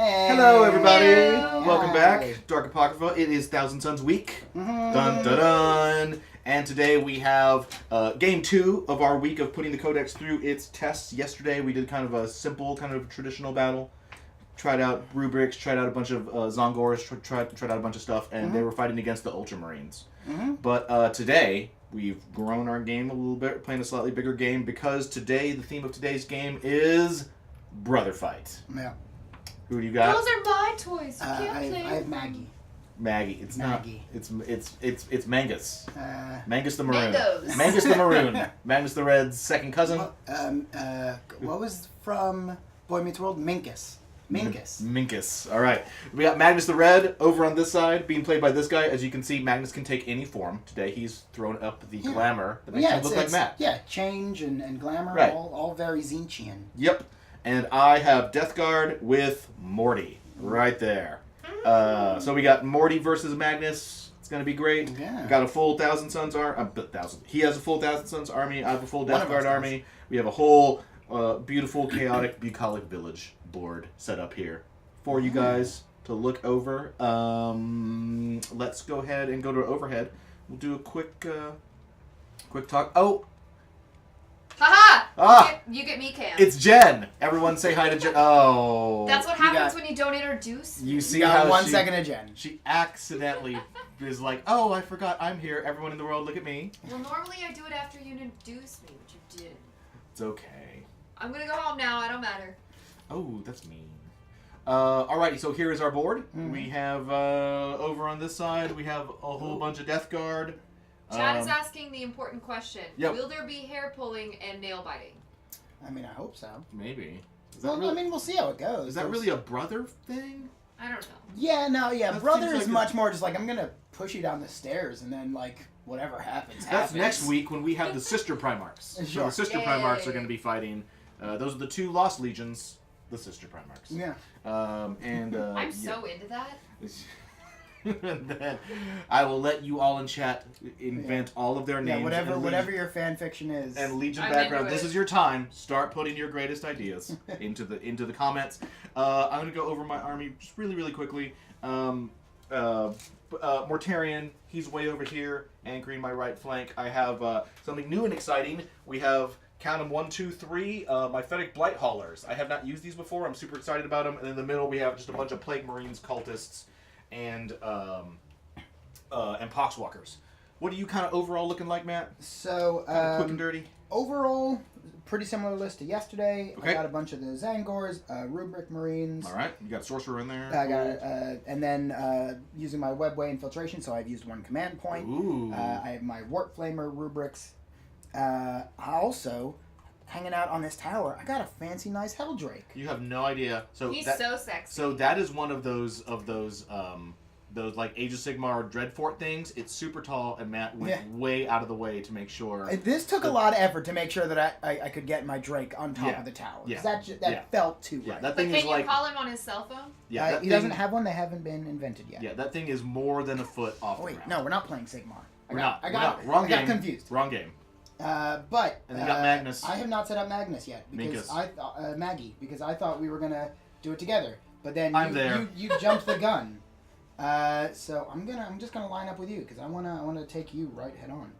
Hey. Hello, everybody. Hello. Welcome back, Dark Apocrypha. It is Thousand Suns week. Dun dun dun. And today we have game 2 of our week of putting the Codex through its tests. Yesterday we did kind of a simple, kind of traditional battle. Tried out rubrics, tried out a bunch of Zongors, tried out a bunch of stuff, and they were fighting against the Ultramarines. But today we've grown our game a little bit, playing a slightly bigger game, because today the theme of today's game is Brother Fight. Yeah. Who do you got? Those are my toys. You can't I play have them. Maggie. Maggie. It's Maggie. not. It's Mangus. Mangus the Maroon. Mangoes. Mangus the Maroon. Mangus the Red's second cousin. What was from Boy Meets World? Minkus. Minkus. All right. We got Magnus the Red over on this side, being played by this guy. As you can see, Magnus can take any form. Today he's thrown up the glamour that makes him look like Matt. Yeah, change and glamour, Right. all very Zinchian. Yep. And I have Death Guard with Morty right there. So we got Morty versus Magnus. It's going to be great. Yeah. We got a full Thousand Suns army. He has a full Thousand Suns army. I have a full Death Guard army. We have a whole beautiful, chaotic, bucolic village board set up here for you guys to look over. Let's go ahead and go to overhead. We'll do a quick talk. Oh! Haha! Ah! You get me, Cam. It's Jen. Everyone say hi to Jen. Oh. That's what You happens got- when you don't introduce me. You see You got how 1 she, second of Jen. she accidentally is like, oh, I forgot I'm here. Everyone in the world, look at me. Well, normally I do it after you introduce me, which you did. It's okay. I'm gonna go home now. I don't matter. Oh, that's mean. Alrighty, so here is our board. We have, over on this side, we have a whole bunch of Death Guard. Chad is asking the important question. Yep. Will there be hair pulling and nail biting? I mean, I hope so. Maybe. Is that Well, really, I mean, we'll see how it goes. is that really a brother thing? I don't know. Yeah, no, yeah. That Brother seems is like much more just like, I'm gonna push you down the stairs and then, like, whatever happens, That's happens. next week when we have the Sister Primarchs. So Sure. the Sister Yay. Primarchs are going to be fighting. Those are the 2 Lost Legions, the Sister Primarchs. Yeah. And I'm so into that. and then I will let you all in chat invent all of their names. Yeah, and whatever your fan fiction is. And Legion I'm background. into This it. is your time. Start putting your greatest ideas into the comments. I'm gonna go over my army just really quickly. Mortarion, he's way over here, anchoring my right flank. I have something new and exciting. We have, count them, 1, 2, 3. My Fennec Blight Haulers. I have not used these before. I'm super excited about them. And in the middle, we have just a bunch of Plague Marines, cultists, and Poxwalkers. What are you kind of overall looking like, Matt? So, Quick and dirty. overall, pretty similar list to yesterday. Okay. I got a bunch of the Zangors, Rubric Marines. All right, you got Sorcerer in there. I got, and then using my webway infiltration, so I've used 1 command point. Ooh. I have my Warp Flamer rubrics. Also, hanging out on this tower, I got a fancy, nice Helldrake. You have no idea. So He's that, so sexy. So that is one of those like Age of Sigmar Dreadfort things. It's super tall, and Matt went way out of the way to make sure. This took a lot of effort to make sure that I could get my Drake on top of the tower. Yeah. That felt too right. That But thing can is you like. call him on his cell phone? Yeah, that he thing, doesn't have one. They haven't been invented yet. Yeah, that thing is more than a foot off Oh, the wait, ground. no, we're not playing Sigmar. We're not. I got Wrong confused. Wrong game. But And then you got Magnus. I have not set up Magnus yet because Minkus. Maggie, because I thought we were gonna do it together. But then I'm there. you jumped the gun. So I'm just gonna line up with you because I wanna take you right head on.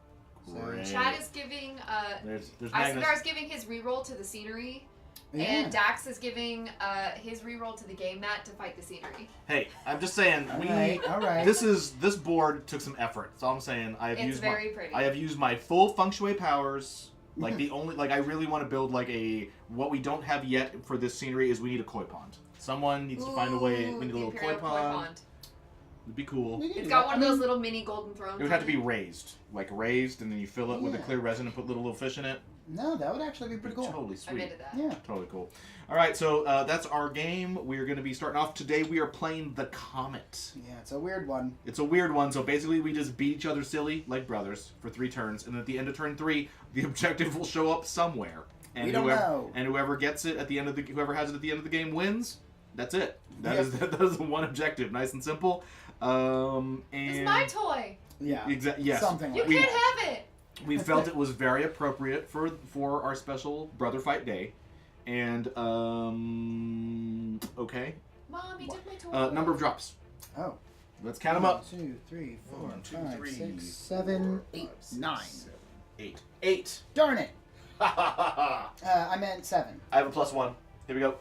So, Great. Chad is giving There's Magnus. Isidar is giving his reroll to the scenery, yeah. and Dax is giving his reroll to the game mat to fight the scenery. Hey, I'm just saying. all right. This board took some effort. That's all I'm saying. I It's very pretty. I have used my full feng shui powers. Like I really want to build like what we don't have yet for this scenery is we need a koi pond. Someone needs to find a way. We need a little koi pond. It'd be cool. It's got one of those little mini golden thrones. It would have to be raised, and then you fill it with a clear resin and put little fish in it. No, that would actually be pretty cool. Totally I'm sweet. into that. Yeah. Totally cool. All right, so that's our game. We're going to be starting off today. We are playing the Comet. Yeah, it's a weird one. It's a weird one. So basically, we just beat each other silly like brothers for 3 turns, and at the end of turn 3, the objective will show up somewhere. And we don't know. And whoever gets it at the end of whoever has it at the end of the game wins. That's it. That is the one objective. Nice and simple. And It's my toy. Yeah. Yes. Something You like can't that. have it. We felt it was very appropriate for our special Brother Fight Day, and okay, Mommy took my toy. Number of drops. Oh. Let's count them up. 1, 2, 3, 4, 1, 2, 5, 3, 6, 7, 8, 9. 8. 8. Darn it! I I meant 7. have a +1. Here we go.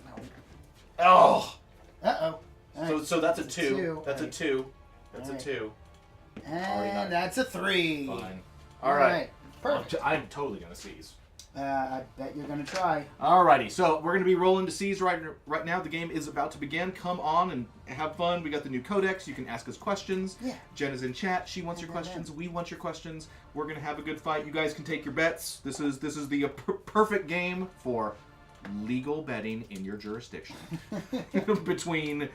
Oh. Uh-oh. So that's a That's 2. That's a Alright. 2. That's a Alright. 2. And that's a 3. Fine. All right. Perfect. I'm totally gonna seize. I bet you're going to try. Alrighty, so we're going to be rolling to seize right now. The game is about to begin. Come on and have fun. We got the new codex. You can ask us questions. Yeah. Jen is in chat. She wants your questions. We want your questions. We're going to have a good fight. You guys can take your bets. This is the perfect game for legal betting in your jurisdiction between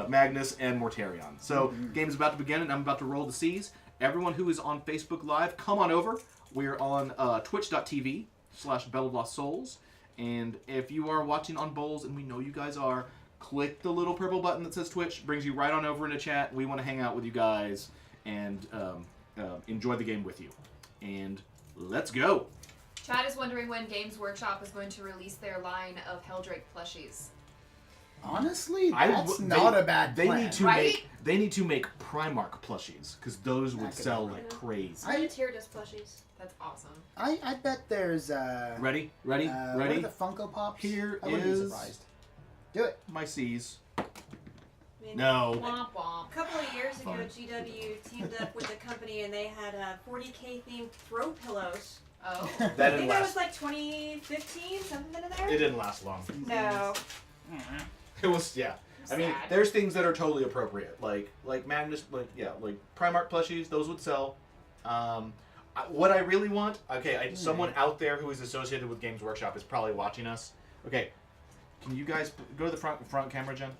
Magnus and Mortarion. So, game is about to begin, and I'm about to roll to seize. Everyone who is on Facebook Live, come on over. We're on twitch.tv/BellofLostSouls. And if you are watching on Bowls, and we know you guys are, click the little purple button that says Twitch. Brings you right on over into chat. We want to hang out with you guys and enjoy the game with you. And let's go. Chad is wondering when Games Workshop is going to release their line of Helldrake plushies. Honestly, that's not a bad plan. They need to make Primark plushies, because those would sell like crazy. TYRANIDS plushies. That's awesome. I bet there's Ready? what are the Funko Pops? Here I wouldn't be is- surprised. Do it. My C's. I mean, No. Womp womp. A couple of years ago, Fine. GW teamed up with a company and they had 40k themed throw pillows. Oh. I That think didn't that last. was like 2015, something in there. It didn't last long. No. It was, yeah. I mean, Sad. there's things that are totally appropriate, like Magnus, like Primark plushies. Those would sell. What I really want, someone out there who is associated with Games Workshop is probably watching us. Okay, can you guys go to the front camera, Jen?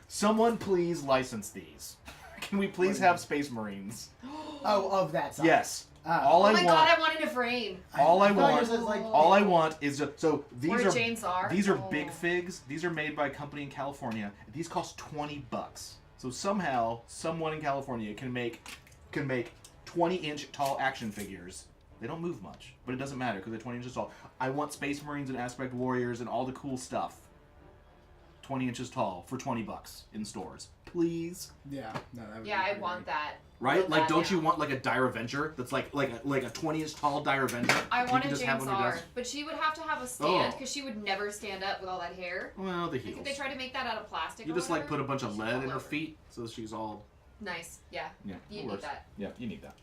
Someone please license these. Can we please have Space Marines? Oh, of that size. Yes. Oh. Oh my god, I wanted a frame. All I thought want. yours was like- All I want is so these Where are Jane's are. these are Oh. big figs. These are made by a company in California. These cost $20. So somehow someone in California can make 20-inch tall action figures. They don't move much, but it doesn't matter because they're 20 inches tall. I want Space Marines and Aspect Warriors and all the cool stuff. 20 inches tall for $20 in stores, please. Yeah. No, that would Yeah, be I pretty want great. that. Right? Wrote Like, that don't you down. want like a dire Avenger that's like a 20-inch tall dire Avenger? I You wanted can just have Jane's one who R, does- but she would have to have a stand Oh. because she would never stand up with all that hair. Well, the Like, heels. if they try to make that out of plastic, You or just like whatever, put a bunch of she'd lead fall in her over. feet so she's all Nice, yeah. yeah. You it need works. that. Yeah, you need that.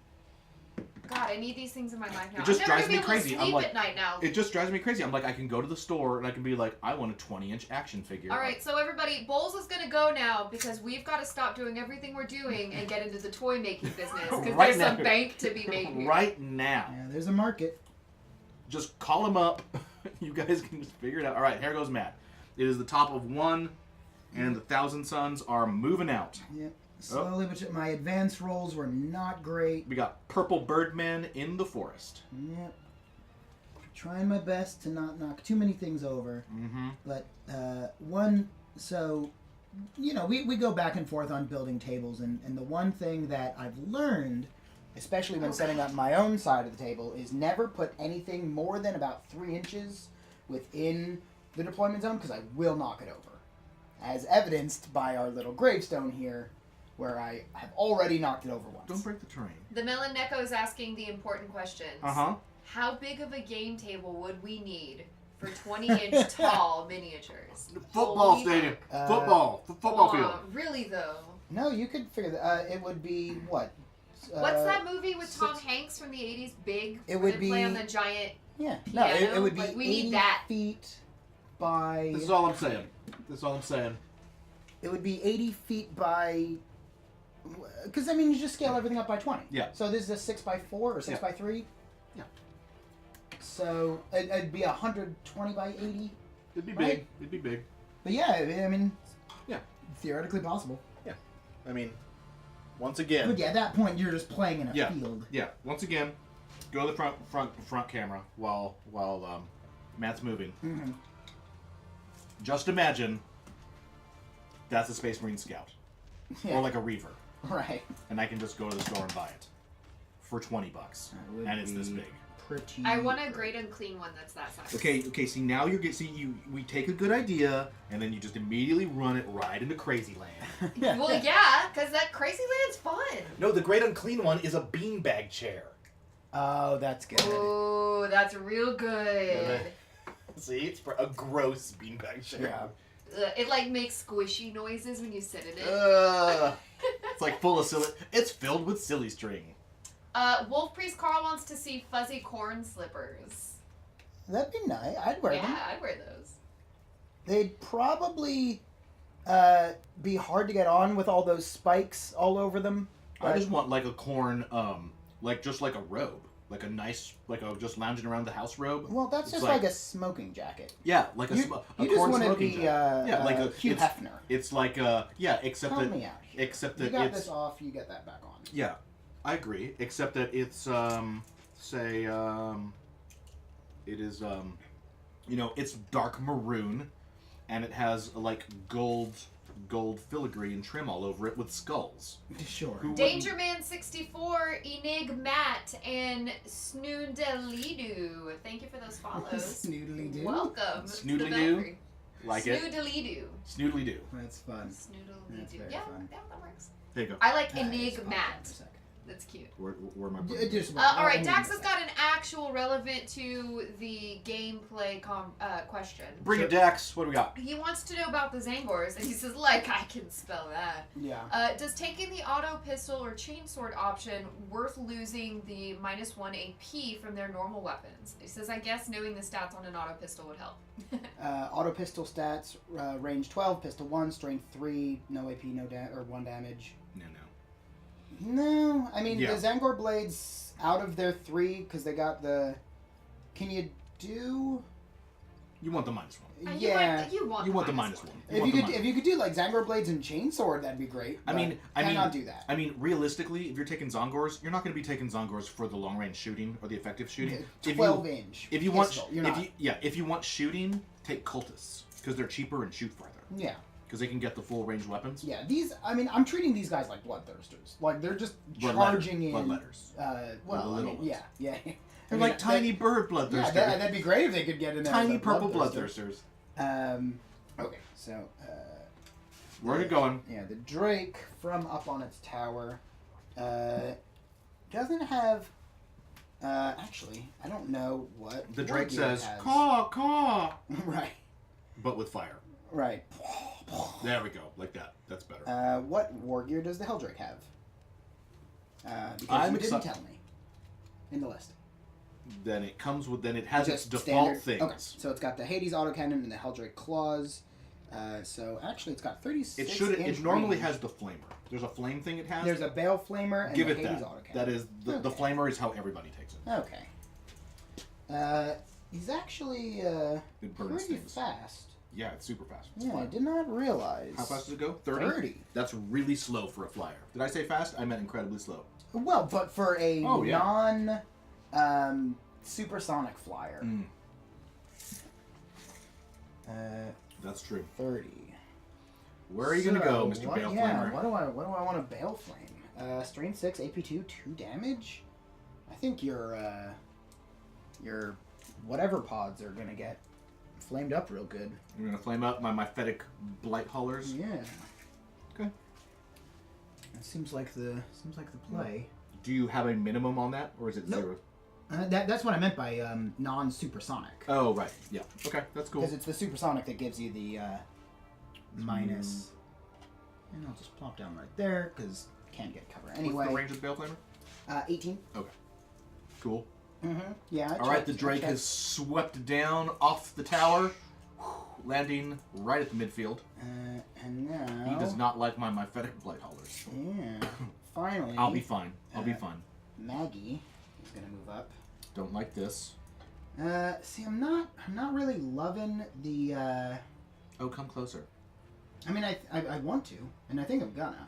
God, I need these things in my life now. It just I'm drives never me gonna be able crazy. to I'm sleep like- at night now. It just drives me crazy. I'm like, I can go to the store and I can be like, I want a 20-inch action figure. All right, so everybody, Bowls is gonna go now because we've got to stop doing everything we're doing and get into the toy making business because Right there's now. some bank to be made here. Right now. Yeah, there's a market. Just call him up. You guys can just figure it out. All right, here goes Matt. It is the top of 1, and the Thousand Suns are moving out. Yep. Slowly, but my advanced rolls were not great. We got Purple Birdmen in the forest. Yep. Trying my best to not knock too many things over. Mm-hmm. But we go back and forth on building tables, and the one thing that I've learned, especially when setting up my own side of the table, is never put anything more than about 3 inches within the deployment zone, because I will knock it over. As evidenced by our little gravestone here, where I have already knocked it over once. Don't break the terrain. The Melon Neko is asking the important questions. Uh-huh. How big of a game table would we need for 20-inch tall miniatures? Football Holy stadium. heck. Football Aw, field. Really though? No, you could figure that. It would be what? What's that movie with Tom 6 Hanks from the 80s? Big? It where would they play be- on the giant. Yeah. No, it Piano? would be Like, we 80 need that. feet by. This is all I'm saying. That's all I'm saying. It would be 80 feet by. Because I mean, you just scale everything up by 20. Yeah. So this is a 6x4 or 6x3. Yeah. So it'd be 120 by 80. It'd be Right. big. It'd be big. But yeah, I mean. Yeah. Theoretically possible. I mean, once again. But yeah, at that point, you're just playing in a Yeah. field. Yeah. Once again, go to the front camera while Matt's moving. Mm-hmm. Just imagine that's a Space Marine Scout Yeah. or like a Reaver, Right. and I can just go to the store and buy it for $20, That would and it's this be big. pretty. I want a great and clean one that's that size. Okay. See, now you're we take a good idea and then you just immediately run it right into Crazy Land. Well, yeah, because that Crazy Land's fun. No, the great unclean one is a beanbag chair. Oh, that's good. Oh, that's real good. See, it's a gross beanbag chair. Yeah. It like makes squishy noises when you sit in it. It's like full of silly. It's filled with silly string. Wolf Priest Carl wants to see fuzzy corn slippers. That'd be nice. I'd wear them. Yeah, I'd wear those. They'd probably be hard to get on with all those spikes all over them. I just want like a corn, like just like a robe, like a nice, like a just lounging around the house robe. Well, that's It's just like a smoking jacket. Yeah, like a You just corn want to smoking be jacket. Yeah, like a Hugh it's, Hefner. It's like except Help that me out here. except You that got it's this off, you get that back on. yeah, I agree. Except that it's it is it's dark maroon, and it has like gold filigree and trim all over it with skulls. Sure. Who Danger Man 64, Enig Matt, and Snoodalidu. Thank you for those follows. Snoodly doo. Welcome. Snoodly to the doo? Belfry. Like it? Snoodly-doo. Snoodly do. That's fun. Snoodly-doo. That's very Yeah, fun. yeah, that works. There you go. I like It's Enig fun. Matt. That's cute. Where my All right, Dax has got an actual relevant to the gameplay question. Bring it, Dax. What do we got? He wants to know about the Zangors, and he says, like, I can spell that. Yeah. Does taking the auto pistol or chainsword option worth losing the -1 AP from their normal weapons? He says, I guess knowing the stats on an auto pistol would help. Auto pistol stats: range 12, pistol 1, strength 3, no AP, no 1 damage. No, I mean Yeah. the Zangor blades out of their 3 because they got the. Can you do? You want the -1. Yeah. You want the -1. -1. If you could do like Zangor blades and chainsword, that'd be great. I mean, cannot do that. I mean, realistically, if you're taking Zongors, you're not going to be taking Zongors for the long range shooting or the effective shooting. 12-inch. If you want, pistol, you're not. if you want shooting, take cultists because they're cheaper and shoot farther. Yeah. Because they can get the full range weapons. Yeah, these. I mean, I'm treating these guys like bloodthirsters. Like they're just charging in. Bloodletters. Well, I little mean, ones. yeah. They're like tiny bird bloodthirsters. Yeah, that'd be great if they could get in there. Tiny as a purple bloodthirster. bloodthirsters. Okay, so. Where are you going? Yeah, the Drake from up on its tower doesn't have. Actually, I don't know what. The Drake war gear it says, has. "Caw, caw," Right. but with fire. Right. There we go, like that. That's better. What war gear does the Helldrake have? Because I'm you didn't exci- tell me in the list. Then it comes with. Then it has its Just default standard- things. Okay, so it's got the Hades autocannon and the Helldrake claws. So actually, it's got 36. It should. It normally range. has the flamer. There's a flame thing. It has. There's a Bale Flamer and Give the it Hades that. autocannon. That is the Okay. flamer is how everybody takes it. Okay. He's actually It burns pretty things. fast. Yeah, it's super fast. It's Yeah, I fine. did not realize. How fast does it go? 30? 30. That's really slow for a flyer. Did I say fast? I meant incredibly slow. Well, but for a Oh, yeah. supersonic flyer, That's true. 30. Where are you gonna go, Mr. What, Bale yeah, Flamer? what do I want to Bale Flame? Strain 6, AP2, 2 damage? I think your whatever pods are gonna get flamed up real good. You're gonna flame up my Myphetic Blight Haulers. Yeah. Okay. That seems like the play. Do you have a minimum on that, or is it Nope. 0? That's what I meant by non-supersonic. Oh, right. Yeah. Okay, that's cool. Because it's the supersonic that gives you the minus. And I'll just plop down right there because can't get cover anyway. What's the range of the Bale Flamer? 18. Okay. Cool. Mm-hmm. Yeah. All right, the Drake has swept down off the tower, landing right at the midfield. And now. He does not like my Myphetic Blight Haulers. Yeah. Finally. I'll be fine. I'll be fine. Maggie is gonna move up. Don't like this. See, I'm not really loving the. Oh, come closer. I mean, I want to, and I think I'm gonna.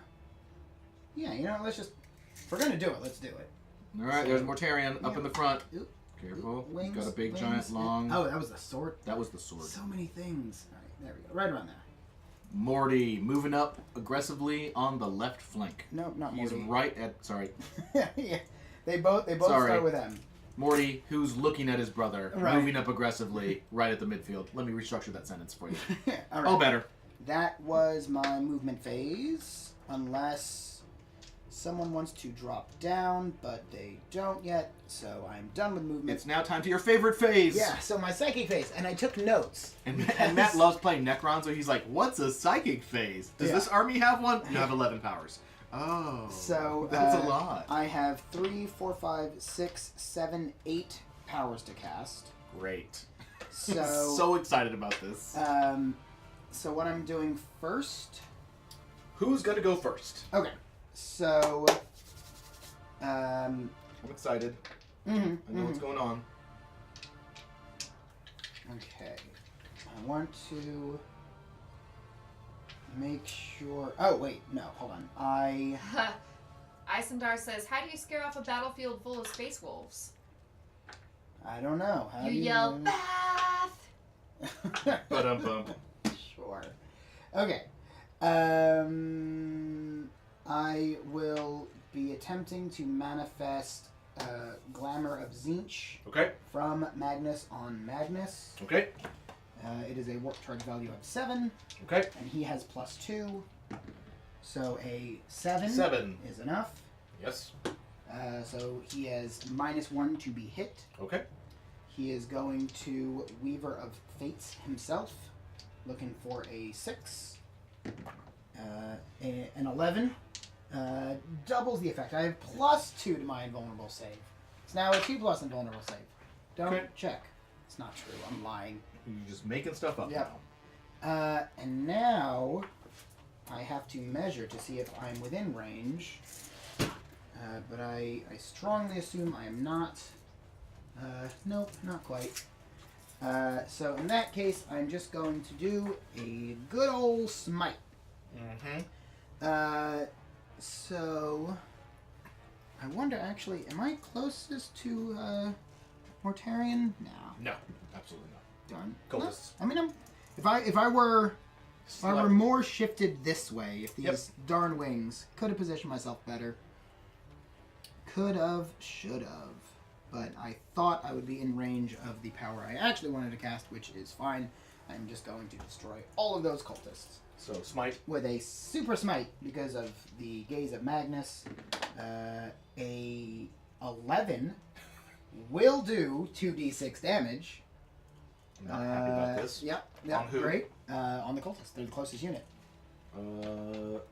Yeah, you know, let's just. If we're gonna do it, let's do it. All right, there's Mortarion up in the front. Oop. Careful. Wings, He's got a big, wings. giant, long. Oh, that was the sword. That was the sword. So many things. All right, there we go. Right around there. Morty moving up aggressively on the left flank. No, not He's Morty. right at. Sorry. Yeah, they both Sorry. start with M. Morty, who's looking at his brother, Right. moving up aggressively right at the midfield. Let me restructure that sentence for you. All All better. That was my movement phase, unless someone wants to drop down, but they don't yet, so I'm done with movement. It's now time to your favorite phase. Yeah, so my psychic phase, and I took notes. And Matt loves playing Necron, so he's like, what's a psychic phase? Does Yeah. this army have one? You have 11 powers. Oh, So that's a lot. I have 3, 4, 5, 6, 7, 8 powers to cast. Great. So, So excited about this. so what I'm doing first. Who's going to go first? Okay, so. I'm excited. I know what's going on. Okay, I want to make sure. Oh wait, no, hold on. Isendar says, how do you scare off a battlefield full of space wolves? I don't know. How You do yell, Bath! Ba-dum-bum. Sure. Okay. I will be attempting to manifest Glamour of Zinch Okay. from Magnus on Magnus. Okay. It is a warp charge value of 7, Okay. and he has +2. So a 7, 7. is enough. Yes. So he has -1 to be hit. Okay. He is going to Weaver of Fates himself, looking for a 6. An 11. Doubles the effect. I have +2 to my invulnerable save. It's now a 2+ invulnerable save. Don't Okay. check. It's not true. I'm lying. You're just making stuff up Yep. now. And now I have to measure to see if I'm within range. But I strongly assume I am not. Nope, not quite. So in that case, I'm just going to do a good old smite. Mm-hmm. So I wonder actually, am I closest to Mortarion? No. No, absolutely not. Darn. Coldest. I mean, if I were more shifted this way, if these darn wings, could have positioned myself better. Could have, should have. But I thought I would be in range of the power I actually wanted to cast, which is fine. I'm just going to destroy all of those cultists. So, smite. With a super smite, because of the Gaze of Magnus, a 11 will do 2d6 damage. I'm not happy about this. Yep, On who? great. On the cultists. They're the closest unit.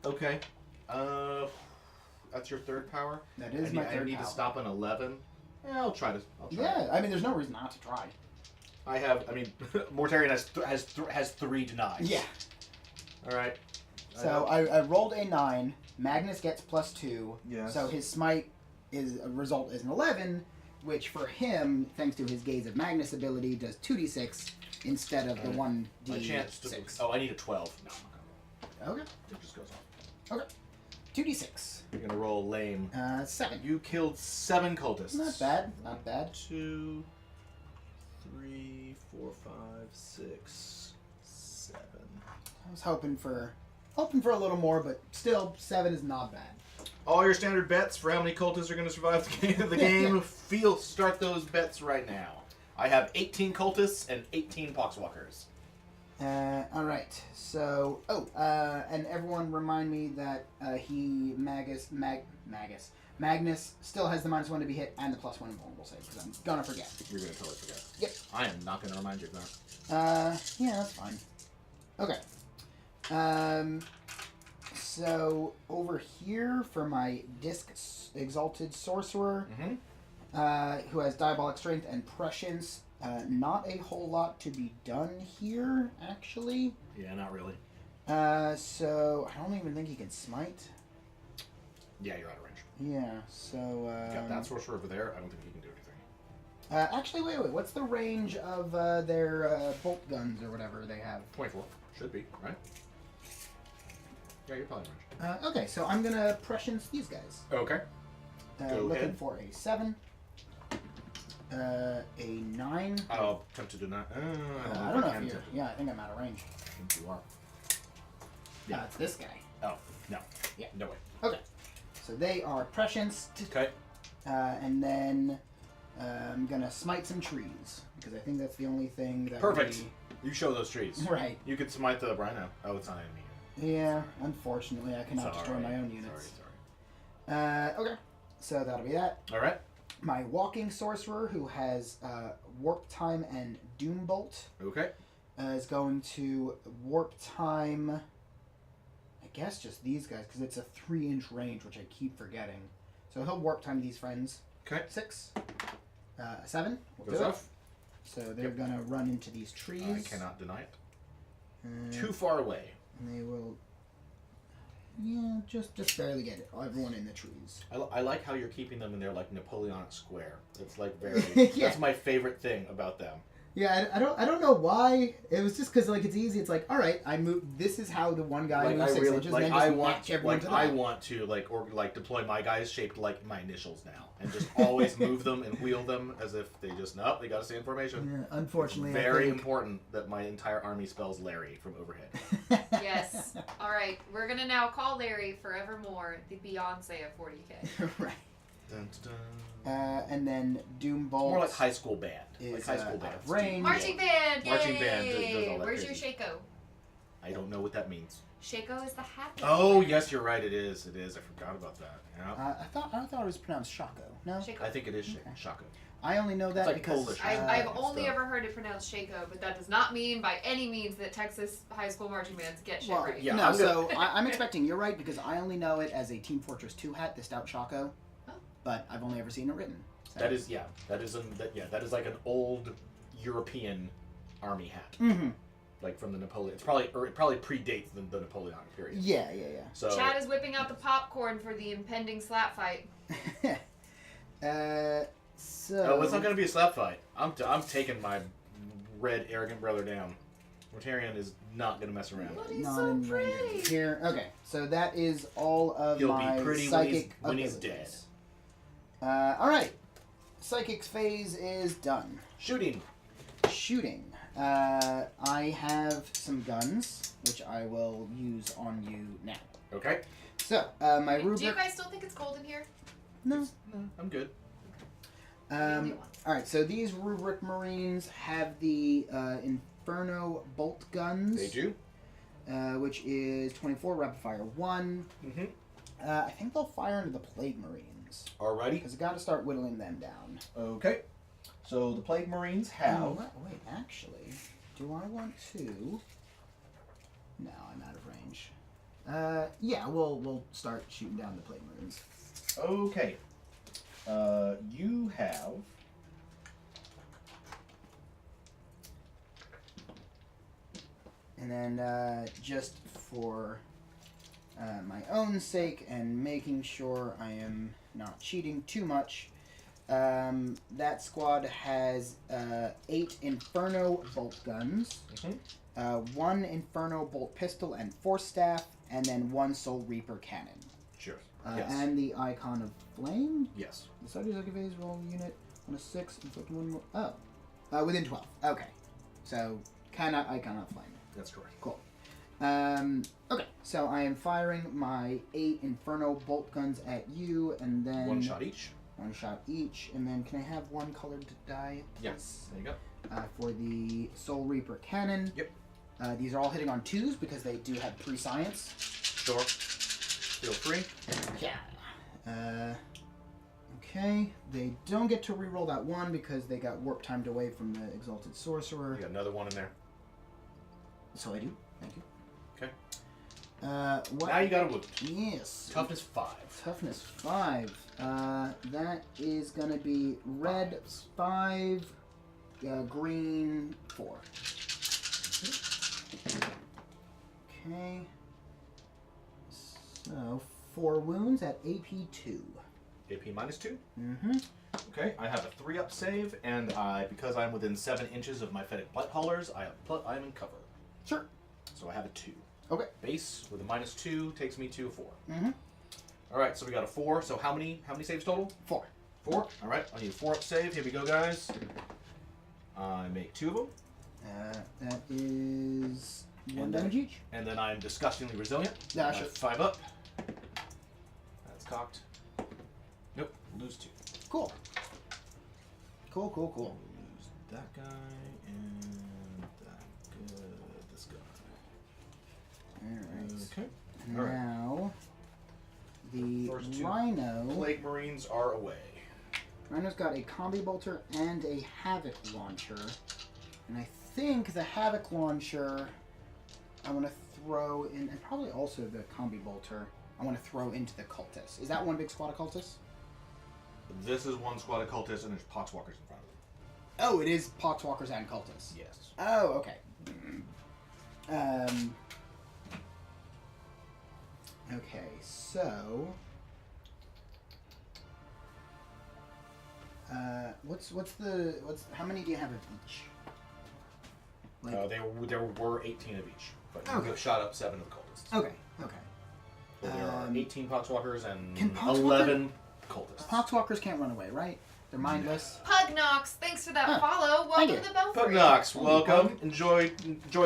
Okay. That's your third power? That is my third I need power. to stop an 11. Yeah, I'll try. Yeah, I mean, there's no reason not to try. Mortarion has 3 denies. Yeah. All right. So I rolled a 9. Magnus gets +2. Yes. So his smite result is an 11, which for him, thanks to his Gaze of Magnus ability, does 2d6 instead of the 1d6. My chance to... Oh, I need a 12. No, I'm not going to roll. Okay. It just goes off. Okay. 2d6. You're going to roll lame. 7. You killed 7 cultists. Not bad. Not bad. 2, 3, 4, 5, 6, 7. I was hoping for a little more, but still, 7 is not bad. All your standard bets for how many cultists are going to survive the game. Start those bets right now. I have 18 cultists and 18 poxwalkers. All right. So, and everyone remind me that Magnus still has the -1 to be hit and the +1 invulnerable save, because I'm gonna forget. You're going to totally forget. Yep. I am not going to remind you of that. Yeah, that's fine. Okay. So over here for my Disc Exalted Sorcerer, who has Diabolic Strength and Prescience, not a whole lot to be done here, actually. Yeah, not really. So I don't even think he can smite. Yeah, you're out of range. Yeah, so... Got that sorcerer over there. I don't think he can do anything. actually, wait. What's the range of their bolt guns or whatever they have? 24. Should be, right? Yeah, you're probably in range. Okay, so I'm going to Prescience these guys. Okay. Go Looking ahead. for a 7. A 9. I'll attempt to deny. I don't know if you're... Yeah, I think I'm out of range. I think you are. Yeah. It's this guy. Oh, no. Yeah. No way. Okay. So they are Prescienced. Okay. And then I'm gonna smite some trees because I think that's the only thing that. Perfect. You show those trees. Right. You could smite the rhino. Oh, it's not enemy. Yeah. Unfortunately, I cannot destroy my own units. Sorry. Okay. So that'll be that. All right. My walking sorcerer, who has warp time and doom bolt, Okay. is going to warp time. I guess just these guys because it's a 3-inch range, which I keep forgetting. So he'll warp time these friends. Okay. 6, 7. We'll Goes do it. off. So they're gonna run into these trees. I cannot deny it. Uh, Too far away. And they will. Yeah, just barely get it. Everyone in the trees. I like how you're keeping them in their like Napoleonic square. It's like very. Yeah. That's my favorite thing about them. Yeah, I don't know why. It was just because like it's easy. It's like, all right, I move. This is how the one guy Like moves I 6 really, inches, like and then just I want, match everyone like to that. I want to like deploy my guys shaped like my initials now, and just always move them and wheel them as if they just they got to stay in formation. Yeah, unfortunately, Very I think... important that my entire army spells Larry from overhead. Yes. All right. We're gonna now call Larry forevermore the Beyonce of 40k. Right. Dun, dun, dun. And then Doom It's Bolt. more like high school band. Is, Like high school out band. of range. Marching band. Yay! Marching band does all that Where's crazy. your Shaco? I don't know what that means. Shaco is the hat. that Oh he wears. yes, you're right. It is. It is. I forgot about that. Yeah. I thought it was pronounced Shaco. No, Shaco. I think it is Okay. Shaka. I only know that like because Polish. I've and only stuff. ever heard it pronounced Shaco, but that does not mean by any means that Texas high school marching bands get shit Well, right. yeah. no. I'm So I'm expecting you're right because I only know it as a Team Fortress 2 hat, the Stout Shaco, Oh. but I've only ever seen it written. So. That is That is like an old European army hat, Mm-hmm. like from the Napoleon. It probably predates the Napoleonic period. Yeah. So Chad is whipping out the popcorn for the impending slap fight. So. oh, it's not going to be a slap fight. I'm taking my red arrogant brother down. Mortarion is not going to mess around. But he's Not so in range pretty. here. Okay, so that is all of He'll my be pretty psychic when he's abilities. All right, psychic's phase is done. Shooting. Shooting. I have some guns, which I will use on you now. Okay. So, my Do you rubric. guys still think it's cold in here? No. I'm good. The only one. All right, so these rubric marines have the Inferno bolt guns. They do. Which is 24 rapid fire 1. Mm-hmm. I think they'll fire into the plague marines Alrighty. because I got to start whittling them down. Okay. So the Plague Marines Oh, have. wait, actually, do I want to? No, I'm out of range. Yeah, we'll start shooting down the plague marines. Okay. You have. And then just for my own sake and making sure I am not cheating too much, that squad has 8 Inferno bolt guns, Mhm. 1 Inferno bolt pistol and force staff, and then 1 Soul Reaper cannon. Sure. Yes. And the Icon of Flame. Yes. The subject of phase roll unit on a 6, inflict 1 more. Oh. Within 12. Okay. So, cannot Icon of Flame. That's correct. Cool. Okay, so I am firing my 8 Inferno bolt guns at you, and then... One shot each. 1 shot each, and then can I have 1 colored die? Yes. There you go. For the Soul Reaper cannon. Yep. These are all hitting on 2s because they do have pre-science. Sure. Feel free. Yeah. Okay, they don't get to reroll that 1 because they got warp timed away from the Exalted Sorcerer. You got another one in there. So I do. Thank you. Okay. What? Now you got a wound. Yes. Toughness 5. Toughness 5. That is gonna be red 5, green 4. Okay. So 4 wounds at AP 2. AP minus 2. Mm-hmm. Okay, I have a 3-up save, and because I'm within 7 inches of my Fetic Blight Haulers, I am in cover. Sure. So I have a 2. Okay. Base with a minus 2 takes me to a 4. Mm-hmm. All right, so we got a 4. So how many saves total? 4. 4. All right, I need a 4-up save. Here we go, guys. I make 2 of them, That is 1 And damage each. and then I'm disgustingly resilient. Yeah, I sure. have 5 up. That's cocked. Nope, lose 2. Cool. Cool. We'll use that guy and this guy. Alright. Okay. Now, the First two Rhino. Plague Marines are away. Rhino's got a Combi Bolter and a Havoc Launcher. And I think the Havoc Launcher I want to throw in, and probably also the Combi Bolter, I want to throw into the Cultists. Is that one big squad of Cultists? This is one squad of cultists, and there's Poxwalkers in front of them. Oh, it is Poxwalkers and Cultists. Yes. Oh, okay. Okay, so how many do you have of each? Like, There were 18 of each, but you Okay. shot up 7 of the cultists. okay. So there are 18 Poxwalkers and Can Poxwalker- 11 cultists. Poxwalkers can't run away, right? They're mindless. Pugnox, thanks for that Oh, follow. thank Welcome you. to Belfry. Pugnox, Thank you, welcome. Pug. Enjoy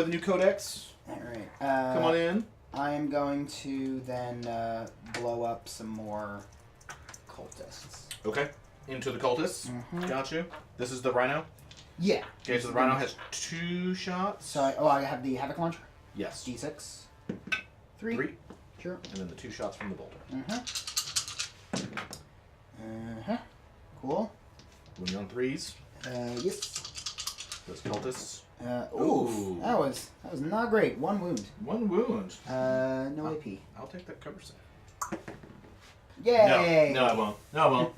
the new codex. All right. Come on in. I am going to then blow up some more cultists. Okay. Into the cultists. Mhm. Got you. This is the Rhino. Yeah. Okay, so the Rhino has 2 shots. So I have the Havoc Launcher. Yes. D6. 3. 3. Sure. And then the 2 shots from the bolter. Cool. When you're on 3s, Yes. those cultists. Oof. That was not great. 1 wound. 1 wound. No AP. I'll take that cover set. Yay. No, I won't. No, I won't.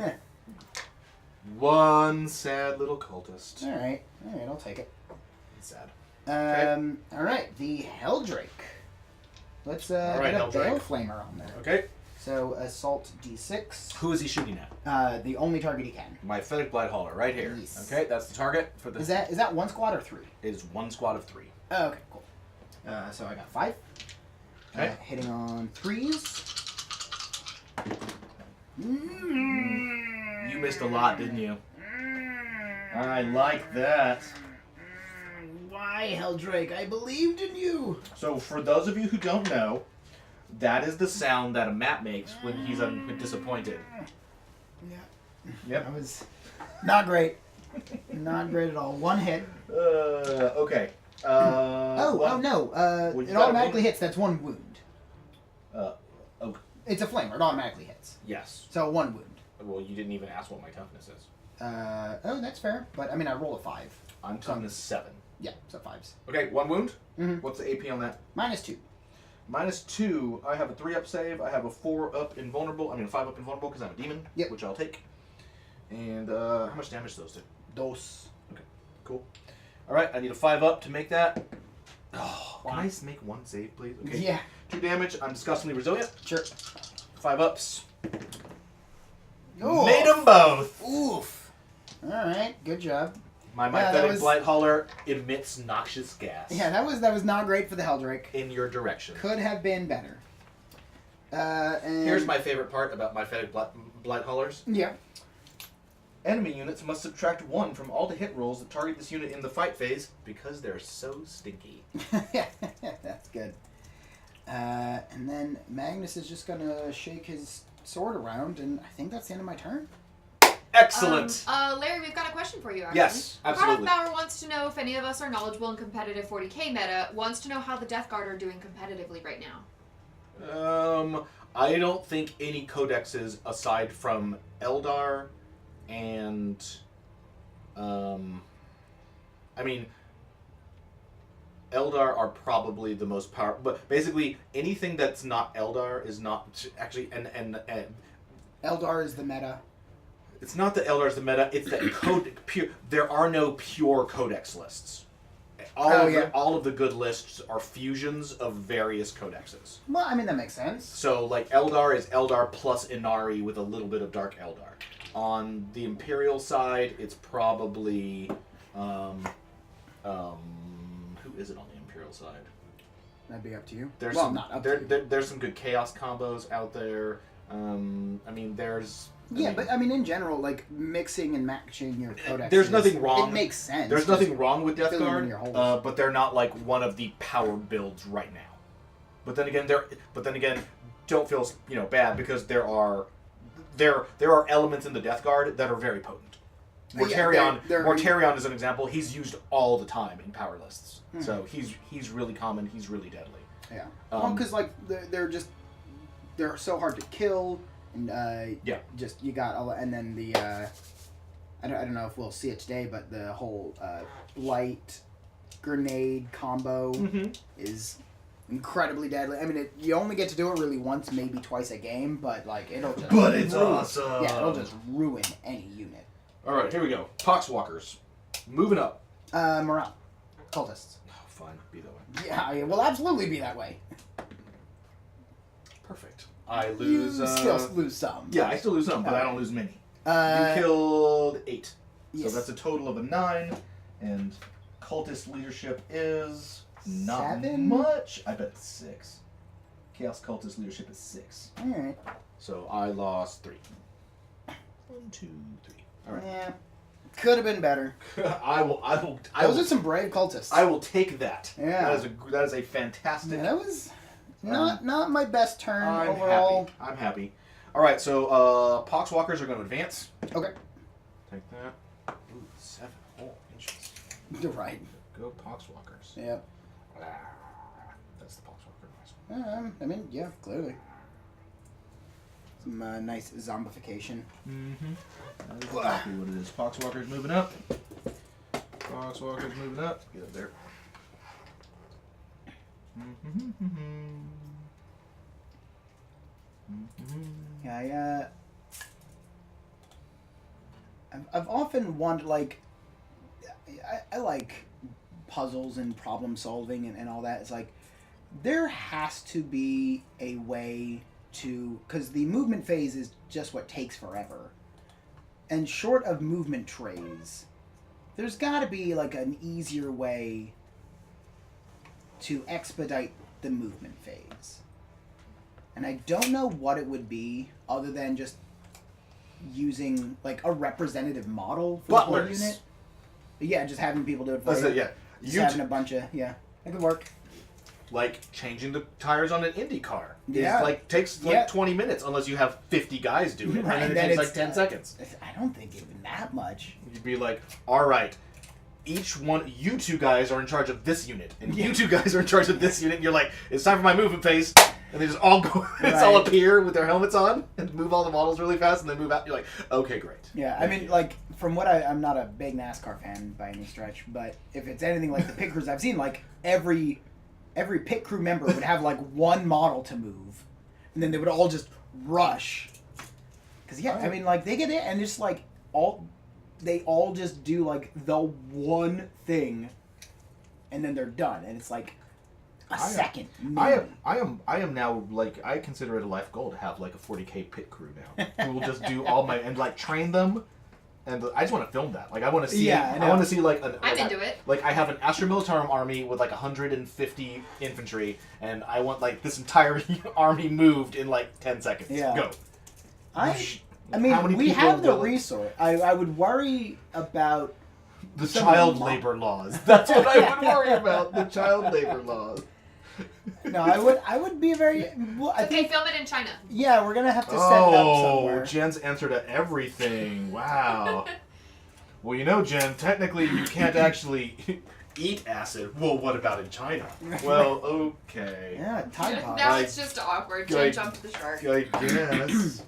1 sad little cultist. All right. I'll take it. He's sad. All right. The Helldrake. Let's All right, get a Helldrake. Bale Flamer on there. Okay. So assault D6. Who is he shooting at? The only target he can. My Fennec Blight Hauler, right here. Yes. Okay, that's the target for the. Is that 1 squad or 3? It is 1 squad of 3. Oh, okay, cool. So I got 5. Okay. Hitting on 3s. You missed a lot, didn't you? I like that. Why, Helldrake? I believed in you. So, for those of you who don't know, that is the sound that a map makes when he's disappointed. Yeah. Yep. That was not great. Not great at all. 1 hit. Okay. Oh no. well, you It got a automatically wound. hits. That's 1 wound. Okay. It's a flamer. It automatically hits. Yes. So 1 wound. Well, you didn't even ask what my toughness is. Oh, that's fair. But I mean, I rolled a 5. I'm toughness 7. Yeah, so 5s. Okay, 1 wound. Mhm. What's the AP on that? -2. -2. I have a 3-up save. I have a 4-up invulnerable. I mean, a 5-up invulnerable because I'm a demon. Yep. Which I'll take. And how much damage do those do? Dos. Cool. All right, I need a 5-up to make that. Oh, can Why? I make 1 save, please? Okay. Yeah. 2 damage. I'm disgustingly resilient. Sure. 5-ups. Oof. Made them both. Oof. All right. Good job. My Yeah, that Fennec was- Blight Hauler emits noxious gas Yeah, that was not great for the Helldrake. in your direction. Could have been better. And Here's my favorite part about my Fennec Blight Haulers. Yeah. Enemy units must subtract 1 from all the hit rolls that target this unit in the fight phase because they're so stinky. That's good. And then Magnus is just gonna shake his sword around, and I think that's the end of my turn. Excellent. Larry, we've got a question for you, actually. Yes, absolutely. Bauer wants to know if any of us are knowledgeable in competitive 40k meta, wants to know how the Death Guard are doing competitively right now. I don't think any codexes aside from Eldar and I mean Eldar are probably the most powerful, but basically anything that's not Eldar is not actually and Eldar is the meta. it's not the Eldar's the meta, it's the pure. There are no pure codex lists. All of the good lists are fusions of various codexes. Well, I mean, that makes sense. So, like, Eldar is Eldar plus Inari with a little bit of Dark Eldar. On the Imperial side, it's probably... who is it on the Imperial side? That'd be up to you. There's well, some, not up to you. there's some good Chaos combos out there. I mean, there's... But I mean, in general, like, mixing and matching your codex. There's nothing wrong. It makes sense. There's nothing wrong with Death fill in Guard, your holes. but they're not like one of the power builds right now. But then again, don't feel bad because there are elements in the Death Guard that are very potent. Mortarion, they're- Mortarion is an example. He's used all the time in power lists, so he's really common. He's really deadly. Yeah. Well, because like they're so hard to kill, and just you got all, and then the I don't know if we'll see it today, but the whole light grenade combo is incredibly deadly. I mean, you only get to do it really once, maybe twice a game, but like it'll just But it's awesome. Yeah, it'll just ruin any unit. All right, here we go. Poxwalkers, moving up. Morale, cultists. Oh, fine, be that way. Yeah, it will absolutely be that way. Perfect. I lose. You still lose some. Yeah, I still lose some, but I don't lose many. You killed 8, yes. so that's a total of a 9, and cultist leadership is not 7? much. I bet 6. Chaos cultist leadership is 6. All right. So I lost 3. 1, 2, 3. All right. Yeah. Could have been better. I will. Those are some brave cultists. I will take that. Yeah. That is a fantastic. Yeah, that was not my best turn I'm overall. happy. I'm happy. All right, so Poxwalkers are going to advance. Okay. Take that. Ooh, 7 whole inches. You're right. Go Poxwalkers. Yep. That's the Poxwalker noise. I mean, yeah, clearly. Some nice zombification. Mm-hmm. That is exactly what it is. Poxwalkers moving up. Poxwalkers moving up. Get up there. Yeah, I've often wondered, like, I like puzzles and problem solving and all that. It's like, there has to be a way to, because the movement phase is just what takes forever. And short of movement trays, there's got to be, like, an easier way to expedite the movement phase. And I don't know what it would be other than just using like a representative model for the whole Butlers. unit. But yeah, just having people do it for That's you. it, yeah. Just having a bunch of it could work. Like changing the tires on an Indy car. Yeah. Takes 20 minutes unless you have 50 guys do it. Right, And then it takes it's, like 10 seconds. I don't think even that much. You'd be like, all right, each one, you 2 guys are in charge of this unit, and you 2 guys are in charge of this unit, and you're like, it's time for my movement phase. And they just all go, it's all appear with their helmets on, and move all the models really fast, and then move out. You're like, okay, great. Yeah, I mean, like, from what I'm not a big NASCAR fan by any stretch, but if it's anything like the pit crews I've seen, like, every pit crew member would have, like, one model to move, and then they would all just rush. Because, I mean, like, they get in, and just, like, they all just do, like, the one thing, and then they're done, and it's, like, a second. I am now, like, I consider it a life goal to have, like, a 40k pit crew now, who will just do all my, and, like, train them. And I just want to film that. Like, I want to see. Yeah, I want to see like I'm into it. Like, I have an Astra Militarum army with like 150 infantry, and I want like this entire army moved in like 10 seconds. Yeah. Go. I How mean, many we people have the will it- resource. I would worry about The some child of the labor laws. That's what I would worry about. The child labor laws. No, I would be very. Well, I Okay, think. film it in China. Yeah, we're gonna have to set it up Oh, somewhere. Jen's answer to everything. Wow. Well, you know, Jen, technically you can't actually eat acid. Well, what about in China? Well, okay. Yeah, Tide Pod. Now I- it's just awkward. I- Jen jumped the shark. I guess.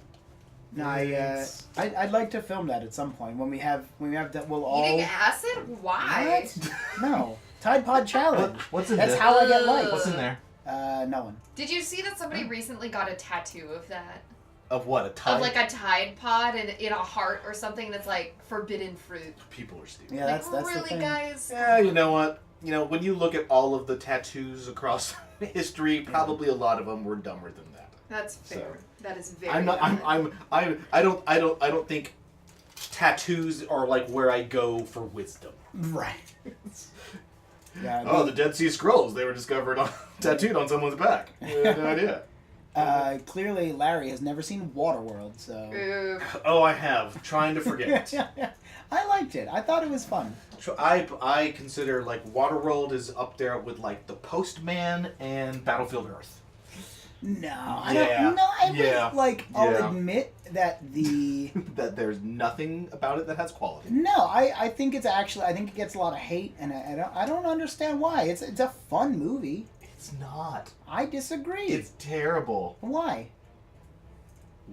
No, I'd like to film that at some point when we have that. We'll all. Eating acid? Why? What? No, Tide Pod challenge. What's in That's there? how I get likes. What's in there? No one. Did you see that somebody recently got a tattoo of that? Of what? A Tide? Of like a Tide Pod and in a heart or something that's like forbidden fruit. People are stupid. Yeah, Like, that's the really, thing. guys? Yeah, you know what? You know, when you look at all of the tattoos across history, probably a lot of them were dumber than that. That's fair. That is very. I'm not. valid. I don't think tattoos are like where I go for wisdom. Right. Yeah. Oh, the Dead Sea Scrolls. They were discovered tattooed on someone's back. I had no idea. Clearly, Larry has never seen Waterworld, so. Ooh. Oh, I have. Trying to forget. I liked it. I thought it was fun. So I consider like Waterworld is up there with like The Postman and Battlefield Earth. No, I Yeah. don't. No, I Yeah. really, like. I'll Yeah. admit that the. that there's nothing about it that has quality. No, I think it's actually. I think it gets a lot of hate, and I don't understand why. It's a fun movie. It's not. I disagree. It's terrible. Why?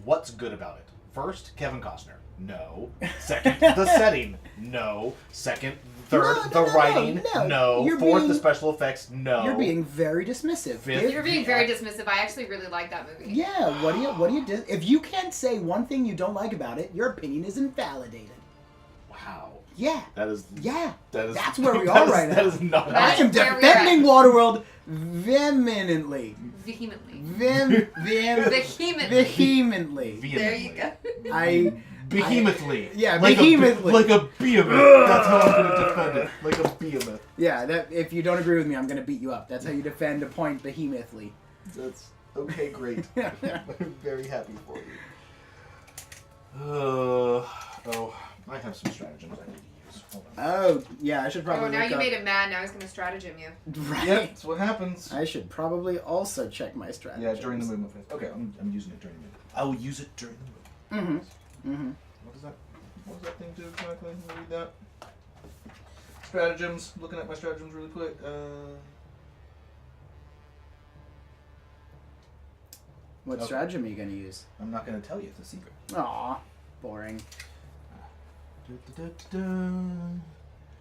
What's good about it? First, Kevin Costner. No. Second, the setting. No. Second, third, No, the no, writing. no. You're Fourth, being- the special effects. No. You're being very dismissive. Fifth- You're being very dismissive. I actually really like that movie. Yeah. What do you do? If you can't say one thing you don't like about it, your opinion is invalidated. Wow. Yeah. That is. Yeah. That is. That's where we that are is- right now. That is not. I That's am where we're defending Waterworld vehemently. Vehemently. Vehemently. There you go. Behemothly. Yeah, like vehemently. Like a behemoth. That's how I'm going to defend it. Like a behemoth. Yeah, that if you don't agree with me, I'm gonna beat you up. That's how you defend a point vehemently. That's okay, great. I'm very happy for you. Oh, I have some stratagems I need to use. Hold on. Oh, yeah, I should probably Oh, now look you up. made him mad. Now he's going to stratagem you. Right. Yep, that's what happens. I should probably also check my strategy. Yeah, during the movement phase. Okay, I'm using it during the movement. I will use it during the movement. What is that? What does that thing do exactly? Let me read that. Stratagems. Looking at my stratagems really quick. What Okay. stratagem are you gonna use? I'm not going to tell you. It's a secret. Aw, boring.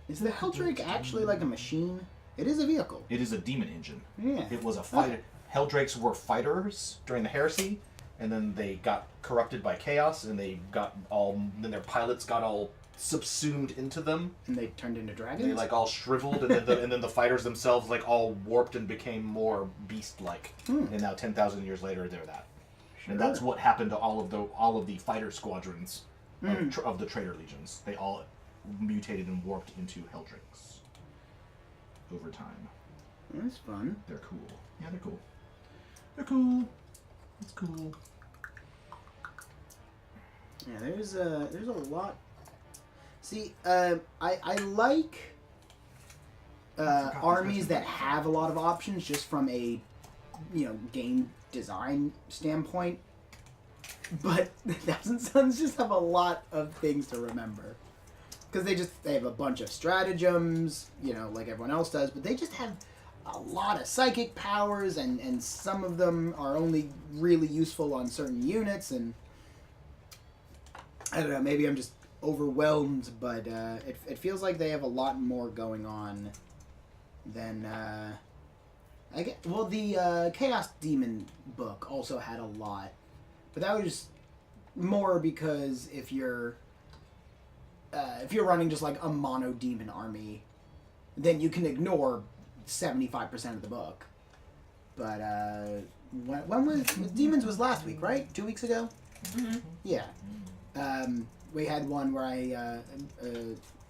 Is the Helldrake actually like a machine? It is a vehicle. It is a demon engine. Yeah. It was a fighter. Okay. Helldrakes were fighters during the heresy, and then they got corrupted by chaos, and they got all. Then their pilots got all subsumed into them. And they turned into dragons? They like all shriveled, and then the fighters themselves like all warped and became more beast-like. And now 10,000 years later, they're that. And that's what happened to all of the fighter squadrons of the Traitor Legions. They all mutated and warped into Helldrakes over time. That's fun. They're cool. Yeah, they're cool. They're cool. It's cool. Yeah, there's a lot. See, I like armies that have a lot of options just from a game design standpoint. But the Thousand Sons just have a lot of things to remember. Because they have a bunch of stratagems, like everyone else does, but they just have a lot of psychic powers, and some of them are only really useful on certain units, and I don't know, maybe I'm just overwhelmed, but it feels like they have a lot more going on than I get. Well, the Chaos Demon book also had a lot, but that was just more because if you're running just like a mono demon army, then you can ignore 75% of the book. But when was Demons was last week, right? 2 weeks ago. Mm-hmm. Yeah. We had one where I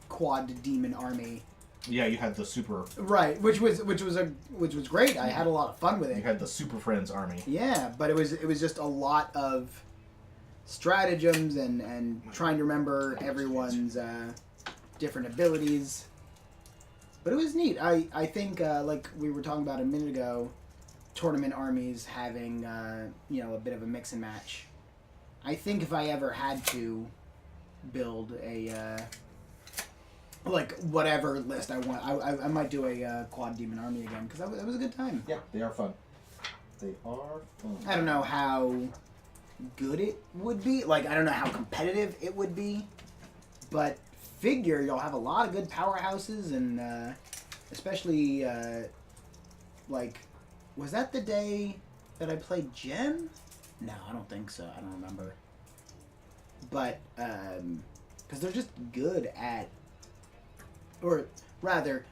quad demon army. Yeah, you had the super. Right, which was great. I had a lot of fun with You it. had the Super Friends army. Yeah, but it was just a lot of stratagems and trying to remember everyone's different abilities. But it was neat. I think like we were talking about a minute ago, tournament armies having a bit of a mix and match. I think if I ever had to build a like whatever list I want, I might do a quad demon army again because that was a good time. Yeah, they are fun. They are fun. I don't know how good it would be. Like, I don't know how competitive it would be. But figure you'll have a lot of good powerhouses, and especially, like, was that the day that I played Gem? No, I don't think so. I don't remember. But, because they're just good at, or rather,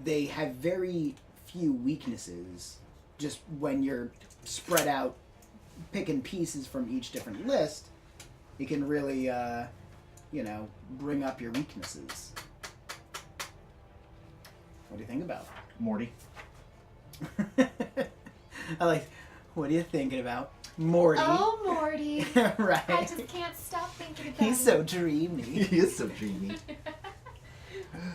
they have very few weaknesses just when you're spread out picking pieces from each different list. It can really, bring up your weaknesses. What do you think about Morty. I like, what are you thinking about? Morty. Oh, Morty. Right. I just can't stop thinking about He's it. so dreamy. He is so dreamy.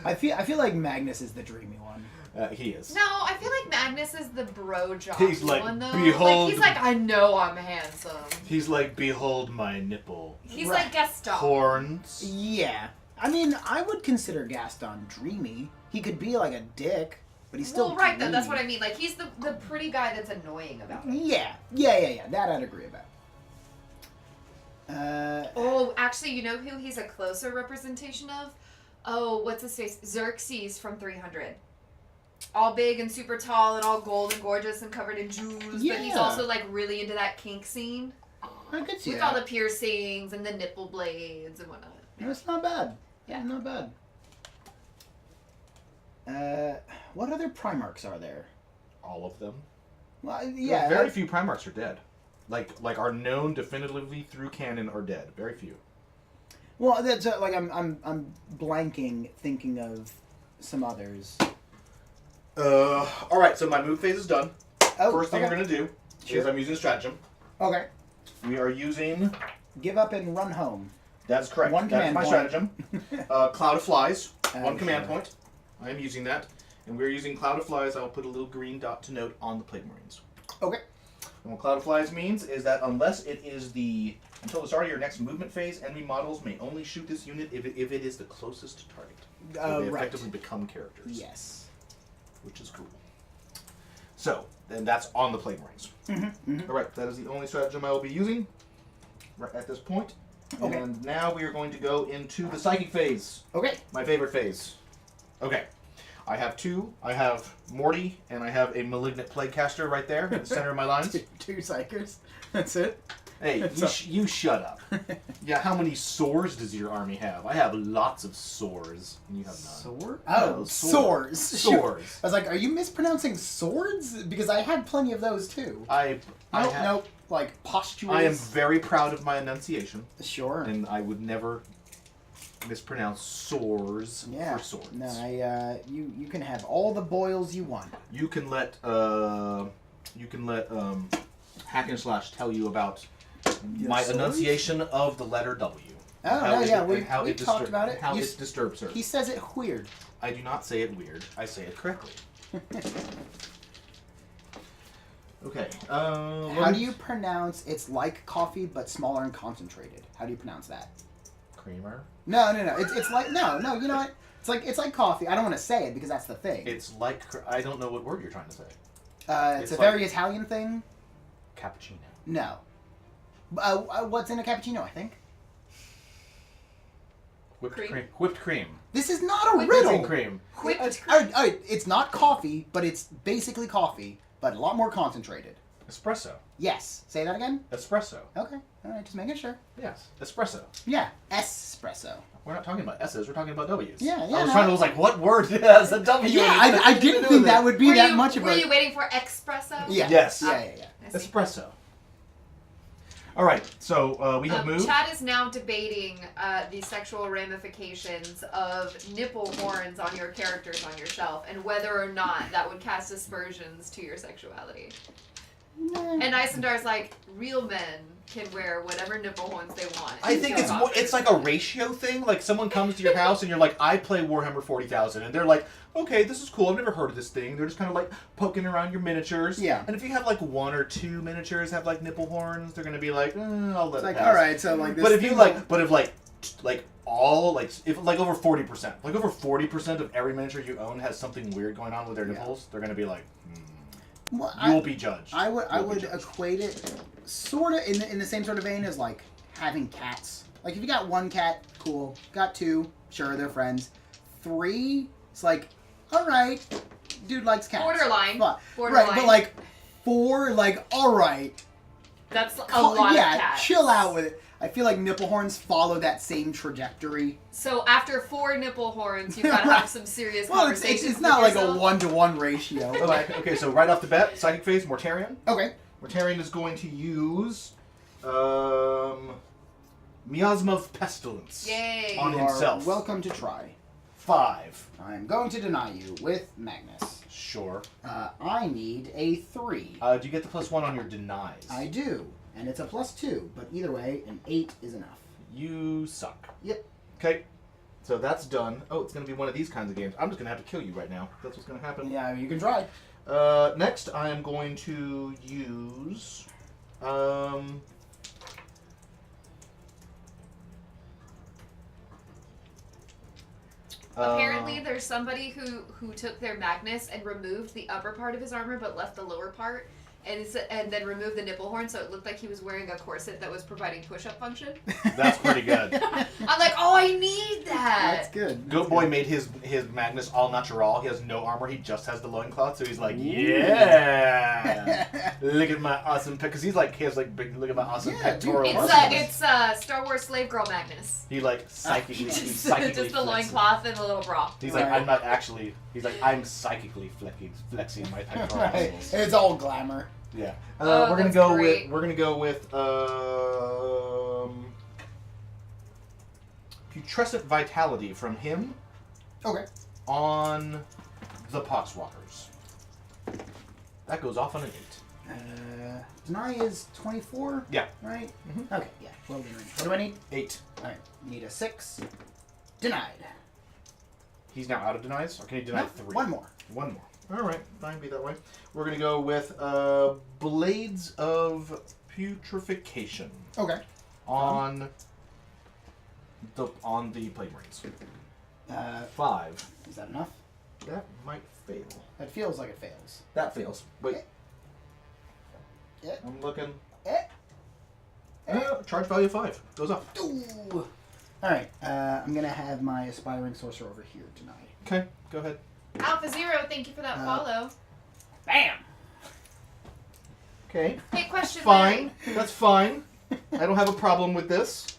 I feel like Magnus is the dreamy one. He is. No, I feel like Magnus is the bro job He's like, one though. behold- Like he's like, I know I'm handsome. He's like, behold my nipple. He's Right. like Gaston. Horns. Yeah. I mean, I would consider Gaston dreamy. He could be like a dick, but he's still Well, right though. That's dreamy. what I mean. Like he's the pretty guy that's annoying about it. Yeah. That I'd agree about. Oh, actually, you know who he's a closer representation of? Oh, what's his face? Xerxes from 300. All big and super tall and all gold and gorgeous and covered in jewels. But he's Yeah. also like really into that kink scene. I could see With that. all the piercings and the nipple blades and whatnot. That's not bad. Yeah. Not bad. What other Primarchs are there? All of them. Well, yeah. Very few Primarchs are dead. Like are known definitively through canon are dead. Very few. Well, that's like I'm blanking thinking of some others. All right. So my move phase is done. Oh, First thing okay. we're gonna do Sure. is I'm using stratagem. Okay. We are using. Give up and run home. That's correct. One That's command my point. stratagem. Cloud of Flies. One command sure. point. I am using that, and we're using Cloud of Flies. I will put a little green dot to note on the Plague Marines. Okay. And what Cloud of Flies means is that unless it is until the start of your next movement phase, enemy models may only shoot this unit if it is the closest target. So they Right. effectively become characters. Yes. Which is cool. So, then that's on the Plague Marines. Mm-hmm. Alright, that is the only stratagem I will be using right at this point. Okay. And now we are going to go into the Psychic phase. Okay. My favorite phase. Okay. I have two. I have Morty, and I have a Malignant Plaguecaster right there in the center of my lines. Two psychers. That's it. Hey, That's you shut up. Yeah, how many swords does your army have? I have lots of swords, and you have none. Sword? No, Oh, swords. Swords. I was like, are you mispronouncing swords? Because I had plenty of those too. Nope. Like pustules. I am very proud of my enunciation, Sure. and I would never mispronounce swords Yeah. for swords. No, you can have all the boils you want. You can let Hack and Slash tell you about my swords? enunciation of the letter W. Oh, How no, it- yeah, and we how it talked distur- about it. How You it s- disturbs her. He says it weird. I do not say it weird. I say it correctly. Okay. How do you pronounce it's like coffee but smaller and concentrated? How do you pronounce that? Creamer? No. It's like no. You know what? It's like coffee. I don't want to say it because that's the thing. It's like I don't know what word you're trying to say. It's it's a very like- Italian thing. Cappuccino. No. What's in a cappuccino? I think. Whipped cream. This is not a Whipped riddle. Whipping cream. Whipped It's not coffee, but it's basically coffee, but a lot more concentrated. Espresso. Yes. Say that again. Espresso. Okay. All right. Just making sure. Yes. Espresso. Yeah. Espresso. We're not talking about S's. We're talking about W's. Yeah, I yeah, was no. trying to was like, what word has a W? Yeah, in it? I didn't think that would be that much of Were a. you waiting for espresso? Yeah. Yes. Yeah. I see. Espresso. All right. So we have moved. Chad is now debating the sexual ramifications of nipple horns on your characters on your shelf and whether or not that would cast aspersions to your sexuality. And Isendar's like, real men can wear whatever nipple horns they want. I think it's more, it's like a ratio thing. Like someone comes to your house and you're like, I play Warhammer 40,000, and they're like, okay, this is cool. I've never heard of this thing. They're just kind of like poking around your miniatures. Yeah. And if you have like one or two miniatures have like nipple horns, they're gonna be like, I'll let It's it like, pass. all right, so like this. But if you thing like, will- but if all like if like over 40%, like over 40% of every miniature you own has something weird going on with their Yeah. nipples, they're gonna be like, Well, you will be judged. I would You will be judged. equate it sort of in the same sort of vein as like having cats. Like if you got one cat, cool. Got two, sure, they're friends. Three, it's like, all right, dude likes cats. Borderline. But, Borderline. Right, but like four, like all right, That's a lot yeah, of cats. chill out with it. I feel like nipple horns follow that same trajectory. So after 4 nipple horns, you've got to have some serious Well, it's conversations not with like a yourself. 1-to-1 ratio. Okay, so right off the bat, Psychic Phase, Mortarion. Okay. Mortarion is going to use Miasma of Pestilence Yay. on You are himself. welcome to try. 5. I'm going to deny you with Magnus. Sure. I need a 3. Do you get the +1 on your denies? I do, and it's a +2, but either way, an 8 is enough. You suck. Yep. Okay. So that's done. Oh, it's going to be one of these kinds of games. I'm just going to have to kill you right now. That's what's going to happen. Yeah, you can try. Next, I am going to use... Apparently, there's somebody who took their Magnus and removed the upper part of his armor, but left the lower part, and then removed the nipple horn, so it looked like he was wearing a corset that was providing push-up function. That's pretty good. I'm like, oh, I need that. That's good. Goat Boy made his Magnus all natural. He has no armor. He just has the loincloth. So he's like, yeah, look at my awesome because he has like big. Look at my awesome pectoral. It's Star Wars Slave Girl Magnus. He like psychically. Just psychically the loincloth and a little bra. He's like, I'm not actually. He's like, I'm psychically flexing my pectoral Right. muscles. It's all glamour. Yeah. Oh, we're gonna that's go great. with. We're gonna go with. Putrescent Vitality from him. Okay. On the Poxwalkers. That goes off on an 8. Deny is 24? Yeah. Right? Mm-hmm. Okay, yeah. Well, what do I need? 8. Alright, need a 6. Denied. He's now out of denies, or can he deny No, 3? one more. One more. Alright, fine, be that way. We're going to go with Blades of Putrefaction. Okay. On the Plague Marines. 5. Is that enough? That might fail. That feels like it fails. That fails. Wait. Yeah. I'm looking. Eh. Charge value 5. Goes up. Ooh. Alright, I'm going to have my Aspiring Sorcerer over here tonight. Okay, go ahead. Alpha Zero, thank you for that follow. Bam! Okay. Hey, question, Fine. That's fine. I don't have a problem with this.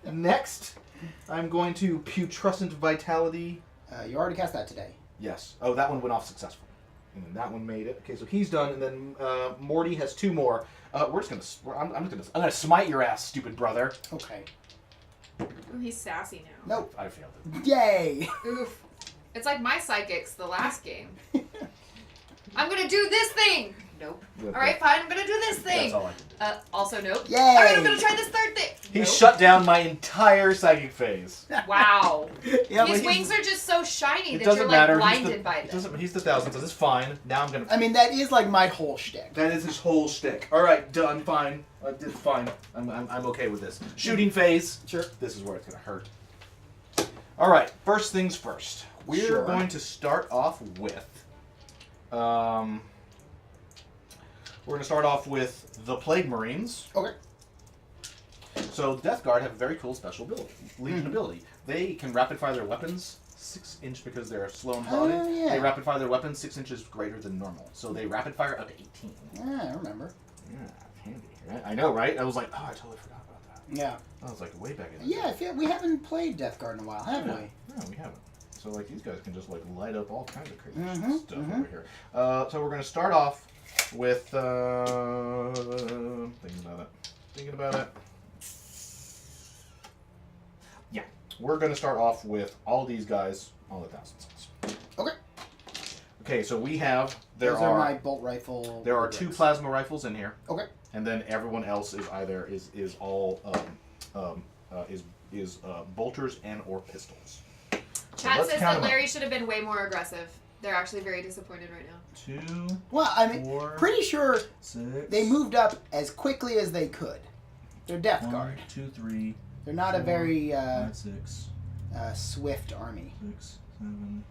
Next, I'm going to Putrescent Vitality. You already cast that today. Yes. Oh, that one went off successfully. And then that one made it. Okay, so he's done, and then Morty has 2 more. We're just gonna. I'm gonna smite your ass, stupid brother. Okay. Ooh, he's sassy now. Nope. I failed it. Yay! Oof. It's like my psychics the last game. I'm gonna do this thing! Nope. Okay. Alright, fine, I'm gonna do this thing! That's all I can do. Also nope. Yay! Alright, I'm gonna try this third thing! He Nope. shut down my entire psychic phase. Wow. Yeah, His but wings are just so shiny It that doesn't you're like matter. blinded by It them. doesn't. He's the 1000, so this is fine. Now I'm gonna. I mean, that is like my whole shtick. That is his whole shtick. All right, done. Fine. It's fine. I'm okay with this. Shooting phase. Sure. This is where it's gonna hurt. All right. First things first. We're Sure. going to start off with. We're going to start off with the Plague Marines. Okay. So Death Guard have a very cool special ability, Legion ability. They can rapid fire their weapons 6 inch because they're slow and paladin. Oh, yeah. They rapid fire their weapons 6 inches greater than normal. So they rapid fire up to 18. Yeah, I remember. Yeah, handy. Right? I know, right? I was like, oh, I totally forgot about that. Yeah. I was like, way back in the Yeah, day. I feel we haven't played Death Guard in a while, have we? No, we haven't. So like these guys can just like light up all kinds of crazy Mhm, stuff mhm. over here. So we're gonna start off with thinking about it. Yeah, we're gonna start off with all these guys on the 1000 cells. Okay. Okay, so we have Those are my bolt rifle. there are 2 bricks. plasma rifles in here. Okay. And then everyone else is either is all bolters and or pistols. So Chat let's says count that 'em up. Larry should have been way more aggressive. They're actually very disappointed right now. 2, Well, I mean, 4, pretty sure 6. they moved up as quickly as they could. They're Death 1, Guard. 2, 3, They're not a 4, very 5, 6, swift army. 6, 7,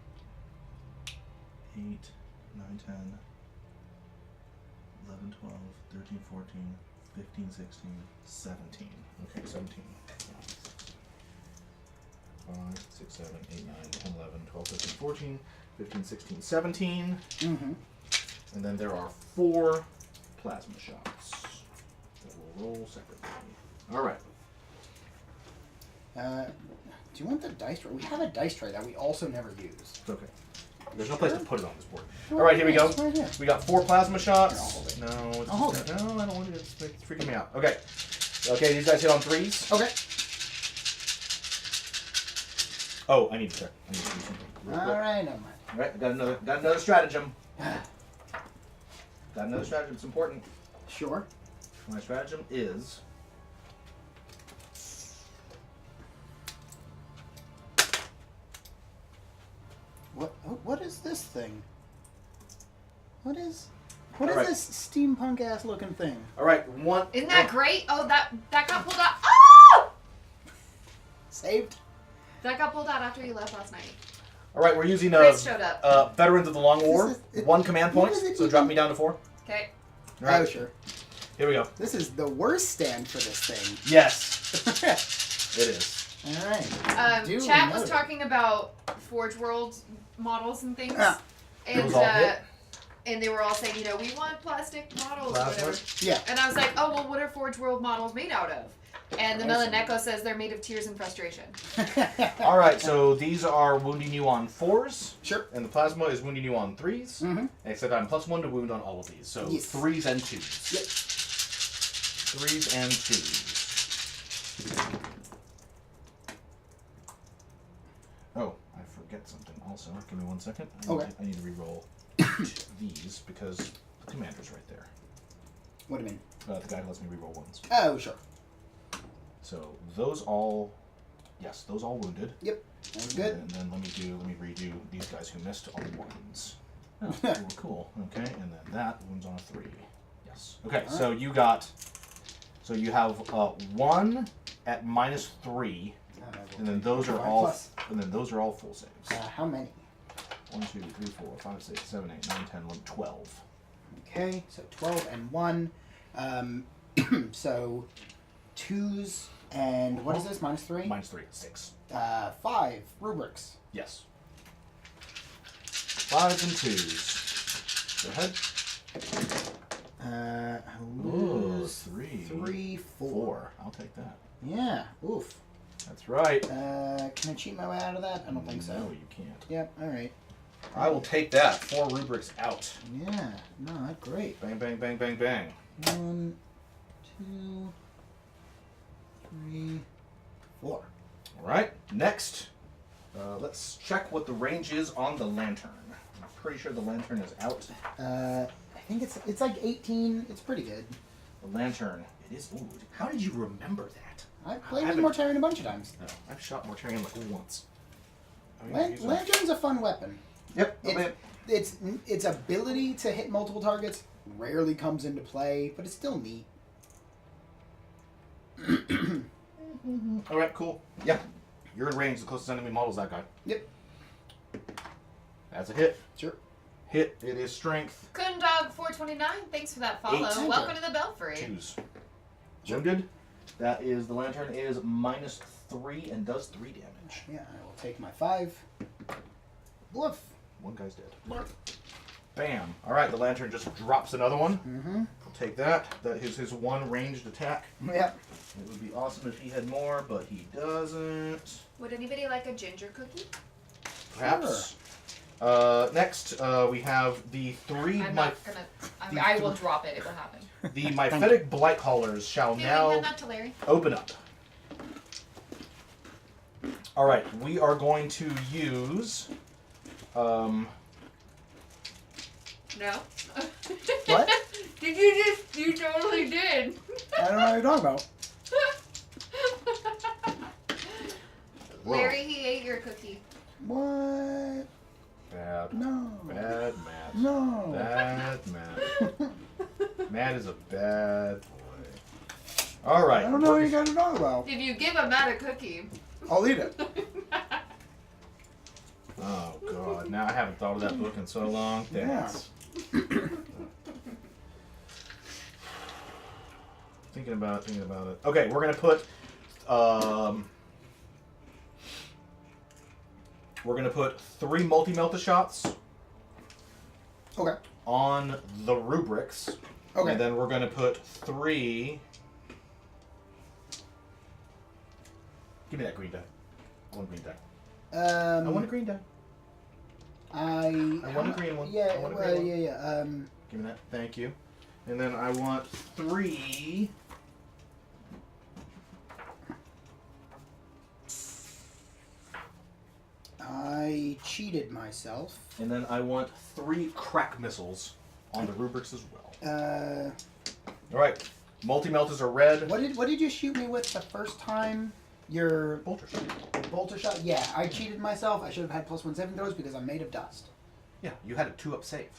8, 9, 10, 11, 12, 13, 14, 15, 16, 17. Okay, 17. 5, 6, 7, 8, 9, 10, 11, 12, 13, 14, 15, 16, 17. Mm-hmm. And then there are 4 plasma shots that will roll separately. All right. Do you want the dice tray? We have a dice tray that we also never use. It's okay. There's no place to put it on this board. All right, here we go. It's right here. We got 4 plasma shots. Here, I'll hold it. No, it's I'll hold just, no, I don't want it. It's freaking me out. Okay. Okay, these guys hit on 3s. Okay. Oh, I need to check. I need to do something. Real quick. All right, never mind. All right, got another stratagem. Got another stratagem. It's important. Sure. My stratagem is Oh, what is this thing? What is All right. this steampunk ass looking thing? All right, one. Isn't that great? Oh, that got pulled out. Oh! Saved. That got pulled out after you left last night. All right, we're using Chris showed up. Veterans of the Long War. This is- One command point, what is it so even- drop me down to 4. Okay. All right, Oh, sure. here we go. This is the worst stand for this thing. Yes, it is. All right. Duly Chat was noted. talking about Forge World models and things, Ah. and Those all hit? and they were all saying, we want plastic models, or Plasma? whatever. Yeah. And I was like, oh well, what are Forge World models made out of? And the Melaneco says they're made of tears and frustration. All right, so these are wounding you on 4s, Sure. and the plasma is wounding you on 3s. Mm-hmm. Except I'm +1 to wound on all of these, so Yes. 3s and 2s. Yep. 3s and 2s. Oh, I forget something also. Give me 1 second. I need to re-roll these because the commander's right there. What do you mean? The guy who lets me re-roll ones. Oh, sure. So those all, yes, those all wounded. Yep. That was good. And then let me redo these guys who missed on 1s. Oh, cool. Okay, and then that wounds on a 3. Yes. Okay, All so you got, so you have 1 at -3, and then those are all, and then those are all full saves. How many? 1, 2, 3, 4, 5, 6, 7, 8, 9, 10, 11, 12. Okay, so 12 and 1. So 2s and what is this? -3? -3, 6. 5 rubrics. Yes. 5s and 2s. Go ahead. Ooh, 3. 3, 4. I'll take that. Yeah. Oof. That's right. Can I cheat my way out of that? I don't think so. No, you can't. Yep. All right. I will take that. 4 rubrics out. Yeah. No, that's great. Bang, bang, bang, bang, bang. 1, 2, 3, 4. All right. Next, let's check what the range is on the lantern. I'm pretty sure the lantern is out. I think it's like 18. It's pretty good. The lantern. It is. Ooh, how did you remember that? I've played with haven't- Mortarion a bunch of times. No, I've shot Mortarion like once. I mean, he's a- Lantern's a fun weapon. Yep. Its ability to hit multiple targets rarely comes into play, but it's still neat. All right. Cool. Yeah. You're in range. The closest enemy model is that guy. Yep. That's a hit. Sure. Hit. It is strength. Coondog 429, thanks for that follow. 8. Welcome to the Belfry. 2s. Wounded. That is, the lantern is -3 and does 3 damage. Yeah, I will take my 5. Woof. One guy's dead. Bam. All right, the lantern just drops another one. Mm-hmm. We'll take that. That is his 1 ranged attack. Yep. It would be awesome if he had more, but he doesn't. Would anybody like a ginger cookie? Perhaps. Next, we have the 3. I'm not gonna. I will drop it. It will happen. The Myphetic Blight Haulers shall Can now we hand that to Larry? open up. All right, we are going to use. No. What? Did you just? You totally did. I don't know what you're talking about. Larry, he ate your cookie. What? Bad. No. Bad Matt. No. Bad Matt. Matt is a bad boy. All right. I don't know what you guys are talking about. If you give a Matt a cookie. I'll eat it. Oh God! Now I haven't thought of that book in so long. Thanks. Thinking about it. Okay, we're gonna put. We're gonna put 3 multi-melta shots Okay. on the rubrics. Okay. And then we're gonna put 3. Give me that green die. I want a green die. I want a green die. I want a green one. Yeah. I want a Well, green one. yeah. Give me that. Thank you. And then I want 3. I cheated myself. And then I want 3 crack missiles on the rubrics as well. All right. Multi-meltas are red. What did you shoot me with the first time? Your Bolter shot. bolter shot. Yeah, I cheated myself. I should have had +1 saving throws because I'm made of dust. Yeah, you had a 2-up save.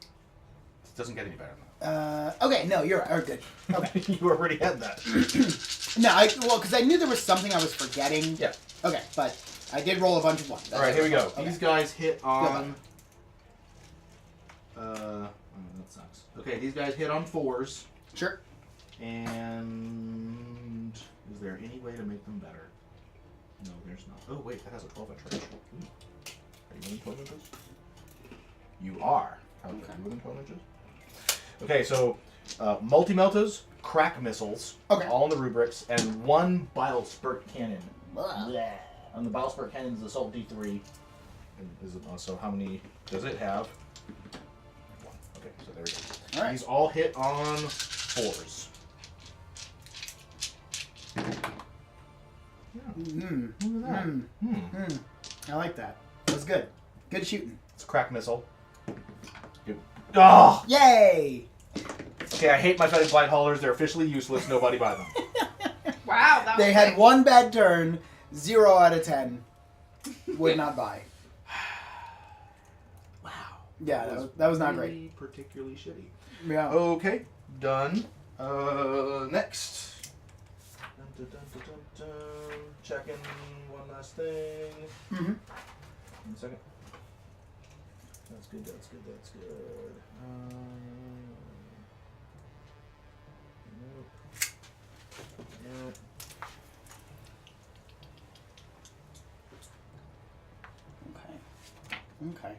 It doesn't get any better than that. Okay, no, you're right. Oh, good. Okay. You already had that. No, because I knew there was something I was forgetting. Yeah. Okay, but I did roll a bunch of ones. All right, here we go. Okay. These guys hit on. Oh, that sucks. Okay, these guys hit on 4s. Sure. And is there any way to make them better? No, there's not. Oh wait, that has a 12-inch range. Ooh. Are you within 12 inches? You are. Okay. Are you within 12 inches? Okay, so multi-meltas, crack missiles, Okay. all in the rubrics, and 1 bile spurt cannon. Blah. Yeah. And the bile spurt cannon is assault D3. And so how many does it have? 1. Okay, so there we go. All right. These all hit on 4s. Mm. Look at that. Mm. Mm. I like that. That was good. Good shooting. It's a crack missile. Oh! Yay! Okay, I hate my fighting blind haulers. They're officially useless. Nobody buy them. Wow, that was They had quick. 1 bad turn. 0 out of 10. Would not buy. Wow. Yeah, that was not great. Really particularly shitty. Yeah. Okay, done. Next. Dun, dun, dun, dun, dun, dun. Checking one last thing. Mm-hmm. 1 second. That's good, that's good, that's good. Nope. Nope. Okay.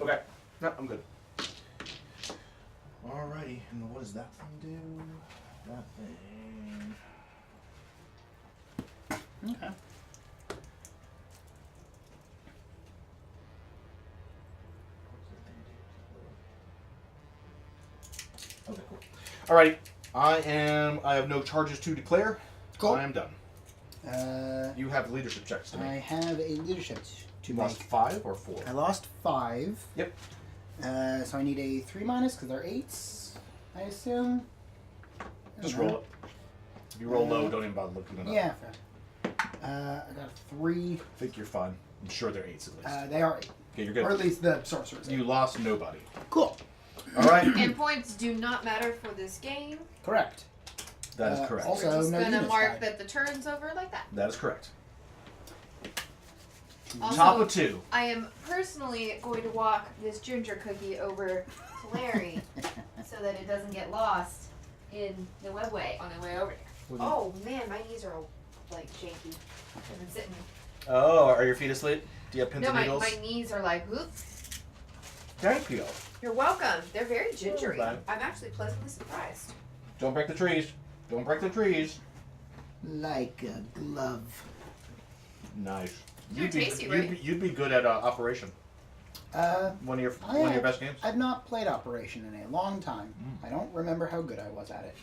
Okay. No, I'm good. Alrighty, and what does that thing do? That thing. Okay. Okay, cool. Alrighty. I have no charges to declare. Cool. I am done. You have leadership checks to I make. have a leadership to You make. lost 5 or 4? I lost 5. Yep. So I need a 3- because they're 8s, I assume. Just roll it. If you roll low, don't even bother looking it up. Yeah, fair. I got a 3. I think you're fine. I'm sure they're 8s at least. They are 8. Okay, you're good. Or at least the sorcerers. You lost nobody. Cool. Alright. And points do not matter for this game. Correct. That is correct. also- We're just no gonna units mark died. that the turn's over like that. That is correct. Also, Top of 2. I am personally going to walk this ginger cookie over to Larry so that it doesn't get lost in the webway on the way over there. Oh man, my knees are all like janky. I've been sitting. Oh, are your feet asleep? Do you have pins No, and my needles? knees are like, whoop. Thank you. You're welcome. They're very gingery. bad. I'm actually pleasantly surprised. Don't break the trees. Don't break the trees. Like a glove. Nice. They're tasty, right? You'd be good at Operation. One of your best games. I've not played Operation in a long time. I don't remember how good I was at it.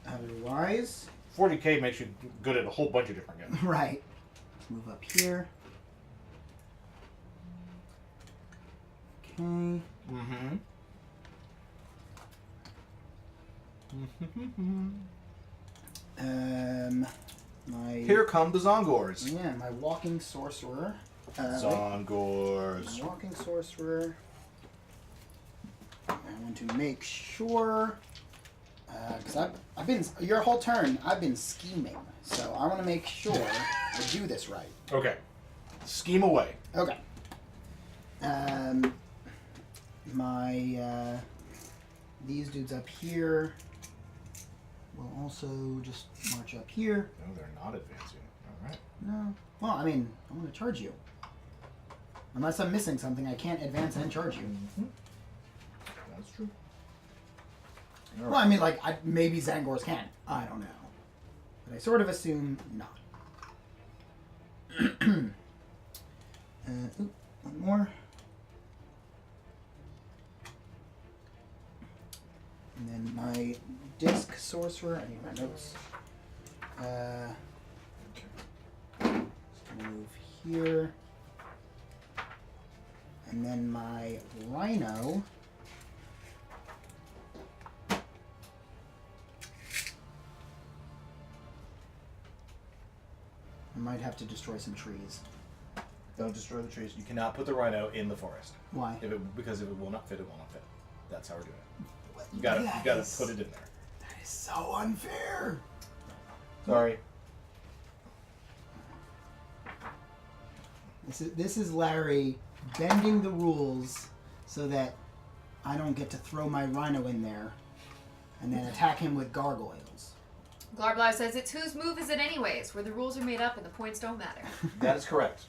Otherwise, 40k makes you good at a whole bunch of different games. right. Let's move up here. Okay. Mm-hmm. My Here come the Zongors. yeah, my walking sorcerer. Zongors. My walking sorcerer. I want to make sure because I've been your whole turn. I've been scheming, so I want to make sure I do this right. Okay. Scheme away. Okay. My these dudes up here will also just march up here. No, they're not advancing. All right. No. Well, I mean, I'm going to charge you. Unless I'm missing something, I can't advance and charge you. Mm-hmm. That's true. All Well, I mean, like, maybe Zangors can. I don't know. But I sort of assume not. One more. And then my disc sorcerer. I need my notes. Just move here. And then my rhino. might have to destroy some trees. Don't destroy the trees. You cannot put the rhino in the forest. Why? Because if it will not fit, it will not fit. That's how we're doing it. You gotta put it in there. That is so unfair. Sorry. This is Larry bending the rules so that I don't get to throw my rhino in there and then attack him with gargoyles. Glarblau says, it's whose move is it anyways, where the rules are made up and the points don't matter. That is correct.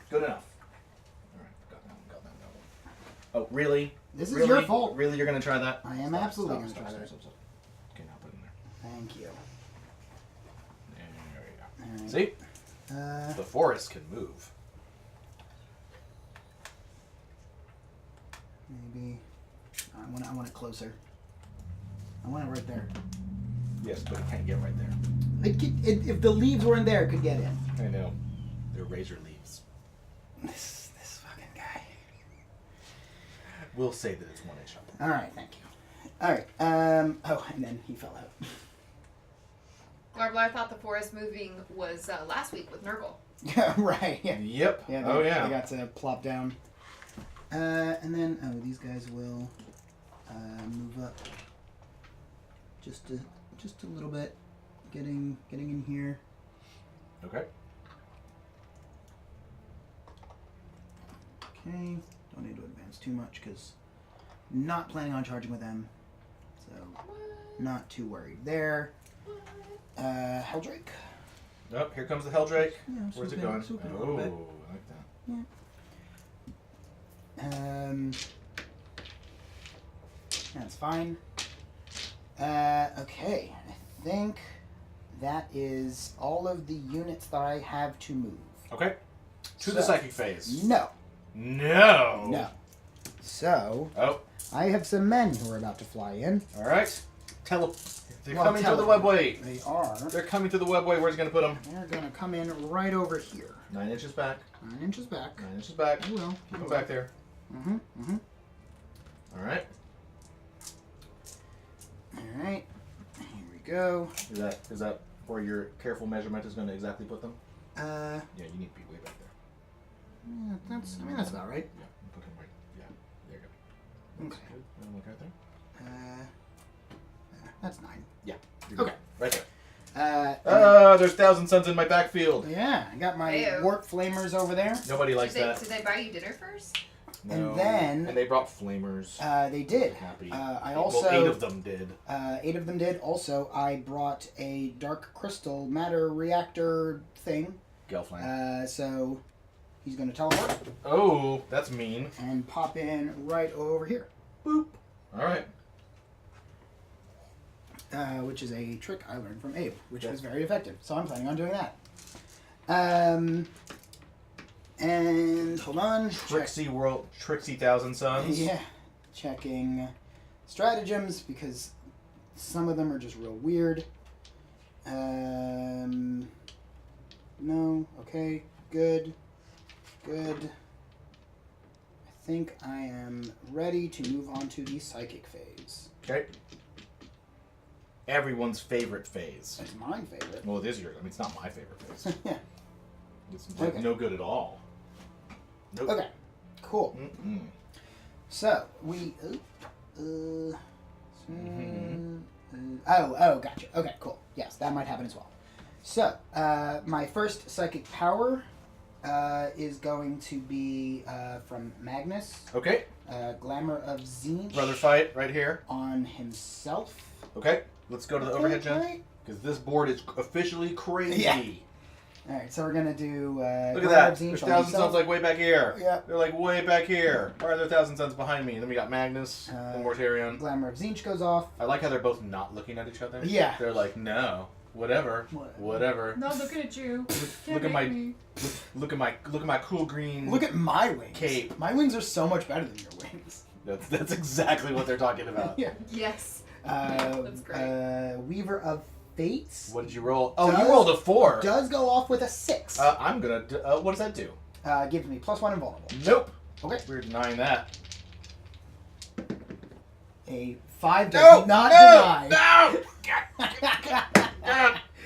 Good enough. Alright, got that one. Oh, really? This is really? your fault. Really, you're gonna try that? I am absolutely going to try that. Okay, now put it in there. Thank you. There you go. All right. See? The forest can move. Maybe I want it closer. I want it right there. Yes, but it can't get right there. If the leaves weren't there, it could get in. I know. They're razor leaves. This fucking guy. We'll say that it's 1 inch up. All right, thank you. All right. Oh, and then he fell out. Glarblau thought the forest moving was last week with Nurgle. Yeah, right. Yeah. Yep. Yeah. They got to plop down. And then these guys will move up just a little bit, getting in here. Okay. Okay. Don't need to advance too much because not planning on charging with them, so not too worried there. Helldrake. Oh, here comes the Helldrake. Yeah, Where's it swoop in, going? swoop in a Oh, little bit. I like that. That's fine. Okay, I think that is all of the units that I have to move. Okay. To the psychic phase. No. No. No. So, Oh. I have some men who are about to fly in. All right. They're Well, coming through the webway. They are. They're coming through the webway. Where's he going to put them? They're going to come in right over here. 9 inches back. 9 inches back. 9 inches back. I will. Keep them back there. Mm-hmm. Mm-hmm. All right. All right. Here we go. Is that where your careful measurement is going to exactly put them? Yeah, Yeah, you need to be way back there. that's about right. Yeah, put him right. Yeah, there you go. Okay. Good. Look right there. That's 9. Yeah. Okay. Right there. There's Thousand Suns in my backfield. Yeah, I got my Ew. warp flamers over there. Nobody likes Did that. they buy you dinner first? No. And then- And they brought flamers. They did. Happy. I also. Well, 8 of them did. 8 of them did. Also, I brought a dark crystal matter reactor thing. Gelfling. So he's going to teleport Oh, that's mean. and pop in right over here. Boop. All right. Which is a trick I learned from Abe, which Yeah. was very effective. So I'm planning on doing that. And hold on. Trixie Thousand Suns. Yeah, checking stratagems because some of them are just real weird. No, okay, good. I think I am ready to move on to the psychic phase. Okay. Everyone's favorite phase. It's my favorite. Well, it is yours. I mean, it's not my favorite phase. Yeah. It's Okay. no good at all. Nope. Okay, cool. Mm-mm. So, we... gotcha. Okay, cool. Yes, that might happen as well. So, my first psychic power is going to be from Magnus. Okay. Glamour of Zinch Brother fight right here. on himself. Okay. Let's go to the overhead, Jen. Right. Because this board is officially crazy. Yeah. Alright, so we're going to do Look at Glamour that. of Zinch There's on Thousand himself. Suns like way back here. Yeah. They're like way back here. Why are there Thousand Suns behind me? And then we got Magnus and Mortarion. Glamour of Zinch goes off. I like how they're both not looking at each other. Yeah. They're like, no, whatever. Not looking at you. Look at my cool green. Look at my wings. Cape. My wings are so much better than your wings. That's exactly what they're talking about. Yeah. Yes. That's great. Weaver of Fates What did you roll? Oh, Does- you rolled a 4. does go off with a 6. I'm gonna. What does that do? Gives me +1 invulnerable. Nope. Okay. We're denying that. A 5 does not deny. No!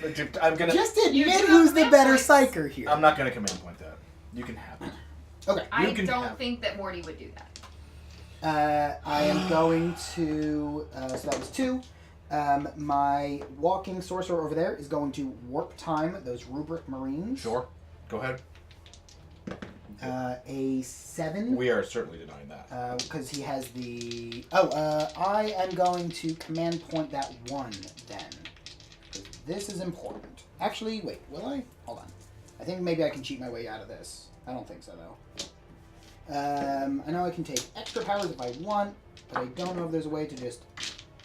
I'm gonna. Just You admit do who's have the command better points. psyker here. I'm not gonna command point that. You can have it. Okay. I can don't have- think that Morty would do that. I am going to. So that was 2. My walking sorcerer over there is going to warp time those rubric marines. Sure. Go ahead. A 7. We are certainly denying that. Because he has the. I am going to command point that 1 then. 'Cause this is important. Actually, wait, will I? Hold on. I think maybe I can cheat my way out of this. I don't think so, though. I know I can take extra powers if I want, but I don't know if there's a way to just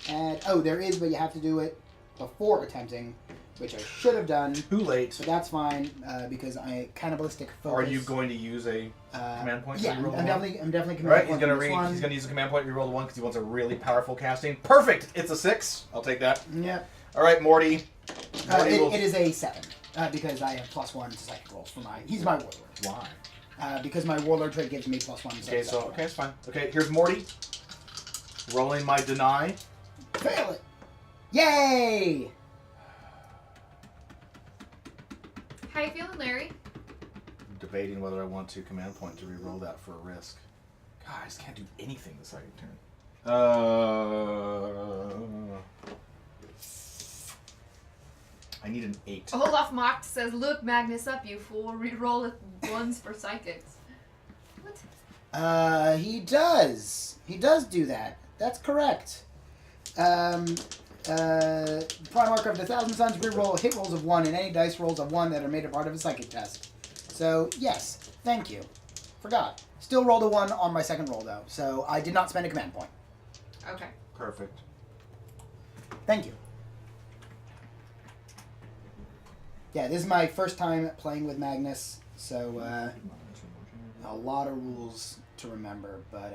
add. Oh, there is, but you have to do it before attempting, which I should have done. Too late. But that's fine because I cannibalistic focus. Are you going to use a command point? Yeah, to reroll I'm one? definitely command All right, he's pointing gonna this one. he's gonna use a command point. Reroll the 1 because he wants a really powerful casting. Perfect. It's a 6. I'll take that. Yep. All right, Morty. Morty will... It is a 7 because I have +1 to psychic rolls for my. He's my warlord. Why? Because my warlord trait gives me +1. Okay, okay, it's fine. Okay, here's Morty. Rolling my deny. Fail it! Yay! How you feeling, Larry? Debating whether I want to command point to reroll that for a risk. God, I just can't do anything this second turn. I need an 8. Olaf Mocked says, "Look, Magnus, up, you fool! Reroll it 1s for psychics." What? He does. He does do that. That's correct. Primarch of the Thousand Suns reroll hit rolls of 1 and any dice rolls of 1 that are made a part of a psychic test. So, yes. Thank you. Forgot. Still rolled a 1 on my second roll, though. So, I did not spend a command point. Okay. Perfect. Thank you. Yeah, this is my first time playing with Magnus, so a lot of rules to remember, but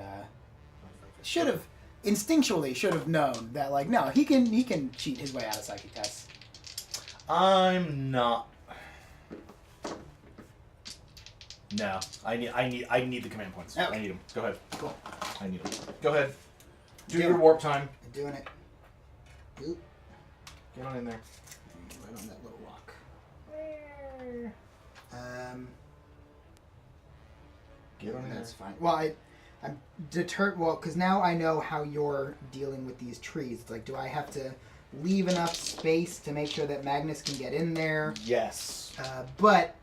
should have instinctually known that, like, no, he can cheat his way out of psychic tests. I'm not. No, I need the command points. Okay. I need them. Go ahead. Cool. I need them. Go ahead. Do Yeah. your warp time. I'm doing it. Oop. Get on in there. Right on that little rock. Get on in there. That's fine. Well, I'm deterred. Well, because now I know how you're dealing with these trees. It's like, do I have to leave enough space to make sure that Magnus can get in there? Yes. But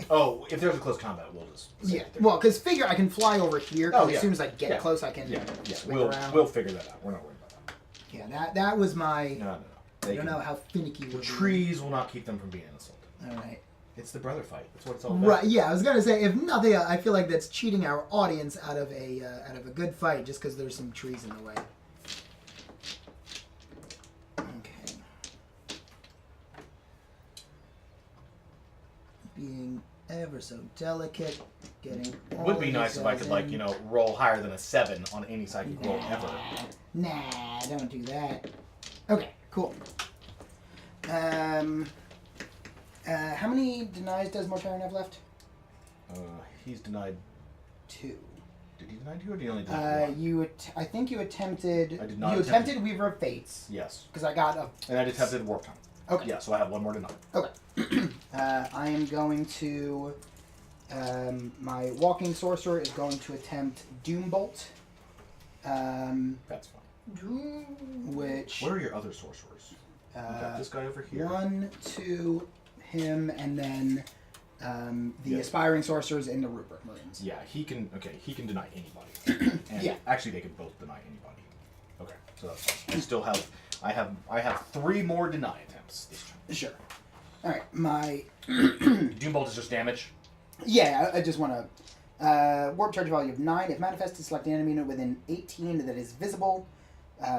Oh, if there's a close combat, we'll just. yeah, sit there. well, because figure I can fly over here. 'Cause Oh, yeah. As soon as I get Yeah. close, I can Yeah. swing We'll around. we'll figure that out. We're not worried about that. Yeah, that was my. No. I don't know how finicky The we're trees will not keep them from being insulted. All right. It's the brother fight. That's what it's all about. Right. Yeah, I was gonna say, if nothing else, I feel like that's cheating our audience out of a good fight just because there's some trees in the way. Okay. Being ever so delicate, getting. It would be all nice these if I guys could, like, in. you know, roll higher than a 7 on any psychic roll ever. Nah, don't do that. Okay, cool. How many denies does Mortarian have left? He's denied. 2. Did he deny 2 or did he only deny 1? I think you attempted. I did not You attempt attempted Weaver of Fates Yes. because I got a. And I attempted warp time. Okay. Yeah, so I have 1 more deny. Okay. I am going to. My walking sorcerer is going to attempt Doombolt. That's fine. Which. Where are your other sorcerers? You got this guy over here. 1, 2, him, and then the Yeah. aspiring sorcerers in the rubric marines. Yeah, he can. Okay, he can deny anybody. And Yeah. Actually, they can both deny anybody. Okay, so that's fine. I still have. I have 3 more deny attempts this turn. Sure. All right. My. Doombolt is just damage. Yeah, I just want to. Warp charge value of 9. If manifested, select an enemy unit within 18 that is visible.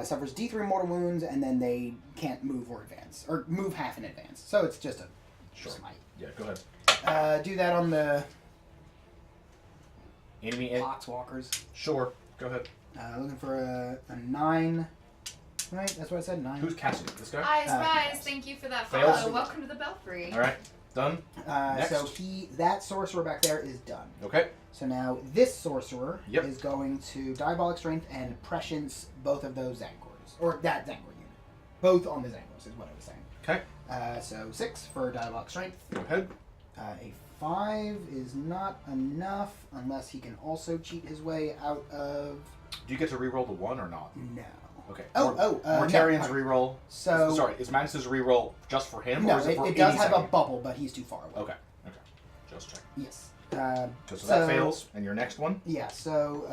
Suffers D3 mortal wounds, and then they can't move or advance. Or move half in advance. So it's just a smite. Yeah, go ahead. Do that on the Enemy. Poxwalkers. Sure. Go ahead. Looking for a 9. Right? That's what I said, 9. Who's casting it? This guy. Eyes, yes. eyes. Thank you for that Fails. follow. Welcome to the Belfry. All right. Done. Next. So that sorcerer back there is done. Okay. So now this sorcerer Yep. is going to Diabolic Strength and Prescience both of those Zangors. Or that Zangor unit. Both on the Zangors is what I was saying. Okay. So 6 for dialogue strength. Go ahead. A 5 is not enough unless he can also cheat his way out of. Do you get to reroll the 1 or not? No. Okay. no. Mortarian's reroll. So Sorry, is Magnus's reroll just for him, no, or is it for it does any have a second? bubble, but he's too far away. Okay. Okay. Just check. Yes. So that fails, and your next one Yeah. So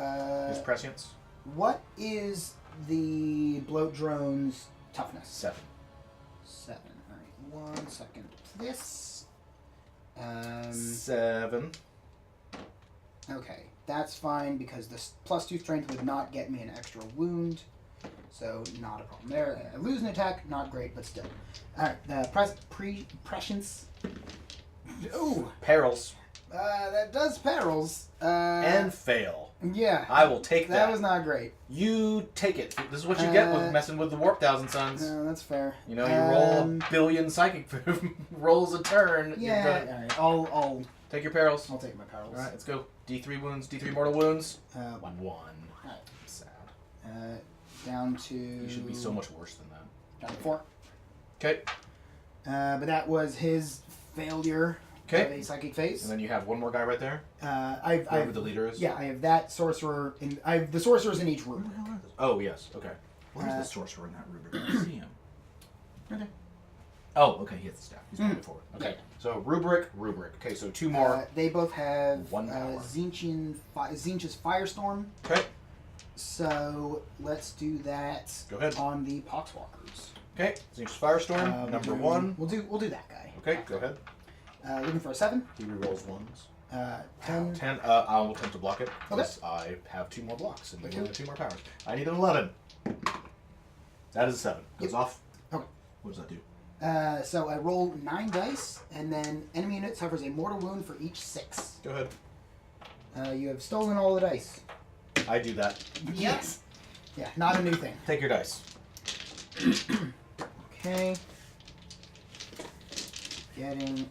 is prescience. what is the bloat drone's toughness? 7. 7. All right. 1 second, please. 7. Okay, that's fine because the +2 strength would not get me an extra wound, so not a problem there. I lose an attack, not great, but still. All right, the prescience. Ooh, Perils. that does perils. And fail. Yeah, I will take that. that was not great. You take it. This is what you get with messing with the Warp Thousand Suns. No, that's fair. You know, you roll a billion psychic rolls a turn. Yeah, You're all gonna right. take your perils. I'll take my perils. All right, let's go. D3 wounds, D3 mortal wounds. 1. 1. Alright. Sad. Down to. You should be so much worse than that. Down to 4. Okay. But that was his failure. Okay. Of a psychic phase. And then you have one more guy right there. I've Whoever the leader is. Yeah, I have that sorcerer in. I have the sorcerers in each room. Oh yes. Okay. Where's the Uh, sorcerer in that rubric? I don't see him. Okay. Oh, okay. He has the staff. He's moving forward. Okay. Yeah. So rubric. Okay. So 2 more. They both have 1 power. Zinch's Firestorm. Okay. So let's do that. Go ahead. On the Poxwalkers. Okay. Zinch's Firestorm. Number 1. We'll do that guy. Okay. Go ahead. Looking for a 7. He rerolls 1s. 10. 10. I'll attempt to block it. Okay. Because I have 2 more blocks and Okay. only 2 more powers. I need an 11. That is a 7. Goes Yep. off. Okay. What does that do? So I roll 9 dice, and then enemy unit suffers a mortal wound for each 6. Go ahead. You have stolen all the dice. I do that. Yes. Yeah, not a new thing. Take your dice. Okay. Getting.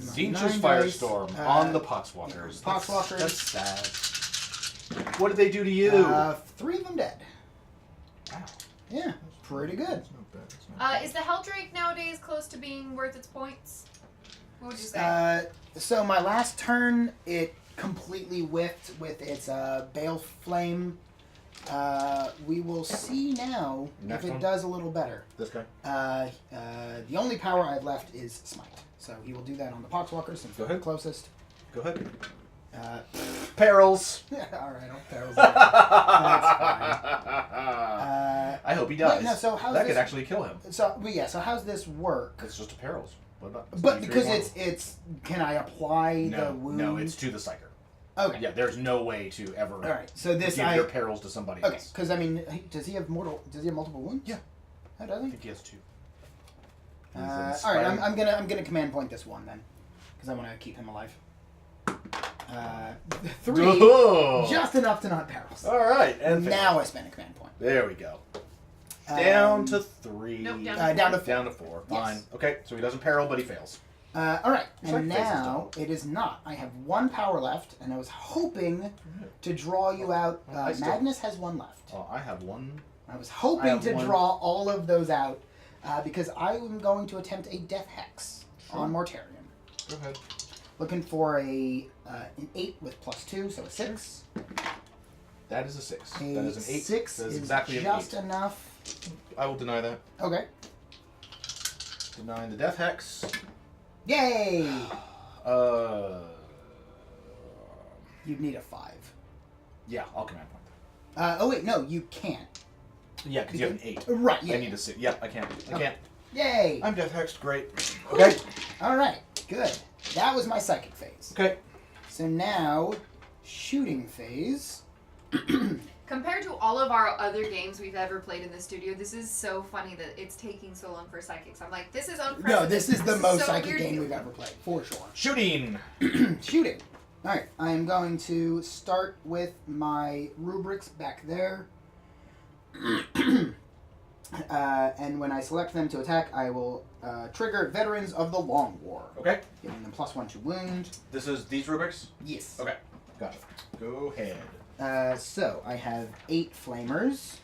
Zinch's 9 dice. Firestorm on the Poxwalkers. yeah, Poxwalkers. That's sad. What did they do to you? 3 of them dead. Wow. Yeah, pretty good. That's not bad. That's not bad. Is the Helldrake nowadays close to being worth its points? What would you say? So my last turn, it completely whiffed with its Bale Flame. We will see now Next if it one? does a little better. This guy? The only power I have left is Smite. So he will do that on the Poxwalker since Go they're ahead. closest. Go ahead. Perils. Alright, I'll perils that. That's fine. I hope he dies. Wait, no, so how's that this- could actually kill him. So how's this work? It's just a perils. What about? But D3 because mortal. it's can I apply the wound? No, it's to the psyker. Okay. Yeah, there's no way to ever Alright, so this give your perils to somebody Okay, else. because I mean, does he have multiple wounds? Yeah. Oh, does I he? think he has 2. All right, I'm gonna command point this one then, because I want to keep him alive. 3, Oh. just enough to not perils. All right, and Now I spend a command point. there we go. Down to 3. Nope, down to 4. Down to 4. Yes. Fine. Okay, so he doesn't peril, but he fails. All right, It's like and faces now it is not. I have 1 power left, and I was hoping to draw you out. I still- Magnus has 1 left. Oh, I have 1. I was I hoping have to 1. draw all of those out because I am going to attempt a Death Hex on Mortarion. Go ahead. Looking for an 8 with +2, so a 6. That is a 6. A That is an 8. 6 That is is exactly just an 8. enough. I will deny that. Okay. Denying the death hex. Yay! You'd need a 5. Yeah, I'll command point that. Oh wait, no, you can't. Yeah, because you have an 8. Right, yeah. I need a 6. Yep, I can't. I can't. Yay! I'm death hexed. Great. Okay. Alright, good. That was my psychic phase. Okay. So now, shooting phase. Compared to all of our other games we've ever played in the studio, this is so funny that it's taking so long for psychics. I'm like, this is unprecedented. No, this is the most so psychic weird. game we've ever played, for sure. Shooting. Shooting. Alright, I am going to start with my rubrics back there. And when I select them to attack, I will trigger Veterans of the Long War, Okay. giving them +1 to wound. This is these rubrics? Yes. Okay. Got it. Go ahead. So I have 8 flamers.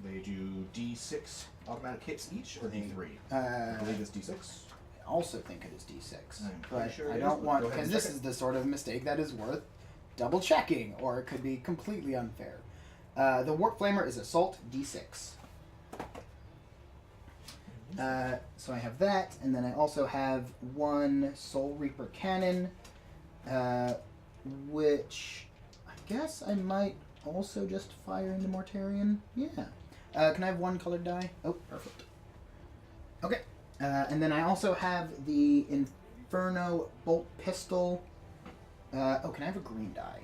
They do D6 automatic hits each, or D3? I I believe it's D6. also think it is D6, I'm pretty but sure it I is, don't but want, go ahead because and this check is the sort of mistake that is worth double checking, or it could be completely unfair. The Warp Flamer is Assault D6. So I have that, and then I also have one Soul Reaper Cannon, which I guess I might also just fire into Mortarion. Yeah. Can I have one colored die? Oh, perfect. Okay. And then I also have the Inferno Bolt Pistol. Oh, can I have a green die?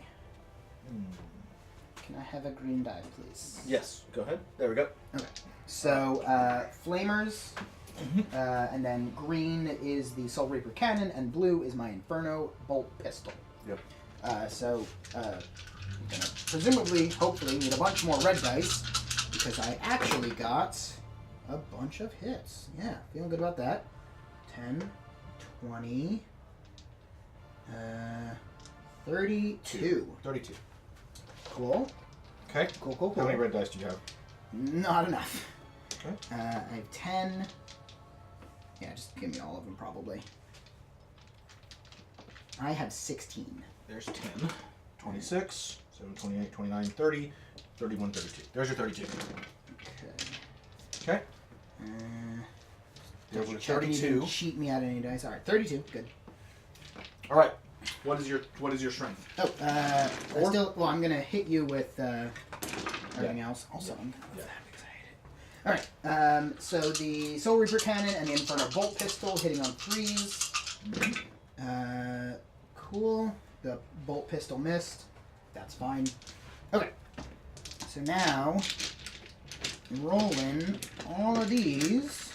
Can I have a green die, please? Yes, go ahead. There we go. Okay. So, Flamers, and then green is the Soul Reaper Cannon, and blue is my Inferno Bolt Pistol. Yep. So, I'm gonna presumably, hopefully, need a bunch more red dice, because I actually got a bunch of hits. Yeah, feeling good about that. 10, 20, 32. 32. Cool. Okay. Cool. How many red dice do you have? Not enough. Okay. I have 10. Yeah, just give me all of them, probably. I have 16. There's 10. 26, 7, 28, 29, 30, 31, 32. There's your 32. Okay. Okay. Double There's check, your you 32. didn't cheat me out of any dice. All right, 32. Good. All right. What is your strength? Oh, Four? I'm gonna hit you with everything else. Also, I'm gonna Yeah. that because I hate it. All right. So the Soul Reaper Cannon and the Inferno Bolt Pistol hitting on 3s. Cool. The Bolt Pistol missed. That's fine. Okay. So now, rolling all of these.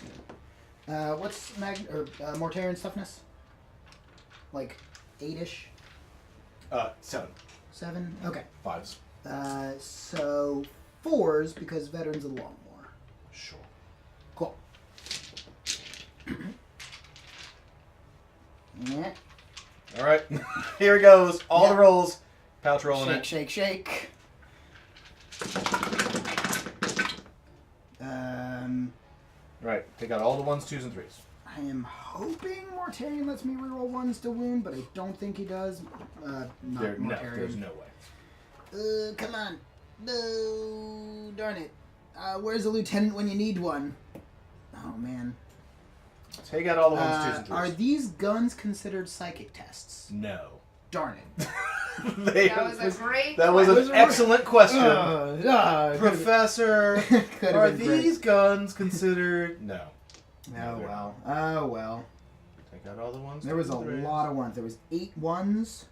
What's Mortarion toughness? Like 8-ish? 7. 7? Okay. 5s. So 4s because veterans a lot more. Sure. Cool. Yeah. All right. Here it goes. All the rolls. Pouch rolling it. Shake. Right. Take out all the 1s, 2s, and 3s. I am hoping Mortarion lets me reroll 1s to wound, but I don't think he does. Not Mortarion. There's no way. Come on. No, darn it. Where's the lieutenant when you need one? Oh, man. Take out all the 1s, 2s, and 3s. Are these guns considered psychic tests? No. Darn it. That was a great That was an excellent question. Professor, are these guns considered... No. Oh, well. Take out all the 1s, There was 2s, a and 3s. lot of ones. There was 8 1s.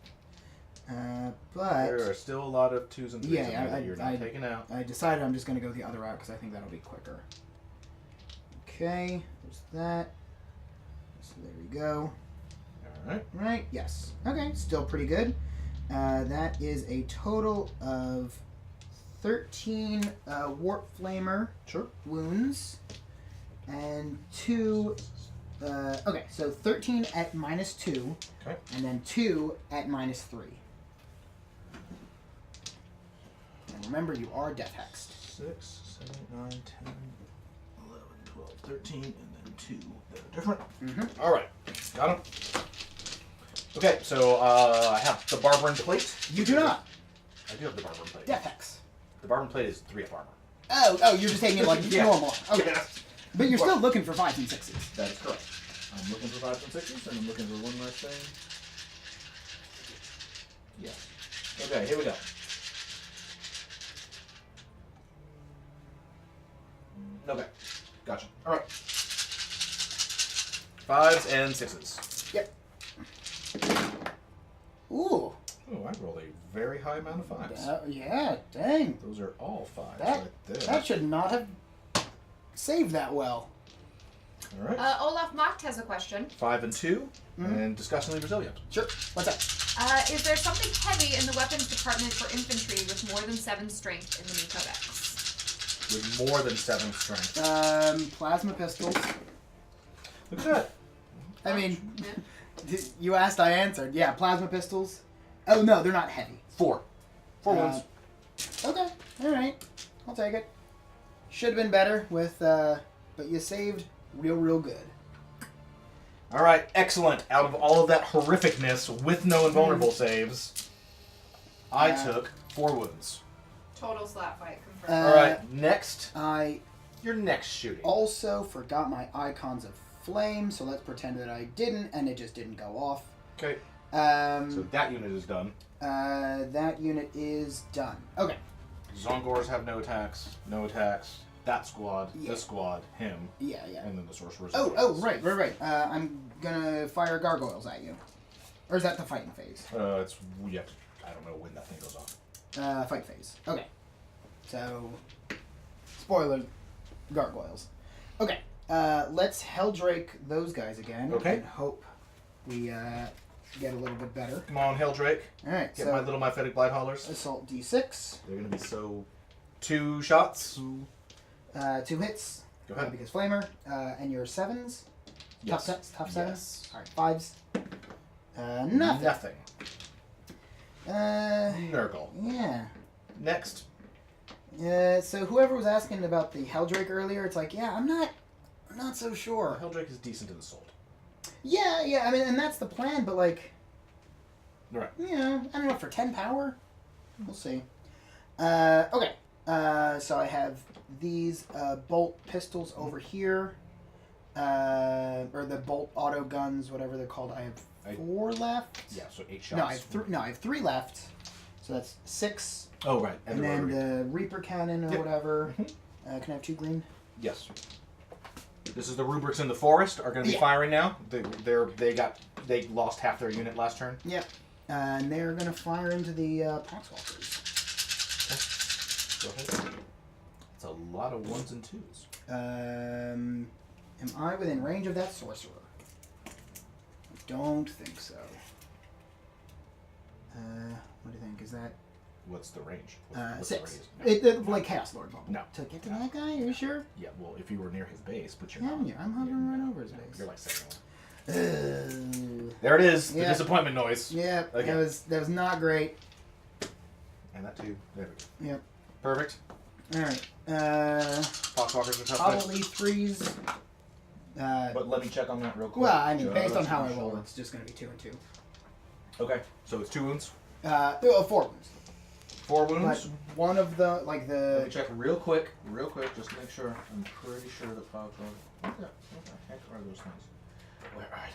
But There are still a lot of 2s and 3s Yeah, in there that you're not taking out. I decided I'm just going to go the other route because I think that'll be quicker. Okay, there's that. So there we go. Alright. Right, yes. Okay, still pretty good. That is a total of 13 Warp Flamer wounds and 2... okay, so 13 at -2, Okay. and then 2 at -3. And remember, you are death hexed. 6, 7, 8, 9, 10, 11, 12, 13, and then 2 that are different. Mm-hmm. Alright, got him. Okay, so I have the Barbaran plate. You do not. I do have the Barbaran plate. Death hex. The Barbaran plate is 3 up armor. Oh, you're just taking it like Yeah. normal. Okay. Yeah. But you're still looking for 5s and 6s. That is correct. I'm looking for 5s and 6s, and I'm looking for one last thing. Yeah. Okay, here we go. Okay, gotcha. All right. 5s and 6s. Yep. Ooh. Oh, I rolled a very high amount of 5s. Yeah, dang. Those are all 5s That- right there. That should not have saved that well. All right. Olaf Macht has a question. 5 and 2, Mhm. and disgustingly resilient. Sure. What's that? Is there something heavy in the weapons department for infantry with more than 7 strength in the new codex? With more than 7 strength. Plasma pistols. Look at that. I mean, you asked, I answered. Yeah, plasma pistols. Oh, no, they're not heavy. 4. 4 wounds. Okay, alright. I'll take it. Should have been better with, but you saved real good. All right, excellent. Out of all of that horrificness with no invulnerable saves, I took 4 wounds. Total slap fight confirmed. All right, next. I Your next shooting. also forgot my icons of flame, so let's pretend that I didn't, and it just didn't go off. Okay. So So that unit is done. that unit is done. Okay. Zongors have no attacks. No attacks. That squad, Yeah. this squad, him, Yeah. and then the sorcerers. Oh, right. I'm gonna fire gargoyles at you. Or is that the fighting phase? It's we have to, I don't know when that thing goes off. Fight phase. Okay. So, spoiler, gargoyles. Okay. Let's Helldrake those guys again. Okay. And hope we get a little bit better. Come on, Helldrake. All right. Get So my little Myphetic Blight Haulers. assault D6. They're gonna be so. 2 shots. 2 hits. Go ahead. Because flamer. And your 7s. Yes. Tough 7s. Yes. All right. 5s. Nothing. Nothing. Uh, Nurgle. yeah. Next. So whoever was asking about the Helldrake earlier, it's like, yeah, I'm not so sure. Helldrake is decent in the sword. Yeah. I mean, and that's the plan, but like, Right. you know, I don't know, for 10 power, we'll see. Okay. So I have these bolt pistols over here, or the bolt auto guns, whatever they're called. I have 4 left. Yeah, so 8 shots. No, I have 3 left. So that's 6. Oh, right. And then the Reaper Cannon or Yep. whatever. Can I have 2 green? Yes. This is the rubrics in the forest are going to be Yeah. firing now. They lost half their unit last turn. Yep. And they're going to fire into the Poxwalkers. Go ahead. It's a lot of 1s and 2s. Am I within range of that sorcerer? I don't think so. What do you think? Is that What's the range? What's 6? the radius? Like Chaos Lord bubble. No. To get to that guy? Are you sure? Yeah, well, if you were near his base, but you're Yeah, not. I'm hovering right over his No, base. You're like second one. Uh, There it is. The Yeah. disappointment noise. yeah, Okay. that was not great. And that too. There we go. Yep. Perfect. All right. Poxwalkers are tough. Probably 3s. But let me check on that real quick. Well, I mean, based on Just how to I be roll, sure. it's just going to be 2 and 2. Okay, so it's 2 wounds. 4 wounds. 4 But wounds. one of the, Let me check real quick, just to make sure. I'm pretty sure that Poxwalkers. What the heck are those things? Where are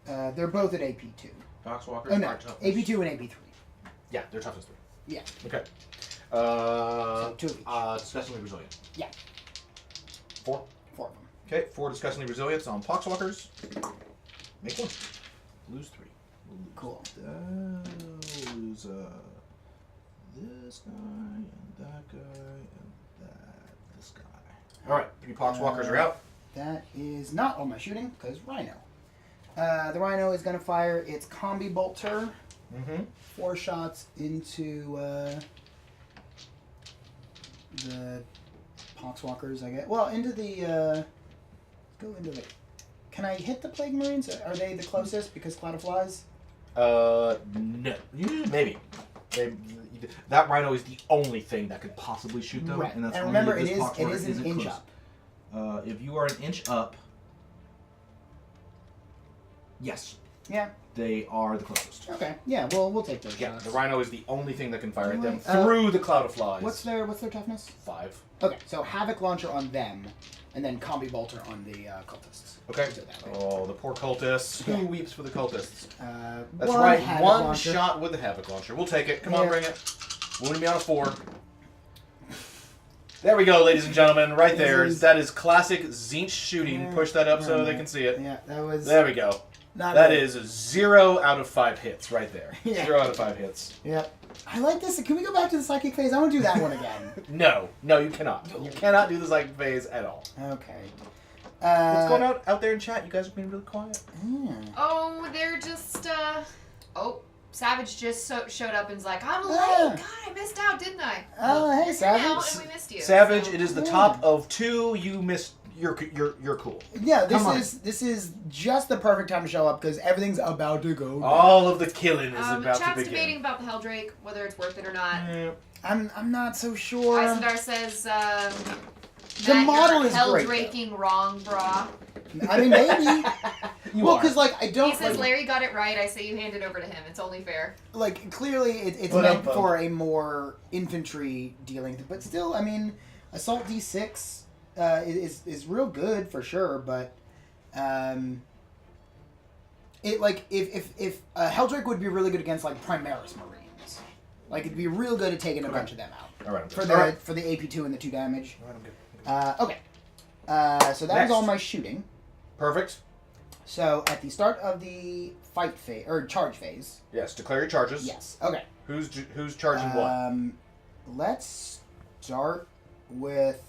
they? they're both at AP2. Poxwalkers Oh no, are tough. AP2 and AP3. Yeah, they're tough as 3. Yeah. Okay. So 2 of each. Disgustingly resilient. Yeah. 4. 4 of them. Okay, 4 disgustingly resilience on Poxwalkers. Make 1. Lose 3. Cool. Lose this guy and that guy and this guy. All right, 3 Poxwalkers are out. That is not all my shooting, because Rhino. The Rhino is going to fire its Combi Bolter. Mm-hmm. 4 shots into the Poxwalkers, I guess. Well, into the... go into the... Can I hit the Plague Marines? Are they the closest because Cloud of Flies? No. Maybe. That Rhino is the only thing that could possibly shoot them. Right. And, that's And only remember, if it this is Poxwalker an isn't inch close. up. If you are an inch up, yes, Yeah. they are the closest. Okay. Yeah. Well, we'll take those Yeah, shots. the Rhino is the only thing that can fire at them Alright, through the cloud of flies. What's their toughness? 5. Okay. So Havoc Launcher on them, and then Combi Bolter on the cultists. Okay. Do it that way. Oh, the poor cultists. Yeah. Who weeps for the cultists? That's One right. Havoc 1 Launcher. shot with the Havoc Launcher. We'll take it. Come on, Yeah. bring it. Wounding me on a 4. There we go, ladies and gentlemen. Right there. That is classic Zinch shooting. Yeah. Push that up so Yeah. they can see it. Yeah, that was. There we go. Not That good. is 0 out of 5 hits right there. Yeah. 0 out of 5 hits. Yeah. I like this. Can we go back to the psychic phase? I want to do that one again. No, you cannot. You cannot do the psychic phase at all. Okay. What's going on out there in chat? You guys are being really quiet. Yeah. Oh, they're just, oh, Savage just showed up and's like, I'm late. Ah. God, I missed out, didn't I? Oh, hey, You're here now, Savage. and we missed you. Savage, so- it is the Yeah. top of 2. You missed. You're cool. Yeah, Come on. this is just the perfect time to show up because everything's about to go down. All of the killing is about to Chat's begin. debating about the Helldrake, whether it's worth it or not. Yeah. I'm not so sure. Isendar says, The Matt, model you're is great, hell-draking wrong, brah. I mean, maybe. Well, are. because like I don't. He says like, Larry got it right. I say you hand it over to him. It's only fair. like clearly it's But, meant for a more infantry dealing, but still, I mean, assault D6 is real good for sure, but it like if Helldrake would be really good against like Primaris Marines, like it'd be real good at taking a bunch of them out. All right. For the AP2 and the 2 damage. All right, I'm good. Okay. So that Next. was all my shooting. Perfect. So at the start of the fight phase or charge phase. Yes. Declare your charges. Yes. Okay. Who's charging what? Let's start with.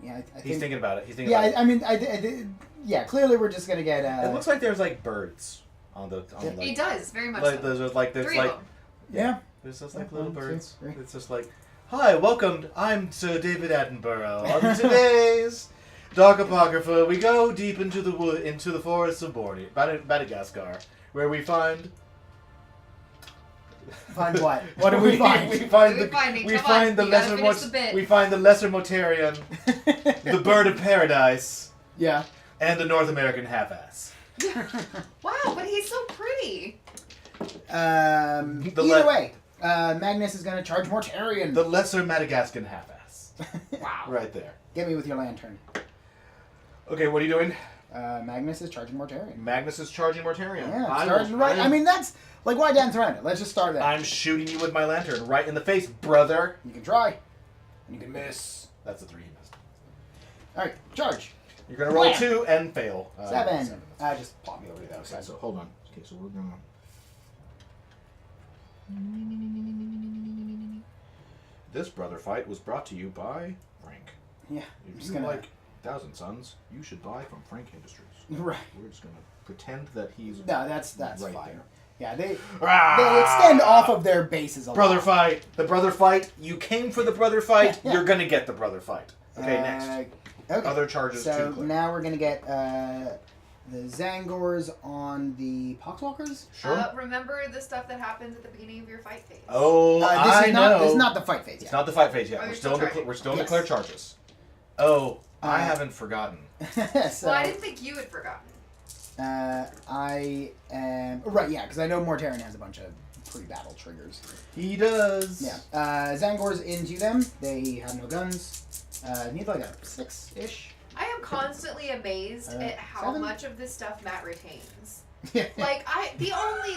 Yeah, I think. He's thinking about it. He's thinking. Yeah, about it. I mean, yeah. Clearly, we're just gonna get. It looks like there's like birds on the. It Like, does, very much like, so. there's like Three of them. Yeah. There's just like Yeah, little 1, 2, birds. 3. It's just like, hi, welcome. I'm Sir David Attenborough. On today's Dark Apocrypha, we go deep into the wood, into the forests of Madagascar, where we find. Find what? What do we find? We find What are we finding? we Come find on, the you gotta lesser finish the bit. we find the lesser Motarian, the bird of paradise, Yeah. and the North American half-ass. Wow, but he's so pretty. Either way, Magnus is gonna charge Mortarion. The lesser Madagascan half-ass. Wow. Right there. Get me with your lantern. Okay, what are you doing? Magnus is charging Mortarion. Magnus is charging Mortarion. Yeah, I starting will- right. I mean, that's like why dance around it. Let's just start there. I'm shooting you with my lantern right in the face, brother. You can try, and you can miss. That's a 3 he missed. All right, charge. You're gonna roll Wham! 2 and fail. 7. Just pop me over to the other Okay, side. so hold on. Okay, so we're gonna. This brother fight was brought to you by Frank. Yeah, I'm If just you gonna. like Thousand Sons, you should buy from Frank Industries. Right. We're just gonna pretend that he's No, that's right fine. there. Yeah, they Ah! extend off of their bases a Brother lot. fight. The brother fight. You came for the brother fight. Yeah. You're gonna get the brother fight. Okay, next. Okay. Other charges So to clear. now we're gonna get the Zangors on the Poxwalkers. Sure. Remember the stuff that happens at the beginning of your fight phase. Oh, This I is know. not. This is not the fight phase It's yet. not the fight phase yet. Oh, We're you're still still in charging. we're still in Yes. declare charges. Oh, I Uh, haven't forgotten. So Well, I didn't think you had forgotten. I am right. Yeah, because I know Mortarion has a bunch of pre-battle triggers. He does. Yeah. Zangors into them. They have no guns. Need like a 6-ish. I am constantly amazed at how 7? much of this stuff Matt retains. Yeah. Like the only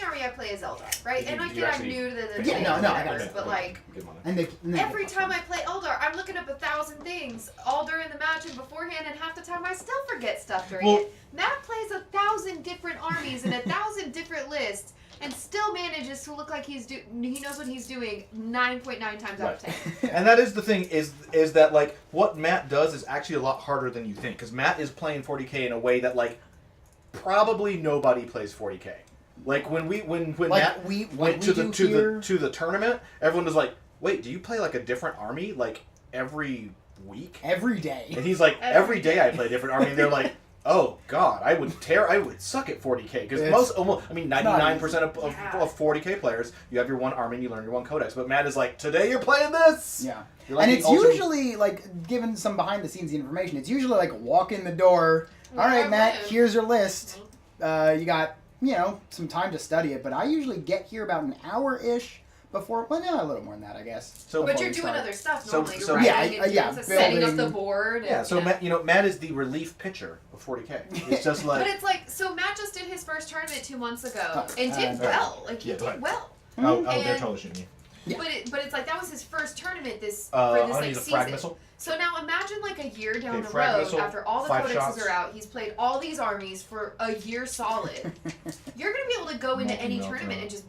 army I play is Eldar, right? Did And you- I did you get I'm actually new to the pay thing, Yeah, no, I got whatever, it. but like Good money. And they every time I play Eldar, I'm looking up 1,000 things all during the match and beforehand, and half the time I still forget stuff during Well- it. Matt plays 1,000 different armies and 1,000 different lists, and still manages to look like he knows what he's doing 9.9 times out of 10. And that is the thing is that like what Matt does is actually a lot harder than you think because Matt is playing 40k in a way that like probably nobody plays 40k. Like when Like, Matt what went we to do the tournament, everyone was like, "Wait, do you play like a different army like every week?" every day. And he's like, "Every day I play a different army." And they're like, "Oh God, I would suck at 40k because It's 99% of Yeah. 40k players, you have your one army and you learn your one codex." But Matt is like, "Today you're playing this." Yeah. You're like And the it's ultimate- usually, like, given some behind-the-scenes information, it's usually like walk in the door, all right, Yeah, Matt, man. here's your list. You got, some time to study it, but I usually get here about an hour-ish before, well, no, a little more than that, I guess. So- But before you're we doing start. other stuff So- normally. so- You're Yeah, writing and yeah, doing setting up the building. board. Yeah, and, so Matt is the relief pitcher of 40k. It's just But like it's like, so Matt just did his first tournament 2 months ago Oh, and did uh, well. Like, he yeah, go did ahead. well. oh they're And- totally shooting you. Yeah. But it's like, that was his first tournament this I for this like need a season. frag missile. So now imagine like a year down Okay, the frag road, missile, after all the 5 codexes shots. are out, he's played all these armies for a year solid. You're gonna be able to go into any Multi-melt, tournament and just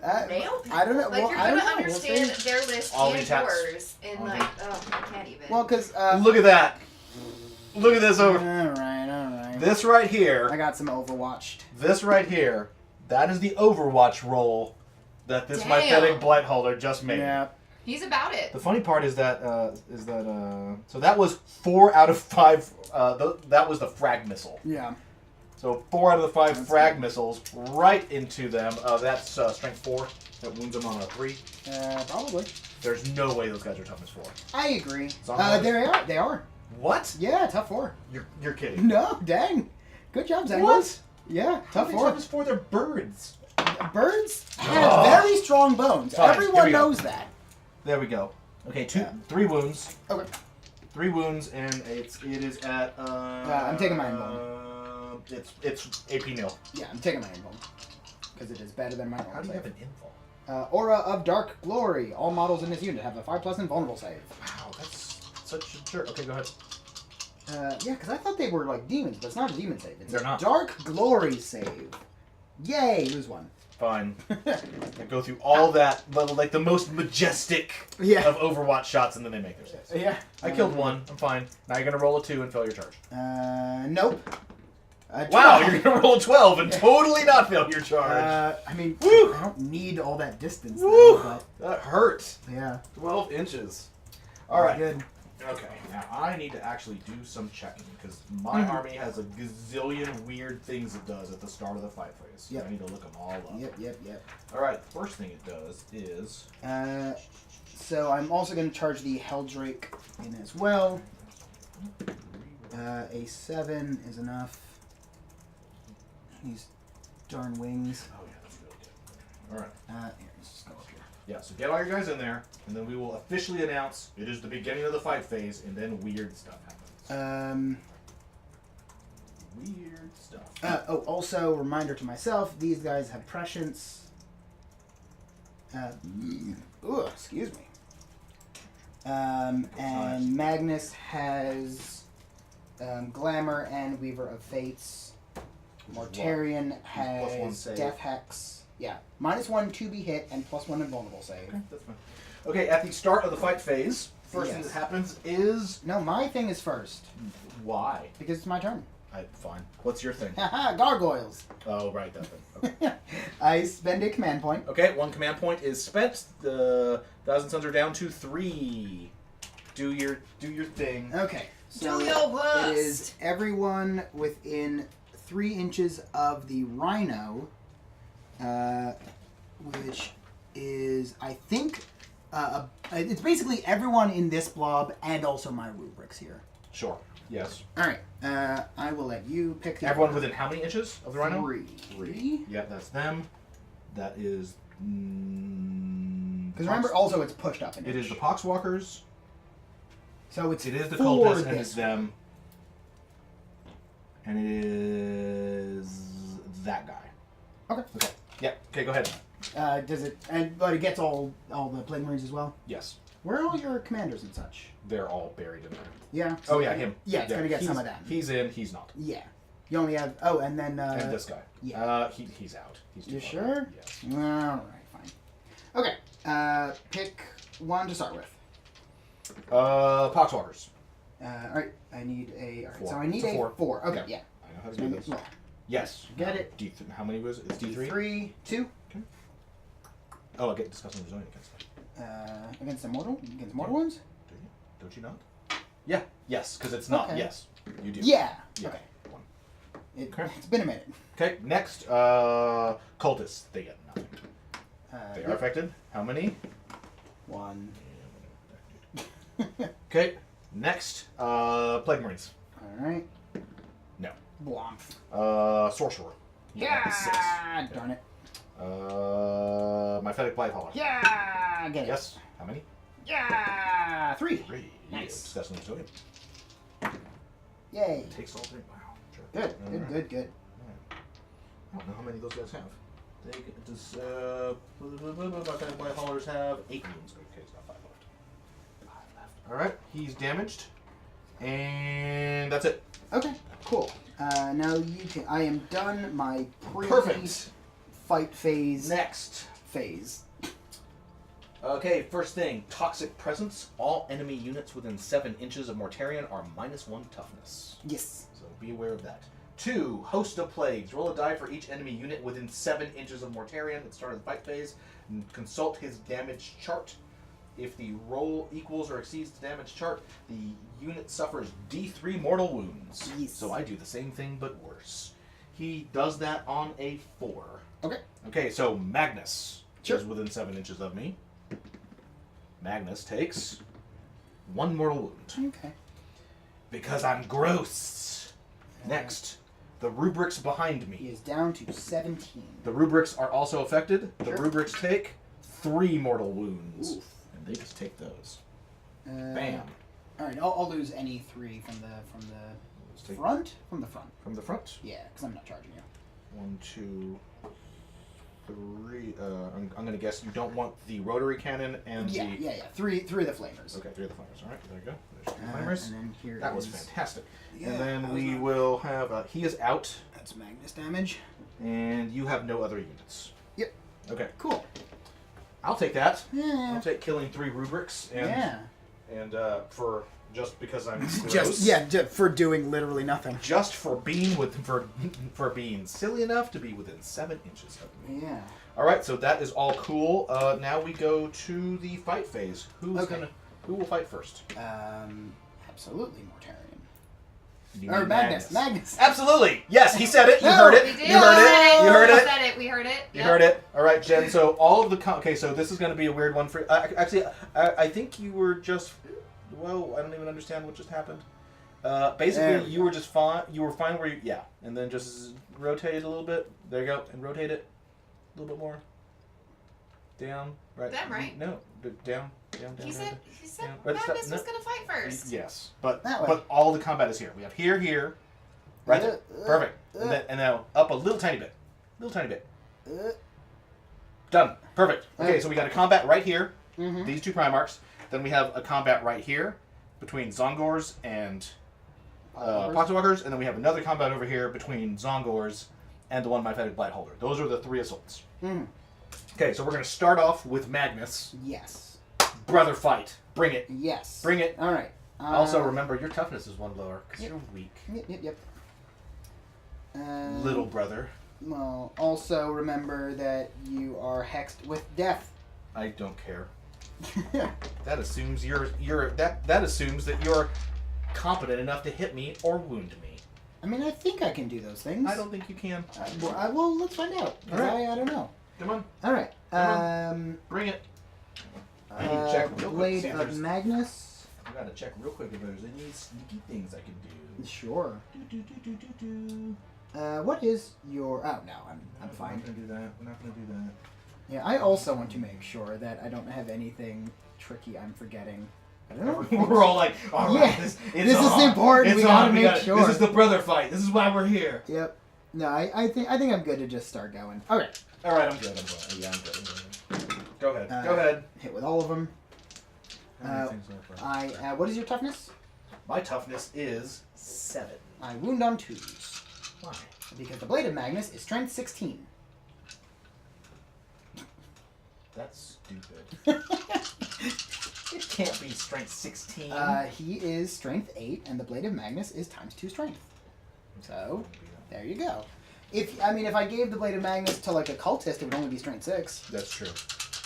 Uh, nail people. I don't know. Like, well, you're I don't gonna know. We'll understand see. their list All and the attacks. yours, and All like, oh, I can't even. Well, because, Look at that. Look at this over. all right. This right I here. got some Overwatched. This right here. That is the Overwatch roll that this Damn. mythetic Blightholder just made. Yeah. He's about it. The funny part is that so that was 4 out of 5. That was the frag missile. Yeah. So 4 out of the 5 That's frag good. missiles right into them. That's strength 4. That wounds him on a 3. Probably. There's no way those guys are toughness 4. I agree. Zombie They are. They are. What? Yeah, tough 4. You're kidding. No, dang. Good job, Zangos. What? Yeah, tough 4. Toughness 4, they're birds. Birds have very strong bones. Fine, Everyone here we go. knows that. There we go. Okay, Yeah. 3 wounds. Okay. 3 wounds, and it is at. I'm taking my invuln. It's AP nil. Yeah, I'm taking my invuln. Because it is better than my normal How do you save. have an invuln? Aura of Dark Glory. All models in this unit have a 5+ invulnerable save. Wow, that's such a jerk. Okay, go ahead. Yeah, because I thought they were like demons, but it's not a demon save. It's They're a not. Dark Glory save. Yay, lose 1. Fine. I go through all that, like the most majestic Yeah. of Overwatch shots, and then they make their saves. Yeah. I killed 1. I'm fine. Now you're gonna roll a 2 and fail your charge. Nope. Wow, 12. you're gonna roll a 12 and totally not fail your charge. I mean, Woo! I don't need all that distance, Woo! though, That hurt. but yeah. 12 inches. All right. Good. Okay, now I need to actually do some checking because my army has a gazillion weird things it does at the start of the fight phase. So Yep. I need to look them all up. Yep. All right, the first thing it does is So I'm also going to charge the Helldrake in as well. A 7 is enough. These darn wings. oh yeah, that's really good. All right, Here, let's just go up here. yeah. So get all your guys in there, and then we will officially announce it is the beginning of the fight phase, and then weird stuff happens. Weird stuff. Also, reminder to myself, these guys have prescience. Excuse me. And Magnus has Glamour and Weaver of Fates. Mortarion +1 has save. Death Hex. Yeah, -1 to be hit and +1 invulnerable save. Okay, that's fine. Okay, at the start of the fight phase, first thing Yes. that happens is No, my thing is first why? because it's my turn. Fine. What's your thing? Haha, gargoyles. Oh, right, that thing. Okay. I spend a command point. Okay, 1 command point is spent. The Thousand Suns are down to 3. Do your thing. Okay, so Do your worst. it is everyone within 3 inches of the rhino, which is, I think, it's basically everyone in this blob and also my rubrics here. Sure. Yes. All right, I will let you pick the Everyone order. within how many inches of the rhino? 3. Yeah, that's them. That is. Because remember, also it's pushed up an It inch. is the Poxwalkers. So it's It is the for cultists, and this it's them. And it is that guy. Okay. Okay. Yeah. Okay. Go ahead. Does it? But it gets all the plague marines as well. Yes. Where are all your commanders and such? They're all buried in there. Yeah. Oh yeah, him. Yeah, it's gonna get some He's- of that. He's in. He's not. Yeah. You only have. Oh, and then. And this guy. yeah. He's out. He's too You far sure? back. Yes. All right, fine. Okay. Pick one to start with. Poxwalkers. All right. I need a. All right. 4. So I need It's a a 4. 4. Okay. Yeah. Yeah. I know how to do this. Yeah. Yes. Get it. How many was it? It's D3? 3, 2. Oh, I get discussing the zone against them. Against mortal ones. Do you? Don't you not? Yeah. Yes, because it's not. Okay. Yes. You do. Yeah. Yeah. Okay. 1. It's been a minute. Okay. Next, cultists. They get nothing. They are Yep. affected. How many? 1. Okay. Next, plague marines. All right. No. Blomp. Sorcerer. Yeah. 6. Darn it. My Fennec Blighthaller. Yeah. Get it. Yes. How many? Yeah. 3. 3. Nice. Disgusting custodian. Yay. Takes all 3. Wow. Sure. Good. Alright. Good. I don't know how many of those guys have. They get this, my Fennec Blighthaulers have 8 wounds. Okay, it's got 5 left. 5 left. Alright, he's damaged. And that's it. Okay. Cool. Now you can. I am done my Perfect. fight phase. Next. Phase. Okay, first thing, Toxic Presence. All enemy units within 7 inches of Mortarion are -1 toughness. Yes. So be aware of that. 2, Host of Plagues. Roll a die for each enemy unit within 7 inches of Mortarion at the start of the fight phase. And consult his damage chart. If the roll equals or exceeds the damage chart, the unit suffers D3 mortal wounds. Yes. So I do the same thing but worse. He does that on a 4. Okay. Okay, so Magnus. Sure. is within 7 inches of me. Magnus takes 1 mortal wound. Okay. Because I'm gross. Next, the rubrics behind He me. is down to 17. The rubrics are also affected. The Sure. rubrics take 3 mortal wounds. Oof. And they just take those. Bam. All right, I'll lose any 3 from the Let's take front. From the front. from the front. Yeah, because I'm not charging you. 1, 2, 3. I'm going to guess you don't want the rotary cannon and Yeah, the... yeah. 3 of the flamers. Okay, 3 of the flamers. All right, there you go. There's 2 flamers. And then here That was is- fantastic. Yeah, and then that was we not- will have... he is out, That's Magnus damage. and you have no other units. Yep. Okay. Cool. I'll take that. Yeah. I'll take killing 3 rubrics. And, Yeah. And for... just because I'm gross. Just for doing literally nothing. Just for being for being silly enough to be within 7 inches of me. Yeah. All right, so that is all cool. Now we go to the fight phase. Who will fight first? Absolutely Mortarian. You Or mean Magnus. Magnus. Absolutely. Yes, he said it. You No, heard it. We did. You heard it. You heard We it. said it. We heard it. You Yep. heard it. All right, Jen. So all of the okay. So this is going to be a weird one for. Actually, I think you were just. Well, I don't even understand what just happened. Basically, you were just fine. You were fine where you. Yeah, and then just rotate it a little bit. There you go, and rotate it a little bit more. Down. Right. Damn right. No. Down. Down. He said Yeah. Right, stop. Magnus was gonna fight first. Yes, but That way. but all the combat is here. We have here, right there. Perfect. And now up a little tiny bit, Done. Perfect. Okay, so we got a combat right here. Mm-hmm. These 2 Primarchs. Then we have a combat right here between Zongors and Poxwalkers, and then we have another combat over here between Zongors and the one Myphatic Blightholder. Those are the 3 assaults. Mm. Okay, so we're going to start off with Magnus. Yes. Brother fight. Bring it. Yes. Bring it. All right. Also, remember, your toughness is 1 lower, because Yep. you're weak. Yep. Little brother. Well, also remember that you are hexed with death. I don't care. That assumes that assumes that you're competent enough to hit me or wound me. I mean, I think I can do those things. I don't think you can. Well, let's find out. 'Cause All right. I don't know. Come on, All right. bring it. I need to check real quick. Blade See if of there's- Magnus. I gotta check real quick if there's any sneaky things I can do. Sure. What is your? Oh no, I'm We're fine. not gonna do that. We're not gonna do that. Yeah, I also want to make sure that I don't have anything tricky I'm forgetting. I don't know. We're all like, all right, Yeah, this this is important. We gotta make sure. This is the brother fight. This is why we're here. Yep. No, I think I'm good to just start going. All right. All right, I'm good. Yeah, I'm good. Go ahead. Go ahead. Hit with all of them. How many things are there? What is your toughness? My toughness is 7. I wound on 2s. Why? Because the Blade of Magnus is strength 16. That's stupid. It can't be strength 16. He is strength 8, and the Blade of Magnus is ×2 strength. So, there you go. If I gave the Blade of Magnus to like a cultist, it would only be strength 6. That's true.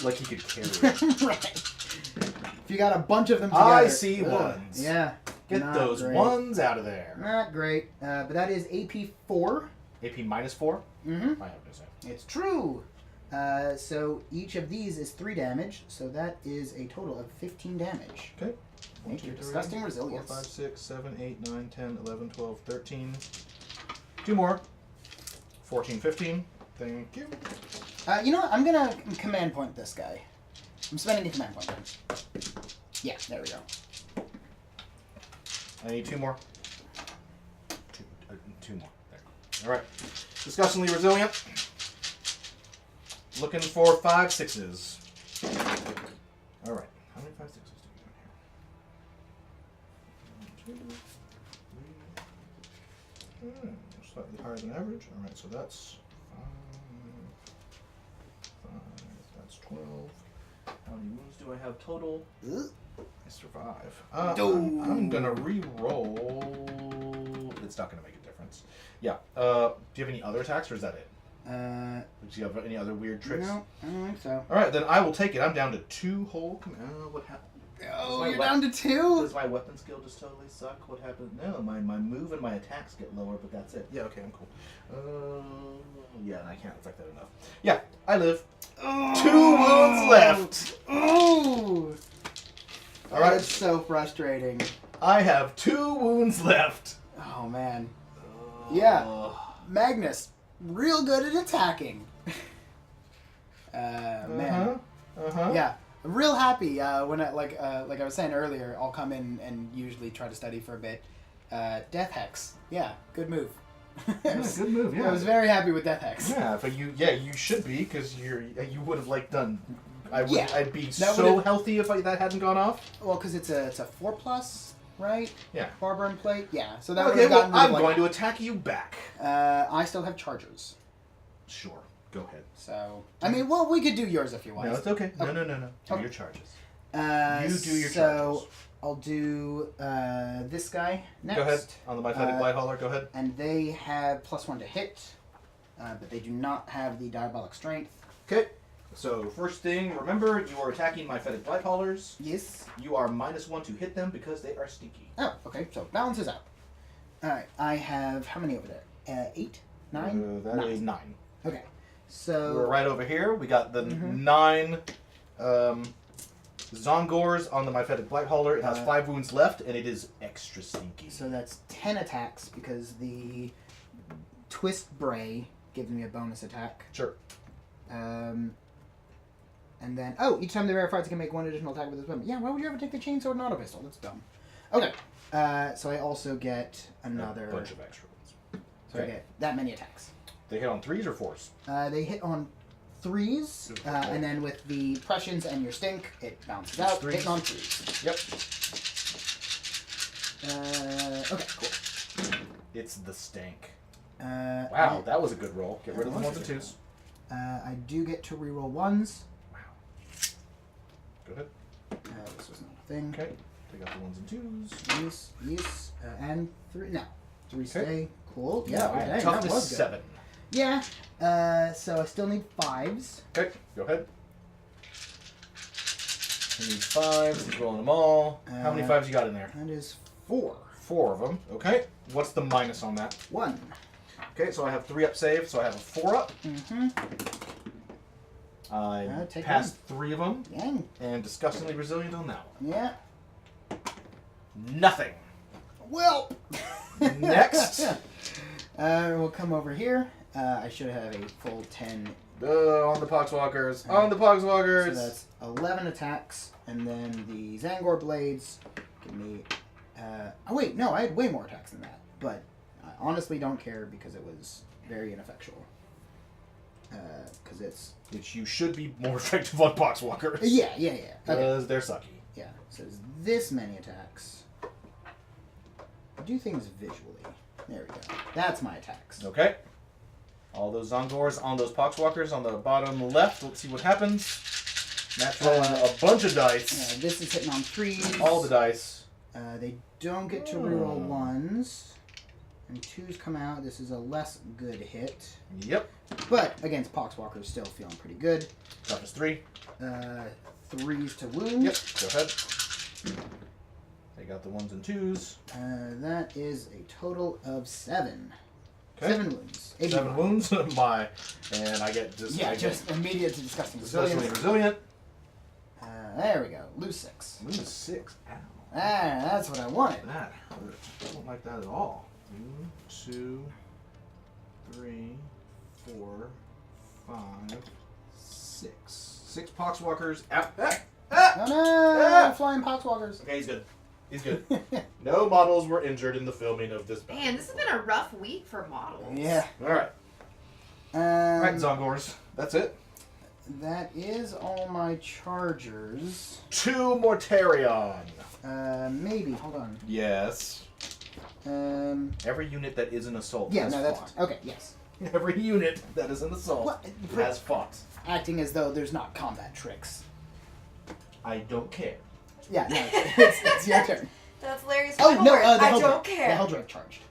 Like he could carry it. Right. If you got a bunch of them together. I see ugh, ones. Yeah. Get not those great. ones out of there. Not great. But that is AP 4. AP -4? Mm-hmm. I have to say. It's true. So each of these is 3 damage, so that is a total of 15 damage. Okay. Thank you. Disgusting resilience. 4, 5, 6, 7, 8, 9, 10, 11, 12, 13. 2 more. 14, 15. Thank you. You know what? I'm gonna command point this guy. I'm spending a command point. Yeah, there we go. I need 2 more. 2 more. There. All right. Disgustingly resilient. Looking for 5 6s. All right. How many 5 6s do we have here? 1, 2, 3. Slightly higher than average. All right. So that's 5. That's 12. How many wounds do I have total? I survive. I'm gonna re-roll. It's not gonna make a difference. Yeah. Do you have any other attacks, or is that it? Do you have any other weird tricks? No, I don't think so. All right, then I will take it. I'm down to 2 whole. What happened? Oh, my you're weapon- down to 2? Does my weapon skill just totally suck? What happened? No, my move and my attacks get lower, but that's it. Yeah, okay, I'm cool. Yeah, I can't affect that enough. Yeah, I live. Oh. 2 wounds left. Oh. All right. That's so frustrating. I have 2 wounds left. Oh, man. Yeah. Magnus, real good at attacking. Man. Yeah. I'm real happy when like I was saying earlier, I'll come in and usually try to study for a bit. Death Hex. Yeah, good move. Good move. Yeah. I was very happy with Death Hex. Yeah, but you should be because you would have like done. Yeah. I'd be That so would've- healthy if that hadn't gone off. Well, because it's a 4+, right? Yeah. Barber and plate. Yeah. So that Okay, would have well, I'm gotten going to attack you back. I still have chargers. Sure, go ahead. So I mean, well, we could do yours if you want. No, it's okay. No. Do Okay. your charges. You do your so charges. I'll do this guy next. Go ahead. On the Mythic Blight Hauler, go ahead. And they have +1 to hit, but they do not have the Diabolic Strength. Okay. So first thing, remember you are attacking my Fetid Blight Haulers. Yes. You are -1 to hit them because they are stinky. Oh, okay. So balances out. All right. I have how many over there? 8, 9. That is 9. Okay. So We're right over here. We got the 9 Zongors on the Myphetic Blight Hauler. It has 5 wounds left, and it is extra stinky. So that's 10 attacks because the Twist Bray gives me a bonus attack. Sure. And then, each time they verify, it can make 1 additional attack with this weapon. Yeah, why would you ever take the chainsword and auto pistol? That's dumb. Okay. So I also get another. A bunch of extra ones. So I get that many attacks. They hit on 3s or 4s? They hit on 3s, Okay. and then with the Prussians and your stink, it bounces It's out. 3s. Hitting on 3s. Yep. Okay, cool. It's the stank. Wow, that was a good roll. Get rid of the 1s and 2s. I do get to reroll 1s. Wow. Go ahead. This was not a thing. Okay. Take out the 1s and 2s. Yes, and 3. No, 3 Okay. stay. Cool. Yeah, Alright, dang, that toughness was good. 7. Yeah. So I still need 5s. Okay, go ahead. You need 5s. He's rolling them all. How many 5s you got in there? That is 4. 4 of them. Okay. What's the minus on that? 1. Okay, so I have 3 up save, so I have a 4 up. Mm-hmm. I take passed 3 of them, Dang. and disgustingly resilient on that one. Yeah. Nothing. Well. Next. We'll come over here. I should have a full 10. On the Poxwalkers. On the Poxwalkers. So that's 11 attacks, and then the Zangor blades give me. Oh wait, no, I had way more attacks than that, but I honestly don't care because it was very ineffectual. Because it's. You should be more effective on Poxwalkers. Yeah. Okay. Because they're sucky. Yeah. So it's this many attacks. I do things visually. There we go. That's my attacks. Okay. All those Zongors on those Poxwalkers on the bottom left. Let's see what happens. Matt's rolling a bunch of dice. This is hitting on 3s. All the dice. They don't get to reroll 1s. And 2s come out. This is a less good hit. Yep. But against Poxwalkers, still feeling pretty good. Toughness 3. 3s to wound. Yep. Go ahead. Take out the 1s and 2s. That is a total of 7. Okay. 7 wounds. 7 wounds. And I get just Yeah, just immediate to disgusting disgustingly resilience. resilient. There we go. Lose 6. Lose 6. Ow. That's what I wanted. That hurt. I don't like that at all. 1, 2, 3, 4, 5, 6. 6 Poxwalkers. Ow. Oh no! Ah! Flying Poxwalkers. Okay, he's good. He's good. No models were injured in the filming of this battle. Man, this has been a rough week for models. Yeah. Alright. Alright, Zongors. That's it. That is all my chargers. 2 Mortarion. Maybe. Hold on. Yes. Every unit that is an assault Yeah, has no, fought. that's okay. Yes. Every unit that is an assault What? has fought. Acting as though there's not combat tricks. I don't care. Yeah, no, it's your turn. That's Larry's Oh final no, word. the I Helldrake. don't care. The Helldrake charged.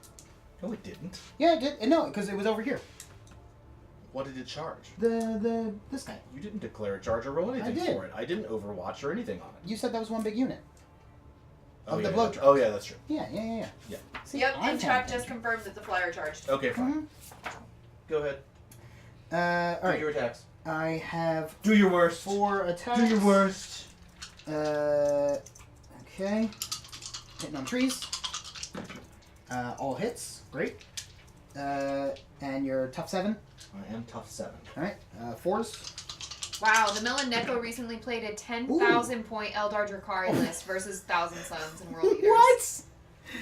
No, it didn't. Yeah, it did. No, because it was over here. What did it charge? This guy. You didn't declare a charge or roll anything I did. for it. I didn't overwatch or anything on it. You said that was one big unit. Of the yeah, blow yeah. truck. Oh yeah, that's true. Yeah. Yeah. See, Yep, I'm and chat paying just confirmed that the flyer charged. Okay, fine. Go ahead. attention. All Do your right. attacks. I have Do your worst. 4 attacks. Do your worst. Okay. Hitting on trees. All hits. Great. And you're tough 7. I am tough 7. All right. 4s. Wow, the Melon Neko recently played a 10,000 point Eldar Drakari list versus Thousand Suns and World Eaters. What?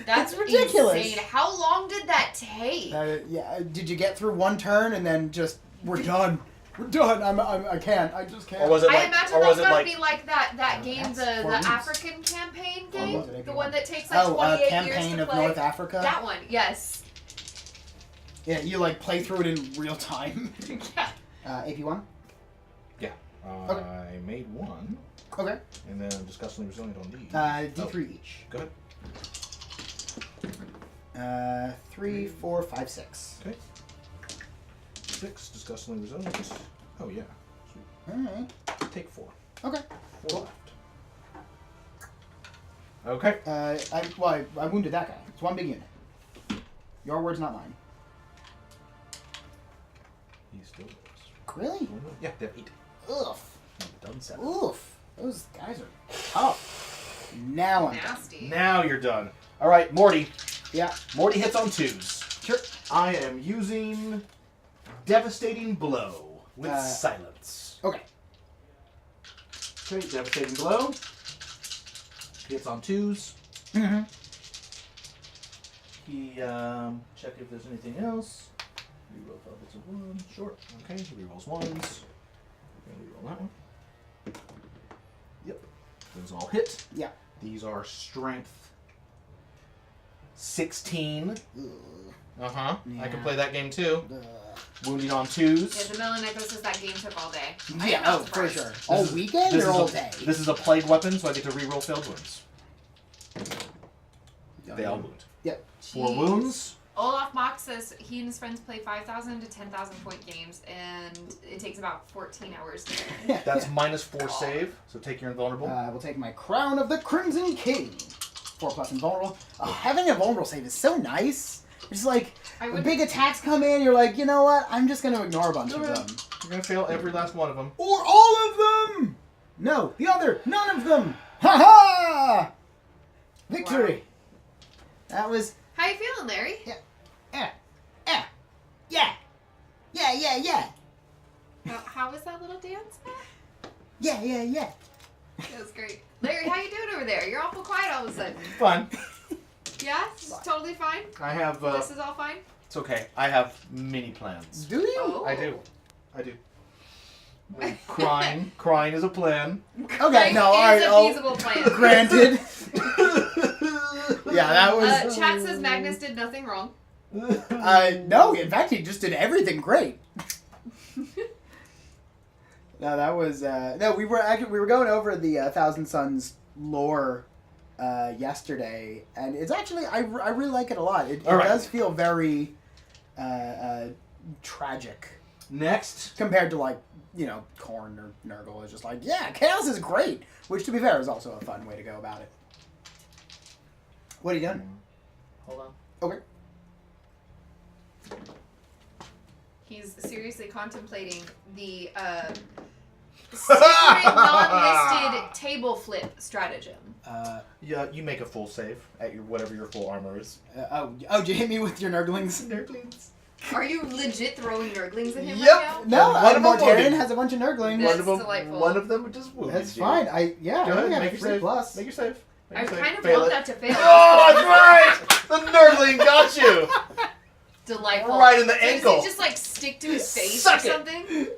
That's ridiculous. insane. How long did that take? Yeah. Did you get through one turn and then just we're done? We're done. I can't. I just can't. Or was it I like? imagine Or that's was it gotta like? be like that game, that's the 4 weeks. African campaign game, was it? the one that takes like Oh, 28 Campaign years to of play. North Africa. That one, yes. Yeah, you like play through it in real time. Yeah. AP1. Yeah. Okay. I made 1, Okay. and then I'm disgustingly resilient on these. D3 each. Go ahead. 3, 4, 5, 6. Okay. 6, disgustingly resilient. Oh yeah. All right. Sweet. Take 4. Okay. 4 left. Okay. I wounded that guy. It's one big unit. Your words, not mine. He still lives. Really? Yeah, they have 8. Oof. Done 7. Oof. Those guys are tough. Now I'm done. Nasty. Now you're done. All right, Morty. Yeah. Morty hits on 2s. Sure. I am using Devastating Blow with Uh, Silence. Okay. Okay, Devastating Blow. Hits on 2s. Mm-hmm. He, check if there's anything else. Reroll if it's a 1. Sure. Okay, he rerolls 1s. Gonna reroll that one. Yep. Those all hit. Yeah. These are Strength 16. Uh-huh. I Yeah. can play that game too. Wounding on 2s. Yeah, the Melon Neko says that game took all day. I Yeah. am not Oh, for surprised. sure. All weekend This or is all a, day? This is a plague weapon, so I get to reroll failed wounds. They all wound. Yep. 4 Jeez. wounds. Olaf Mock says he and his friends play 5,000 to 10,000 point games, and it takes about 14 hours to finish. That's minus 4 save, so take your invulnerable. We'll take my Crown of the Crimson King. 4+ invulnerable. Having a vulnerable save is so nice. It's like, I the would big attacks come in, you're like, you know what? I'm just going to ignore a bunch of Okay. them. You're gonna fail every last one of them. Or all of them! No, the other, none of them! Ha ha! Victory! That was, How you feeling, Larry? yeah, yeah, How was that little dance? yeah. That was great. Larry, how you doing over there? You're awful quiet all of a sudden. Fun. Yeah? It's totally fine? I have, This is all fine? it's okay. I have mini plans. Do you? Oh. I do. Crying is a plan. Okay, no, alright, It's a oh, feasible plan. granted. Yeah, that was, Chat says Magnus did nothing wrong. no, in fact, he just did everything great. No, that was, no, we were going over the Thousand Suns lore yesterday, and it's actually, I really like it a lot. It All right. does feel very tragic Next. compared to, like, you know, Korn or Nurgle is just like, yeah, chaos is great, which, to be fair, is also a fun way to go about it. What are you doing? Hold on. Okay. He's seriously contemplating the secret non-listed table flip stratagem. Yeah, you make a full save at your whatever your full armor is. Did you hit me with your Nurglings? Nerdlings. Are you legit throwing Nurglings at him Yep. right No, One of them Mortarian wounded. has a bunch of Nurglings. That's One of them. delightful. One of them would just wound. That's fine. I Go only ahead. have Make a your 3 save. plus. Make your save. now? I kind of Fail want it. that to fail. Oh, that's right. The Nerdling got you. Delightful. Right in the So does ankle. he just like stick to his face Suck or it. something? You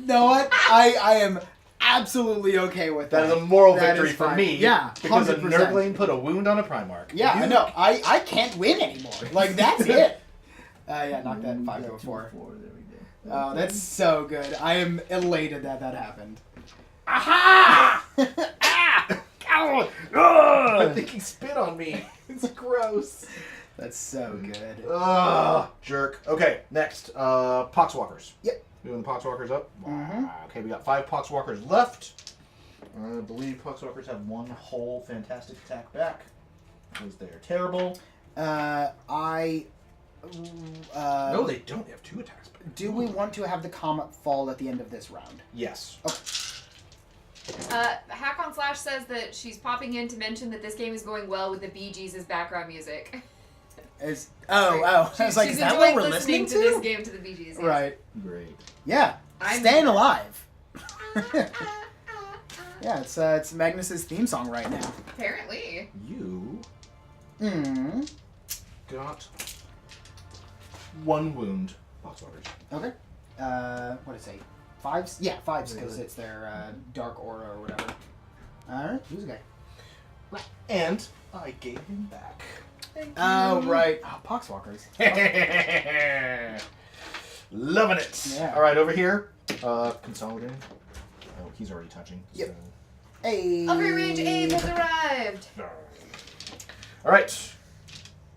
know what? I am absolutely okay with that. That is a moral That victory is for fine. me. Yeah, Because a 100%. Nerdling put a wound on a Primarch. Yeah, I You- know. I can't win anymore. Like, that's it. Yeah, knock that 5 to a 4. There we go. Oh, that's so good. I am elated that happened. Aha! Ah! Ow! I Ugh! think he spit on me. It's gross. That's so good. Ugh, jerk. Okay, next. Poxwalkers. Yep. Doing the Poxwalkers up. Mhm. Okay, we got 5 Poxwalkers left. I believe Poxwalkers have 1 whole fantastic attack back. Because they're terrible. No, No, they don't. They have 2 attacks back. do we want to have the comet fall at the end of this round? Yes. Hack on Slash says that she's popping in to mention that this game is going well with the Bee Gees as background music. I was like, She's is that enjoying what we're listening listening to to? this game to the Bee Gees. Yes. Right. Great. Yeah. I'm- Staying alive. Yeah, it's Magnus's theme song right now. Apparently. You Mm. got 1 wound. Poxwalkers. Okay. What did I say? 5s? Yeah, 5s because Really? it's their dark aura or whatever. Alright, who's the guy? And I gave him back. Oh, right. Oh, Poxwalkers. Loving it. Yeah. All right, over here. Consolidating. Oh, he's already touching. Yep. Hey. Upper range aid has arrived. So. All right.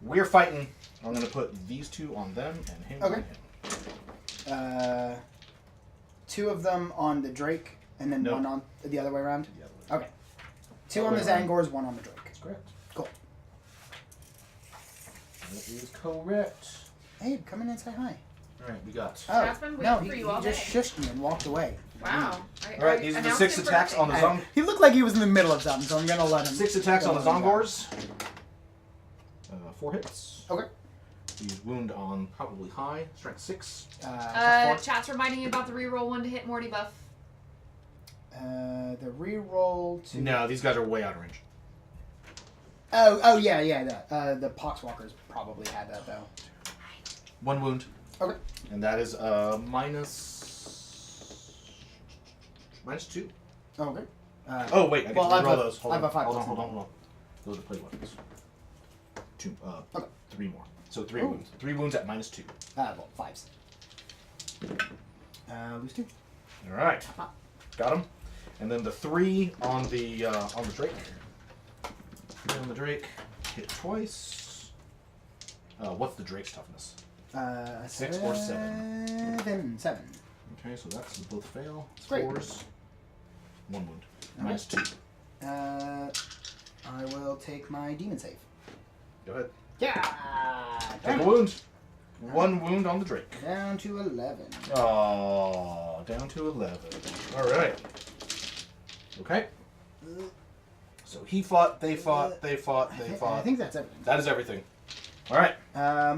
We're fighting. I'm going to put these 2 on them and him Okay. on him. 2 of them on the Drake, and then No. 1 on the other way around? The other way. Okay. 2 on Other the way around. Zangors, 1 on the Drake. That's correct. Cool. That is correct. Abe, come in and say hi. All right, we got. Oh, That's been waiting no, for he you all just day. shushed me and walked away. Wow. All right, these are the 6 attacks on the Zong. He looked like he was in the middle of something, so I'm gonna let him. 6 attacks on the go on. Zongors. 4 hits. Okay. Use wound on probably high. Strength 6. Four. Chat's reminding you about the reroll 1 to hit Morty buff. The reroll to. No, these guys are way out of range. Oh, yeah. The Poxwalkers probably had that though. 1 wound. Okay. And that is minus 2. Okay. Oh wait, I get well, to I've reroll a- those. Hold I've on, a 5 hold on, plus hold on, one. hold on. Those are play weapons. 2, Okay. 3 more. So 3 Ooh. wounds. 3 wounds at minus 2. Well, 5s. Lose 2. All right, got him. And then the 3 on the Drake. 3 on the Drake. Hit twice. What's the Drake's toughness? 6 or 7? 7. Okay, so that's both fail. Great. 4s. 1 wound. All Minus 2. I will take my demon save. Go ahead. Yeah. Take a wound. 1 wound on the Drake. Down to 11. Oh, down to 11. All right. Okay. So he fought, they fought, they fought, they I fought. think that's everything. That is everything. All right.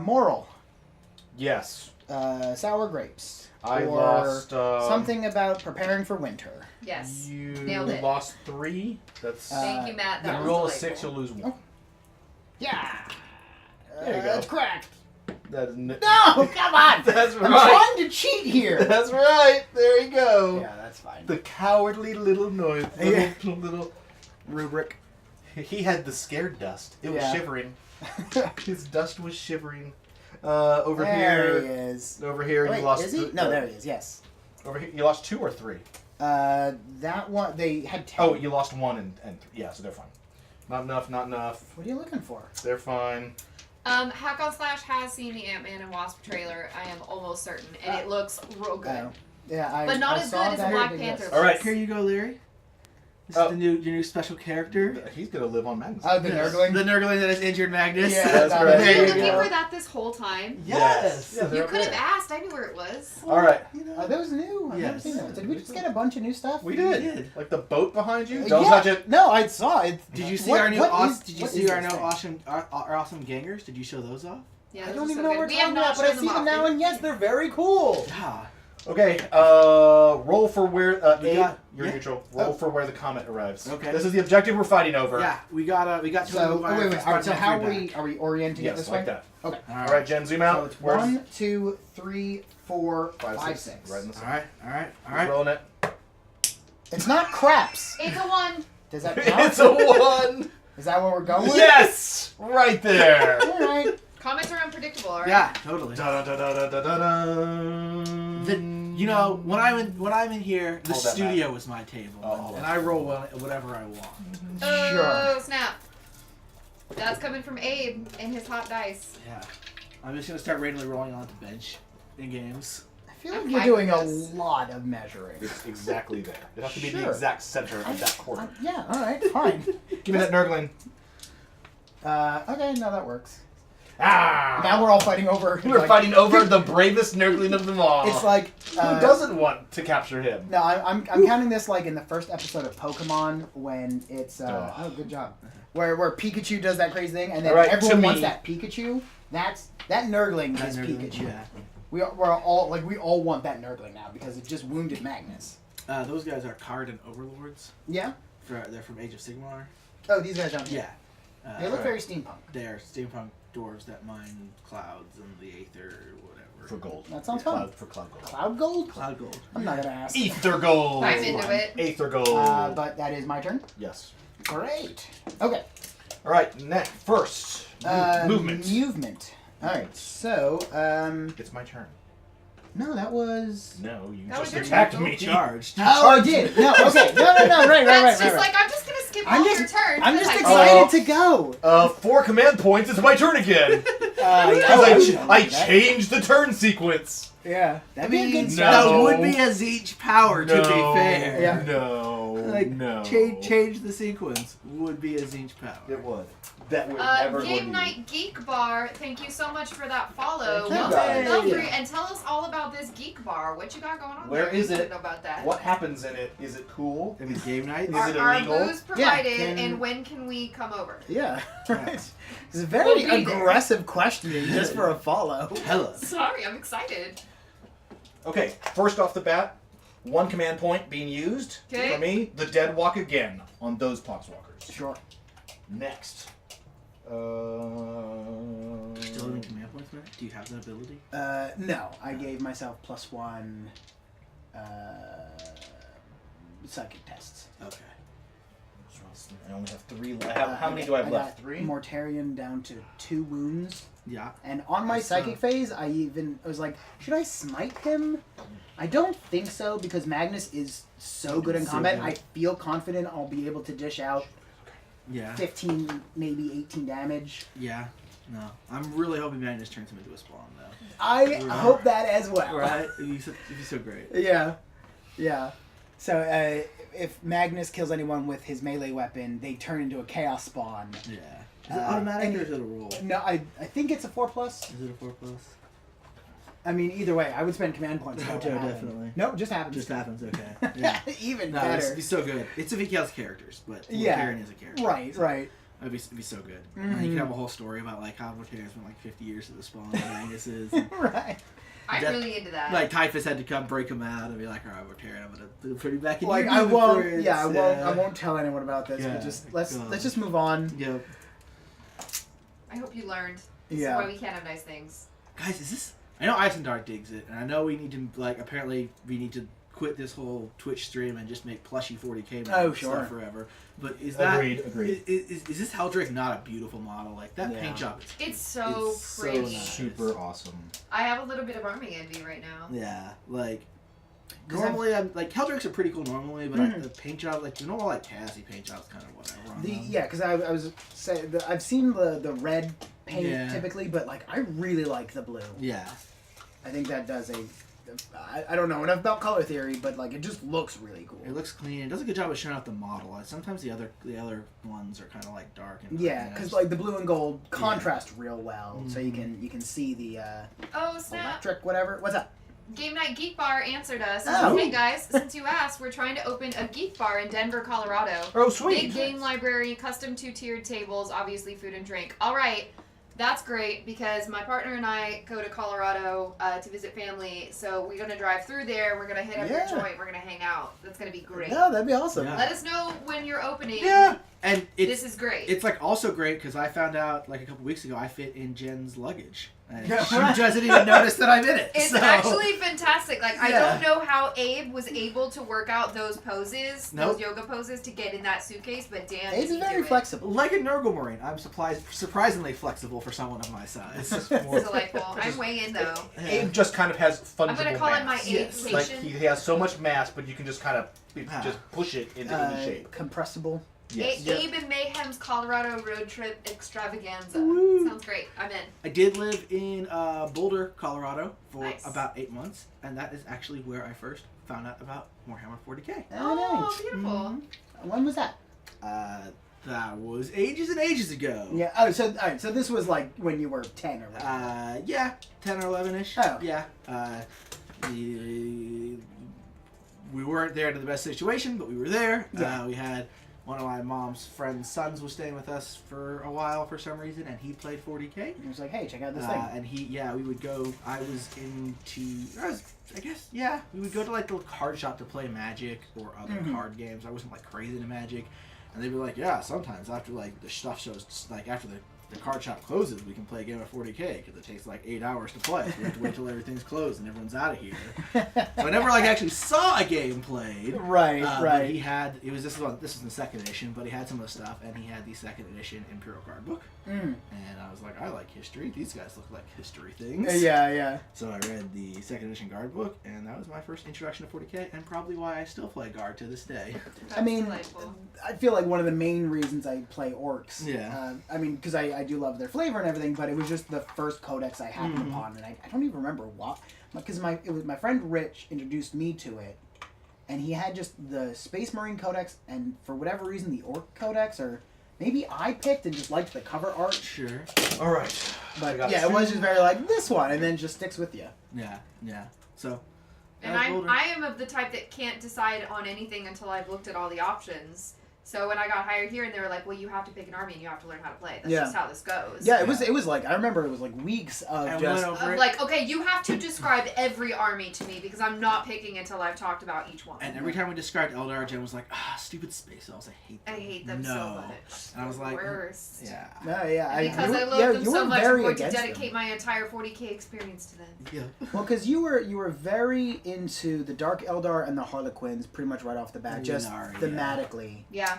Moral. Yes. Sour grapes. I or lost something about preparing for winter. Yes. You Nailed it. lost 3. That's. Thank you, Matt. That you was roll a delightful. 6, you'll lose 1. Oh. Yeah. There you go. It's cracked. That is No, come on. That's I'm right. trying to cheat here. That's right. There you go. Yeah, that's fine. The cowardly little noise. Yeah. Little. Rubric. He had the scared dust. It was Yeah. shivering. His dust was shivering. Over there he here. is. Over here, Wait, you lost. is he? No, there he is. Yes. Over here, you lost 2 or 3. That one they had 10. Oh, you lost 1 and 3. Yeah, so they're fine. Not enough. Not enough. What are you looking for? They're fine. Hack on Slash has seen the Ant-Man and Wasp trailer, I am almost certain, and it looks real good. Oh. Yeah, But not I as saw good as that. Black Yes. Panther. All right. Here you go, Larry. This Oh. is your new special character. He's gonna live on Magnus. Oh, the Nurgling. The Nurgling that has injured Magnus. Yeah, That's that right. was- Were you There you looking go. for that this whole time? Yes. Yeah, they're You up could have there. asked. I knew where it was. All right. You know, Are those new? I've never Yes. seen those. Did we just get a bunch of new stuff? We did. We did. Like the boat behind you. Don't Yeah. touch it. No, I saw it. Did you see What- our new? what Awesome, is- did you what see is our this new thing? awesome gangers? Did you show those off? Yeah, I those don't are even so know what good. we're We have talking not about, but I shown see them off. now, and yes, they're very cool. Yeah. Okay. Roll for where. We Abe, got- you're yeah. neutral. Roll Oh. for where the comet arrives. Okay. This is the objective we're fighting over. Yeah, we got to So, move our wait. first All right, so Spider-Man how 3 are we orienting it Yes, this like way? that. Okay. back. All right, Jen, zoom out. So it's Where's 1, 2, 3, 4, 5, 6. Right in the All center. right. Keep rolling it. It's not craps. It's a 1. Does that count? It's a 1. Is that what we're going with? Yes, right there. All right. Comments are unpredictable, alright? Yeah, totally. Da, da, da, da, da, da, da. You know, when I'm in here, the Hold that, studio is my table, Oh, and I roll whatever I want. Oh, Sure. snap. That's coming from Abe and his hot dice. Yeah. I'm just gonna start randomly rolling onto bench in games. I feel I'm like you're fine doing with a this. lot of measuring. It's exactly there. It has to be the Sure. exact center of that corner. Yeah, alright, fine. Give me that Nurgling. Okay, no, that works. Ah! Now we're all fighting over. We're like- fighting over the bravest Nurgling of them all. It's like. Who doesn't want to capture him? No, I'm counting this like in the first episode of Pokemon when it's. Oh, good job. Where Pikachu does that crazy thing and then Alright, everyone to wants me- that Pikachu. That Nurgling is Nurgling, Pikachu. yeah. We all want that Nurgling now because it just wounded Magnus. Those guys are Card and Overlords. Yeah. They're from Age of Sigmar. Oh, these guys don't. Yeah. They look very steampunk. They are steampunk dwarves that mine clouds and the aether or whatever. For gold. That sounds fun. For cloud gold. Cloud gold? Cloud gold. I'm not gonna ask. Ether gold. I'm into it. Aether gold. But that is my turn. Yes. Great. Okay. All right. Next, first movement. Movement. All right. So, It's my turn. no, that was. No, you That was just your attacked turn, me. Charged. Oh, I did. No, okay. No. Right. That's just like, I'm just gonna skip all your turns. I'm because just I- excited to go. 4 command points. It's my turn again. Yeah, I changed the turn sequence. Yeah, that'd be a good No. start. That would be a Zeech power, to be fair. Yeah. No. Like, no. change the sequence would be a Zeech power. It would. That would never Game would Night Geek Bar, thank you so much for that follow. Thank you, Welcome to guys. Belfry, and tell us all about this Geek Bar. What you got going on Where there? is We it? didn't know about that. What happens in it? Is it cool? I mean, game night. Is it Are illegal? booze provided, can- and when can we come over? Yeah, right. It's a very We'll be there. aggressive questioning just for a follow. Hello. Sorry, I'm excited. Okay, first off the bat, 1 command point being used Okay. for me. The dead walk again on those poxwalkers. Sure. Next. Still having command points, Matt? Do you have that ability? No, I gave myself +1 psychic tests. Okay. I only have 3 left. How many do I have left? got 3? Mortarion down to 2 wounds. Yeah. And on my Nice psychic stuff. phase, I was like, should I smite him? I don't think so because Magnus is so good in So combat. good. I feel confident I'll be able to dish out Yeah. 15, maybe 18 damage. Yeah. No. I'm really hoping Magnus turns him into a spawn, though. I Right. hope that as well. Right? It'd be so great. Yeah. Yeah. So if Magnus kills anyone with his melee weapon, they turn into a chaos spawn. Yeah. Is it automatic and- or is it a roll? No, I think it's a 4+. Is it a 4+? I mean, either way, I would spend command points. for Oh, it to happen. definitely. No, it just happens. Just happens, okay. Yeah. Even No, better. it'd be so good. It's if he kills characters, but Yeah. Mortarion is a character. Right, right. It'd be so good. And you could have a whole story about like how Mortarion's been like 50 years to the spawn and Magnus is. And, Right. I'm That- really into that. like Typhus had to come break him out and be like, all right, Mortarion, I'm gonna put him back in. Like your I won't. prince." Yeah, I won't tell anyone about this. Yeah, But just let's God. just move on. Yep. I hope you learned. This Yeah. is why we can't have nice things. Guys, is this? I know Ice and Dark digs it, and I know we need to like. Apparently, we need to quit this whole Twitch stream and just make plushy 40k Oh, stuff sure. forever. But is that Agreed. Is this Heldrake not a beautiful model? Like that Yeah. paint job is It's so It's so pretty. nice. Super awesome. I have a little bit of army envy right now. yeah, like 'Cause normally I'm like Heldrakes are pretty cool normally, but like, Mhm. the paint job, like the normal like Cassie paint job's kind of whatever. on them. Yeah, because I was saying I've seen the red paint Yeah. typically, but like I really like the blue. Yeah. I think that does I don't know enough about color theory, but like it just looks really cool. It looks clean. It does a good job of showing out the model. Like, sometimes the other ones are kind of like dark and Yeah, and because I like the blue and gold contrast real well, so you Mhm. can see the Oh snap! electric whatever. What's up? Game Night Geek Bar answered us. Oh. Hey guys, since you asked, we're trying to open a geek bar in Denver, Colorado. Oh, Big sweet. game library, custom 2-tiered tables, obviously food and drink. All right, that's great because my partner and I go to Colorado to visit family, so we're gonna drive through there. We're gonna hit up Yeah. your joint. We're gonna hang out. That's gonna be great. No, that'd be awesome. Yeah. Let us know when you're opening. Yeah, and This it's is great. it's like also great because I found out like a couple weeks ago I fit in Jen's luggage, and Yeah. she doesn't even notice that I'm in it. It's so. actually fantastic. Like I Yeah. don't know how Abe was able to work out those poses, Nope. those yoga poses, to get in that suitcase. But damn, It's did he very do it. flexible. Like a Nurglemarine, I'm surprisingly flexible for someone of my size. It's just It's more. delightful. I'm way in though. Abe just kind of has fungible I'm gonna call it my mass. Abe Yes. station. Like he has so much mass, but you can just kind of Ah. just push it into any shape. Compressible. Yes. Abe and Mayhem's Colorado road trip extravaganza. Woo. Sounds great. I'm in. I did live in Boulder, Colorado for Nice. about 8 months, and that is actually where I first found out about Warhammer 40k. Oh, nice. beautiful. Mhm. When was that? That was ages and ages ago. Yeah. Oh, so all right. So this was like when you were 10 or whatever. Yeah, 10 or 11-ish. Oh. Yeah. We weren't there in the best situation, but we were there. Yeah. We had one of my mom's friend's sons was staying with us for a while for some reason, and he played 40k. And he was like, hey, check out this thing. And we would go. I guess, we would go to like the card shop to play Magic or other card games. I wasn't like crazy into Magic, and they'd be like, yeah, sometimes after like the stuff shows, like after the card shop closes, we can play a game of 40k because it takes like 8 hours to play. So we have to wait till everything's closed and everyone's out of here. So I never like actually saw a game played. Right, But right. he had this is the second edition, but he had some of the stuff, and he had the second edition Imperial card book. Mm. And I was like, I like history. These guys look like history things. Yeah. So I read the second edition guard book, and that was my first introduction to 40k, and probably why I still play guard to this day. That's I mean, delightful. I feel like one of the main reasons I play orcs. Yeah. I mean, because I do love their flavor and everything, but it was just the first codex I happened upon, and I don't even remember what. Because my friend Rich introduced me to it, and he had just the Space Marine codex, and for whatever reason the orc codex, or maybe I picked and just liked the cover art. Sure. All right. But got yeah, it was two. just very like this one, and then just sticks with you. Yeah. So. And that was Boulder. I am of the type that can't decide on anything until I've looked at all the options. So when I got hired here, and they were like, "Well, you have to pick an army, and you have to learn how to play. That's Yeah. just how this goes." Yeah, it was like I remember it was like weeks of And just. went over Of it. like, okay, you have to describe every army to me because I'm not picking until I've talked about each one. And every time we described Eldar, Jen was like, stupid space elves, I hate them. I hate them so No. much. And I was like, worst. Yeah. No, yeah, Because I love them so much, I'm going to dedicate my entire 40k experience to them. Yeah. Well, because you were very into the Dark Eldar and the Harlequins pretty much right off the bat, just Lunar, yeah. thematically. Yeah.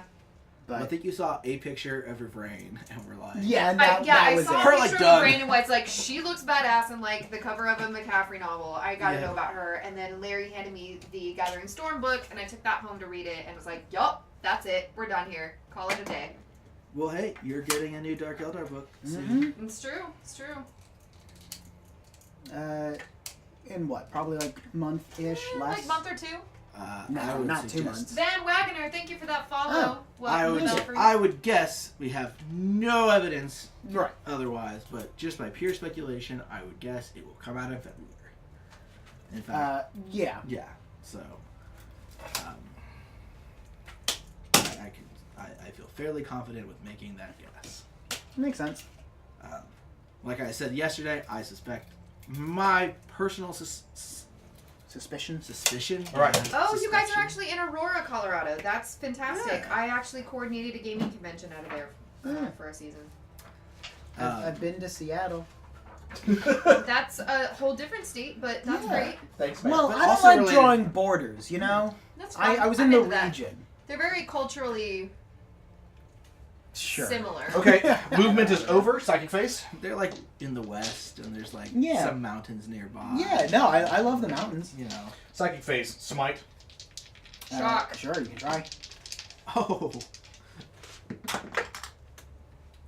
But I think you saw a picture of her brain, and we're like, yeah, and that I was saw it. Her, a like, picture Doug. of Brandon White's like, she looks badass in like the cover of a McCaffrey novel. I gotta Yeah. know about her. And then Larry handed me the Gathering Storm book, and I took that home to read it, and was like, yup, that's it. We're done here. Call it a day. well, hey, you're getting a new Dark Eldar book. Mhm. It's true. It's true. In what? Probably like month-ish, less. Like month or two. No, I would not 2 suggest- months. Van Wagoner, thank you for that follow. Welcome to Belfry. I would guess we have no evidence Right. otherwise, but just by pure speculation, I would guess it will come out in February. In fact, Yeah. yeah. So, I feel fairly confident with making that guess. Makes sense. Like I said yesterday, I suspect my personal Suspicion. suspicion. All right. Oh, you guys suspicion. are actually in Aurora, Colorado. That's fantastic. Yeah. I actually coordinated a gaming convention out of there for a season. I've been to Seattle. That's a whole different state, but that's Yeah. great. Thanks, man. Well, But I don't also like related- drawing borders, you know? That's fine. I was I'm in the into that. region. They're very culturally Sure. similar. Okay, movement is over. Psychic phase. They're like in the west, and there's like Yeah. some mountains nearby. Yeah, no, I love the mountains. You know. Psychic phase. Smite. Shock. Sure, you can try. Oh.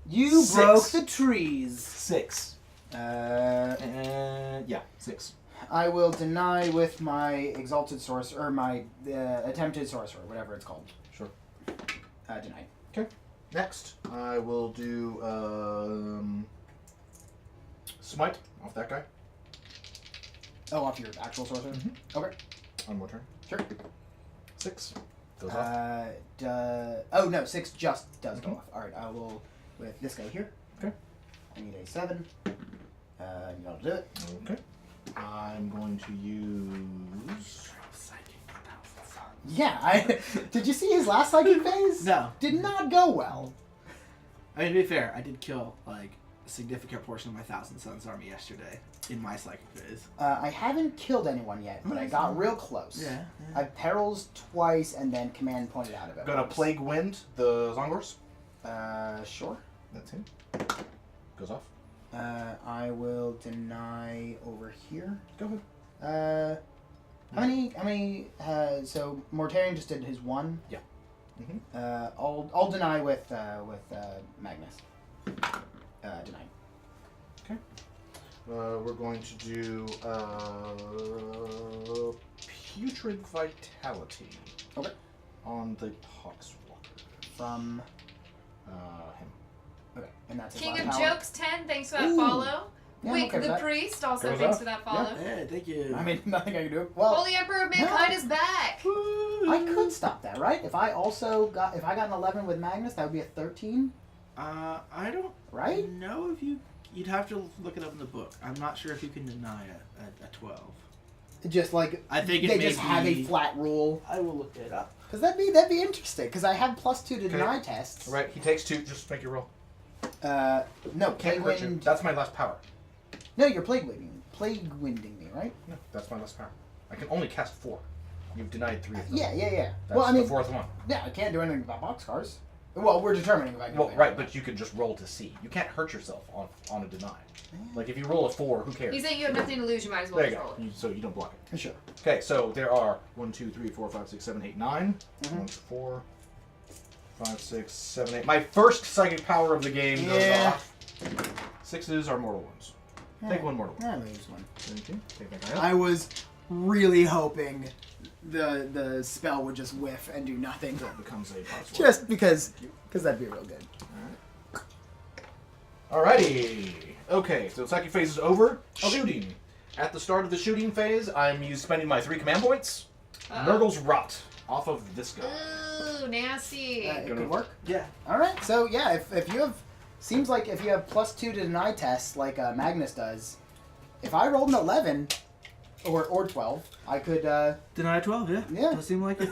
You 6. broke the trees. 6. Uh, Yeah, 6. I will deny with my exalted sorcerer, or my attempted sorcerer, whatever it's called. Sure. Denied. Next, I will do smite off that guy. Oh, off your actual sorcerer? Okay. On one turn. Sure. 6 goes off. Oh, no, 6 just does go off. Alright, I will, with this guy here. Okay. I need a 7. You'll do it. Okay. I'm going to use. Yeah, did you see his last psychic phase? No. Did not go well. I mean, to be fair, I did kill like a significant portion of my Thousand Suns army yesterday in my psychic phase. I haven't killed anyone yet, but I got real close. Yeah. I've perils twice and then command pointed out of it. Gonna once. plague wind the Zongors. Sure. That's him. Goes off. I will deny over here. Go ahead. How many, so Mortarion just did his 1? Yeah. I'll deny with Magnus. Denied. Okay. We're going to do Putrid Vitality. Okay. On the Poxwalker. From Him. okay, and that's his King last of power. Jokes 10, thanks for that Ooh. follow. Yeah, I'm Wick okay with the that. Priest, also Goes thanks up. for that follow. Yeah, thank you. I mean, nothing I can do. Well, Holy Emperor of Mankind is back. I could stop that, right? If I got an 11 with Magnus, that would be a 13, I don't right? know if you'd have to look it up in the book. I'm not sure if you can deny a 12. Just like I think it they may just have a be- flat rule. I will look it up. Because that'd be interesting. Because I have +2 to Okay. deny tests. Right, he takes 2. Just make your roll. No, Can't plague hurt you. wind. That's my last power. No, you're plague winding me, right? No, that's my last power. I can only cast 4. You've denied 3 of them. Yeah. That's Well, I mean, the 4th one. yeah, I can't do anything about boxcars. Well, we're determining if I can. Well, do right, anything. but you can just roll to see. You can't hurt yourself on a deny. Like if you roll a 4, who cares? He's saying you have nothing to lose, you might as well There you just go. roll it. So you don't block it. Sure. Okay, so there are 1, 2, 3, 4, 5, 6, 7, 8, 9. Mhm. 1, 4, 5, 6, 7, 8. My first psychic power of the game goes Yeah. off. 6s are mortal wounds. Take 1 mortal wound. I lose one. Thank you. Take that guy up. I was really hoping the spell would just whiff and do nothing. That becomes a +1. Just because that'd be real good. Alrighty. Okay, so psychic phase is over. Shooting. At the start of the shooting phase, I'm spending my 3 command points. Nurgle's Rot off of this guy. Ooh, nasty. It could work. Yeah. All right. So yeah, if you have, seems like if you have +2 to deny tests like Magnus does, if I rolled an 11 or 12, I could. Deny 12, yeah. Yeah. Does seem like it.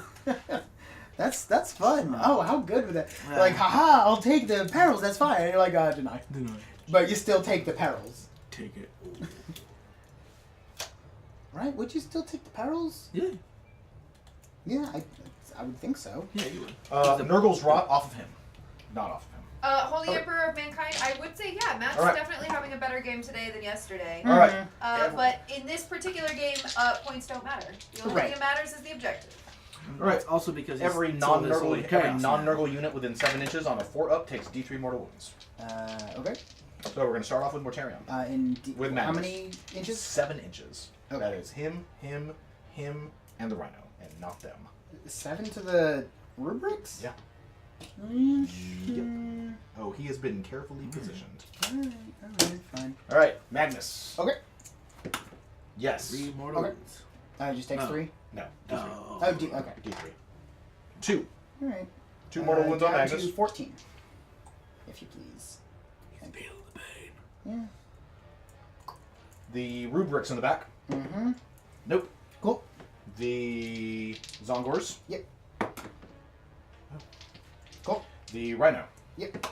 That's fun. Oh, how good would that? Yeah. Like, haha, I'll take the perils. That's fine. And you're like, deny. Deny. But you still take the perils, Take it. right? Would you still take the perils? Yeah. Yeah, I would think so. Yeah, you would. Nurgle's Rot off of him. Not off of him. Holy Okay. Emperor of Mankind, I would say, yeah, Matt's All right. definitely having a better game today than yesterday. All right. But in this particular game, points don't matter. The only thing that matters is the objective. All right. It's also because he's Every sold his soul non-Nurgle to chaos now. non-Nurgle unit within 7 inches on a 4-up takes D3 mortal wounds. Okay. So we're going to start off with Mortarion. How With Magnus. many inches? 7 inches. Okay. That is him, and the Rhino, and not them. 7 to the rubrics? Yeah. Mm-hmm. Oh, he has been carefully positioned. Alright, fine. All right, Magnus. Okay. Yes. 3 mortal Okay. wounds. It just takes No. 3? No. D3. Oh. Oh, okay. D3. 2. Alright. 2 mortal wounds on down Magnus. to 14. If you please. Feel the pain. Yeah. The rubrics in the back. Mm-hmm. Nope. Cool. The Zongors. Yep. Cool. The Rhino. Yep.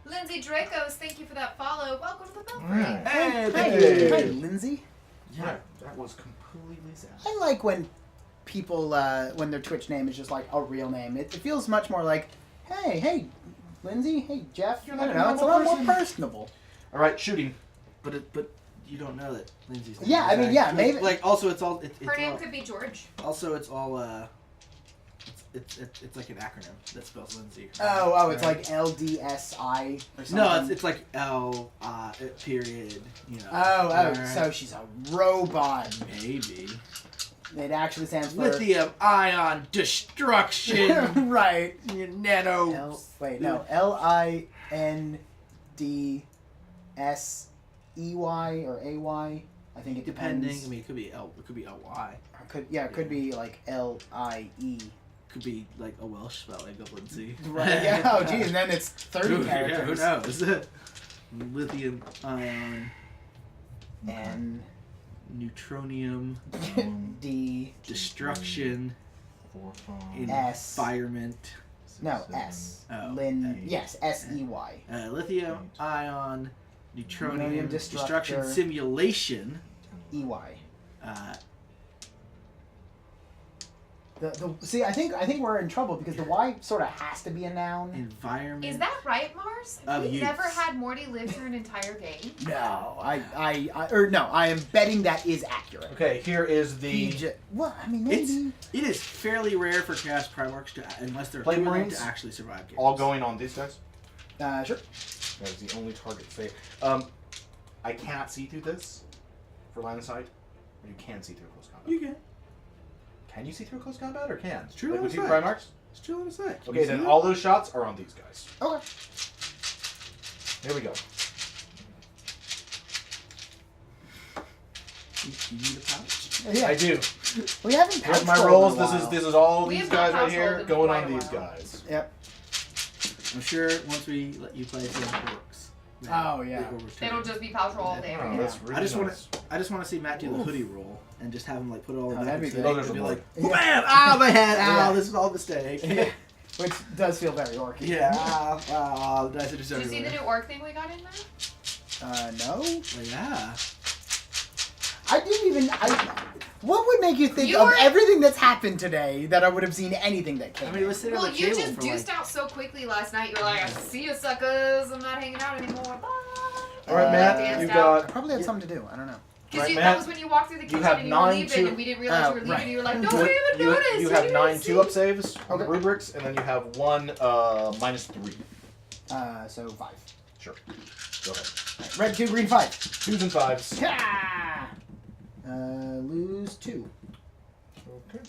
Lindsay Dracos, thank you for that follow. Welcome to the Belfry. Alright. Hey, Hey, Hey. hi, Lindsay. Yeah. That was completely sad. I like when people, when their Twitch name is just like a real name. It feels much more like, hey, Lindsay, hey, Jeff. You're I like don't a know, it's a lot normal more person. personable. All right, shooting. But you don't know that Lindsay's name Yeah, is I mean, yeah, actually- maybe- Like, also, it's all. It's Her name all, could be George. Also, it's all. It's like an acronym that spells Lindsay. Oh, it's Right. like LDSI or something. No, it's like L period. You know. Oh, Alright. so she's a robot. Maybe. It actually stands for Lithium ion destruction. right. You nano. LINDSEY or AY. I think it Depending. depends. I mean, it could be L. It could be LY. It could be like LIE. Could be like a Welsh spelling of Lindsay. Right. Yeah. Oh, geez. And then it's 30 Yeah, who characters. knows? Lithium ion. And Neutronium. D. Destruction. 4, 5, S. Environment. No, S. Oh, Lin. A. Yes, SEY. Lithium ion. Neutronium. Neutronium Destruction destructor. simulation. EY. See, I think we're in trouble because the Y sort of has to be a noun. Environment. Is that right, Mars? Of We've use. never had Morty live through an entire game. No, I am betting that is accurate. Okay, here is the Well, I mean, maybe. It is fairly rare for Chaos Primarchs to, unless they're Plague too young Marines? to actually survive games. all going on these guys. Sure. That is the only target save. I cannot see through this for line of sight. Or you can see through close combat. You can. Can you see through close combat or can? It's true Like line with of two sight. Primarchs? It's chill in a sec. Okay, then all those shots are on these guys. Okay. Here we go. You need a pouch? Yeah. I do. We haven't Here's pouched my for a rolls. while. This is all We these have not guys right pouched here rolled in going quite on a these while. guys. Yep. I'm sure once we let you play some orcs. Oh, yeah. It'll just be pouch roll all day. Oh, Right? that's really I just want nice. to. I just want to see Matt do the hoodie roll and just have him like put it all in Oh, the that'd be back good. of Oh, his there's head a and be board. like, bam! Ow, my head! Yeah. Ow, this is all a mistake. Yeah. Which does feel very orky. Yeah. Ow, the dice are just Did you see the everywhere. new orc thing we got in there? No. Well, yeah. I didn't even. What would make you think You of were- everything that's happened today that I would have seen anything that came? I mean, let's sit Well, on the you table just for deuced like. out so quickly last night. You were like, "See you, suckers. I'm not hanging out anymore." Bye. All right, Matt, Danced you've out. I got. probably had something to do. I don't know. Because Right, that Matt, was when you walked through the kitchen have and you were 9 leaving, to- and we didn't realize you were leaving. right. And you were like, "Don't even You, notice." you we have didn't 9 see." 2-up saves on the Okay. rubrics, and then you have 1 -3. So 5. Sure. Go ahead. Right, red 2, green 5. 2s and 5s. Yeah. Lose 2. Okay.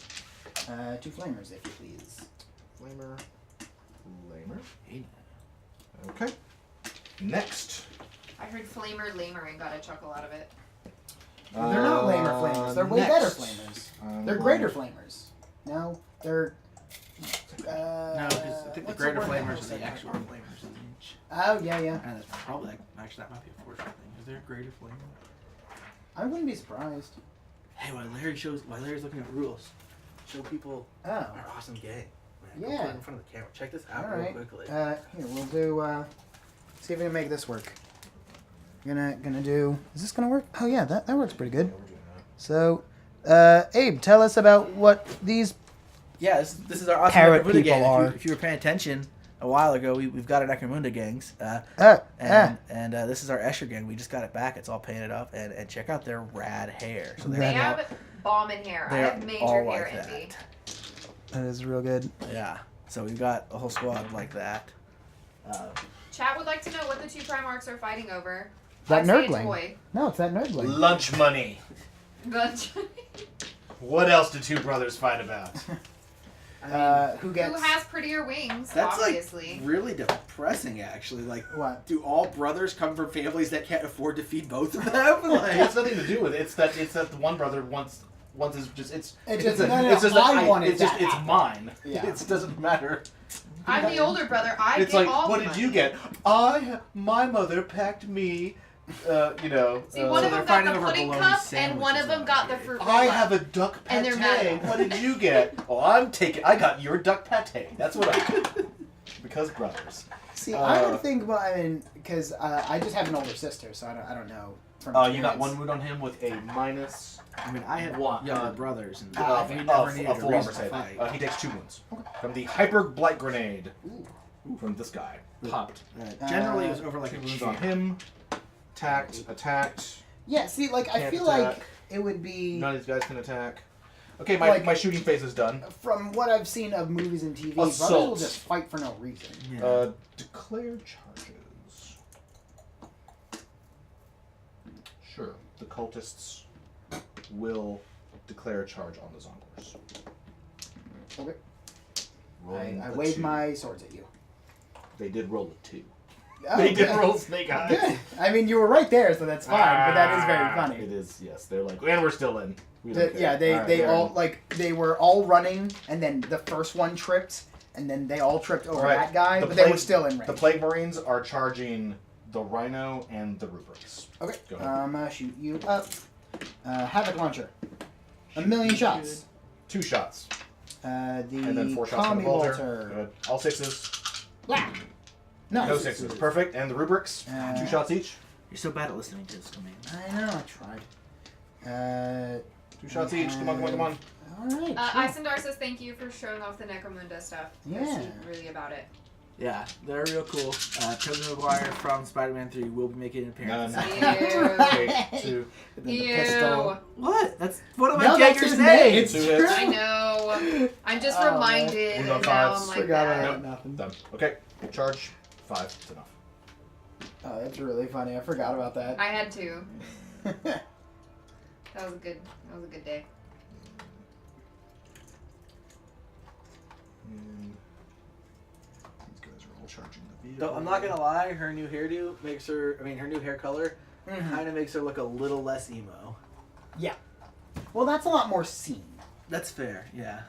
2 flamers, if you please. Flamer. Okay. Next. I heard flamer lamer and got a chuckle out of it. They're not lamer flamers. They're way next. better flamers. They're greater flamers. No, they're. No, because I think the what's greater word that flamers was are the said? actual flamers in each. Oh yeah, yeah. And that's probably actually that might be a fortune thing. Is there a greater flamer? I wouldn't be surprised. Hey, while Larry's looking at rules, show people Oh. our awesome game. Man, Yeah. Go put it in front of the camera. Check this out All real right. quickly. Here we'll do. See if we can make this work. Gonna do. Is this gonna work? Oh yeah, that works pretty good. So, Abe, tell us about what these. Yeah, this is our awesome Parrot Necromunda people gang. are. If you were paying attention a while ago, we've got our Necromunda gangs. And this is our Escher gang. We just got it back. It's all painted up. And check out their rad hair. So They Rad hair. have bombing hair. I They're have major all hair like envy. That is real good. yeah. So we've got a whole squad like that. Chat would like to know what the 2 Primarchs are fighting over. That I say a nerdling. toy. No, it's that nerdling. Lunch money. But What else do 2 brothers fight about? Who gets? who has prettier wings? That's Obviously. like really depressing, actually. Like, What? do all brothers come from families that can't afford to feed both of them? Like, It has nothing to do with it. It's that the one brother wants is just it's just- a- no, it's just that I wanted it's just that it's apple. mine. Yeah. It doesn't matter. I'm the older brother. I It's get like, all what the did money. you get? My mother packed me. See, one So of they're them got fighting the over pudding bologna cup, and sandwiches one of them on got the it. fruit roll I have a duck And they're mad. pate. What did you get? Oh, I got your duck pate. That's what I got. Because brothers. See, I would think. Well, I mean, because I just have an older sister, so I don't know. From You got experience. 1 wound on him with a minus. I mean, I have One. younger brothers, and Uh, we Of never needed a a full reason armor to save. fight. He takes 2 wounds from the hyper blight grenade from this guy. Popped. Generally, it was over like 2 a wounds chair. on him. Attacked. Yeah. See, like I Can't feel like attack. it would be None of these guys can attack. Okay, Like- my shooting phase is done. from what I've seen of movies and TV. Brothers will Assault. just fight for no reason. Yeah. Declare charges. Sure, the cultists will declare a charge on the Zongors. Okay. Rolling I a wave 2. my swords at you. They did roll a 2. Oh, They did good. roll snake eyes. Good. I mean, you were right there, so that's fine. But that is very It funny. is, yes. They're like, and we're still in. We don't care. Yeah, they Alright, all like they were all running, and then the first one tripped, and then they all tripped over Alright, that guy, the but they were plague- still in range. The Plague Marines are charging the Rhino and the Rubrics. Okay. Go ahead. I'm gonna shoot you up. Havoc launcher. A million shots. 2 shots. The And then 4 shots on the combi bolter. bolter. Good. All 6s. Yeah. No, No 6s. Perfect. And the Rubrics. 2 shots each. You're so bad at listening to this to me. I know. I tried. 2 shots each. Come on, come on, come on. All right. Isendar says thank you for showing off the Necromunda stuff. Yeah. He's really about it. Yeah, they're real cool. Tobey Maguire from Spider-Man 3 will be making an appearance. No. Ew. 3, 2. And then the Ew. pistol. What? That's one of my No, that's character's his names. name. It's 2 true. hits. I know. I'm just Oh, reminded, man. and now I'm Forgot like Forgot that. about nothing. Done. Okay. Charge. 5. It's enough. Oh, that's really funny. I forgot about that. I had to. That was a good day. These guys are all charging the vehicle. Though I'm not gonna lie, her new hairdo makes her. I mean, her new hair color Mhm. kind of makes her look a little less emo. Well, that's a lot more scene. That's fair. Yeah.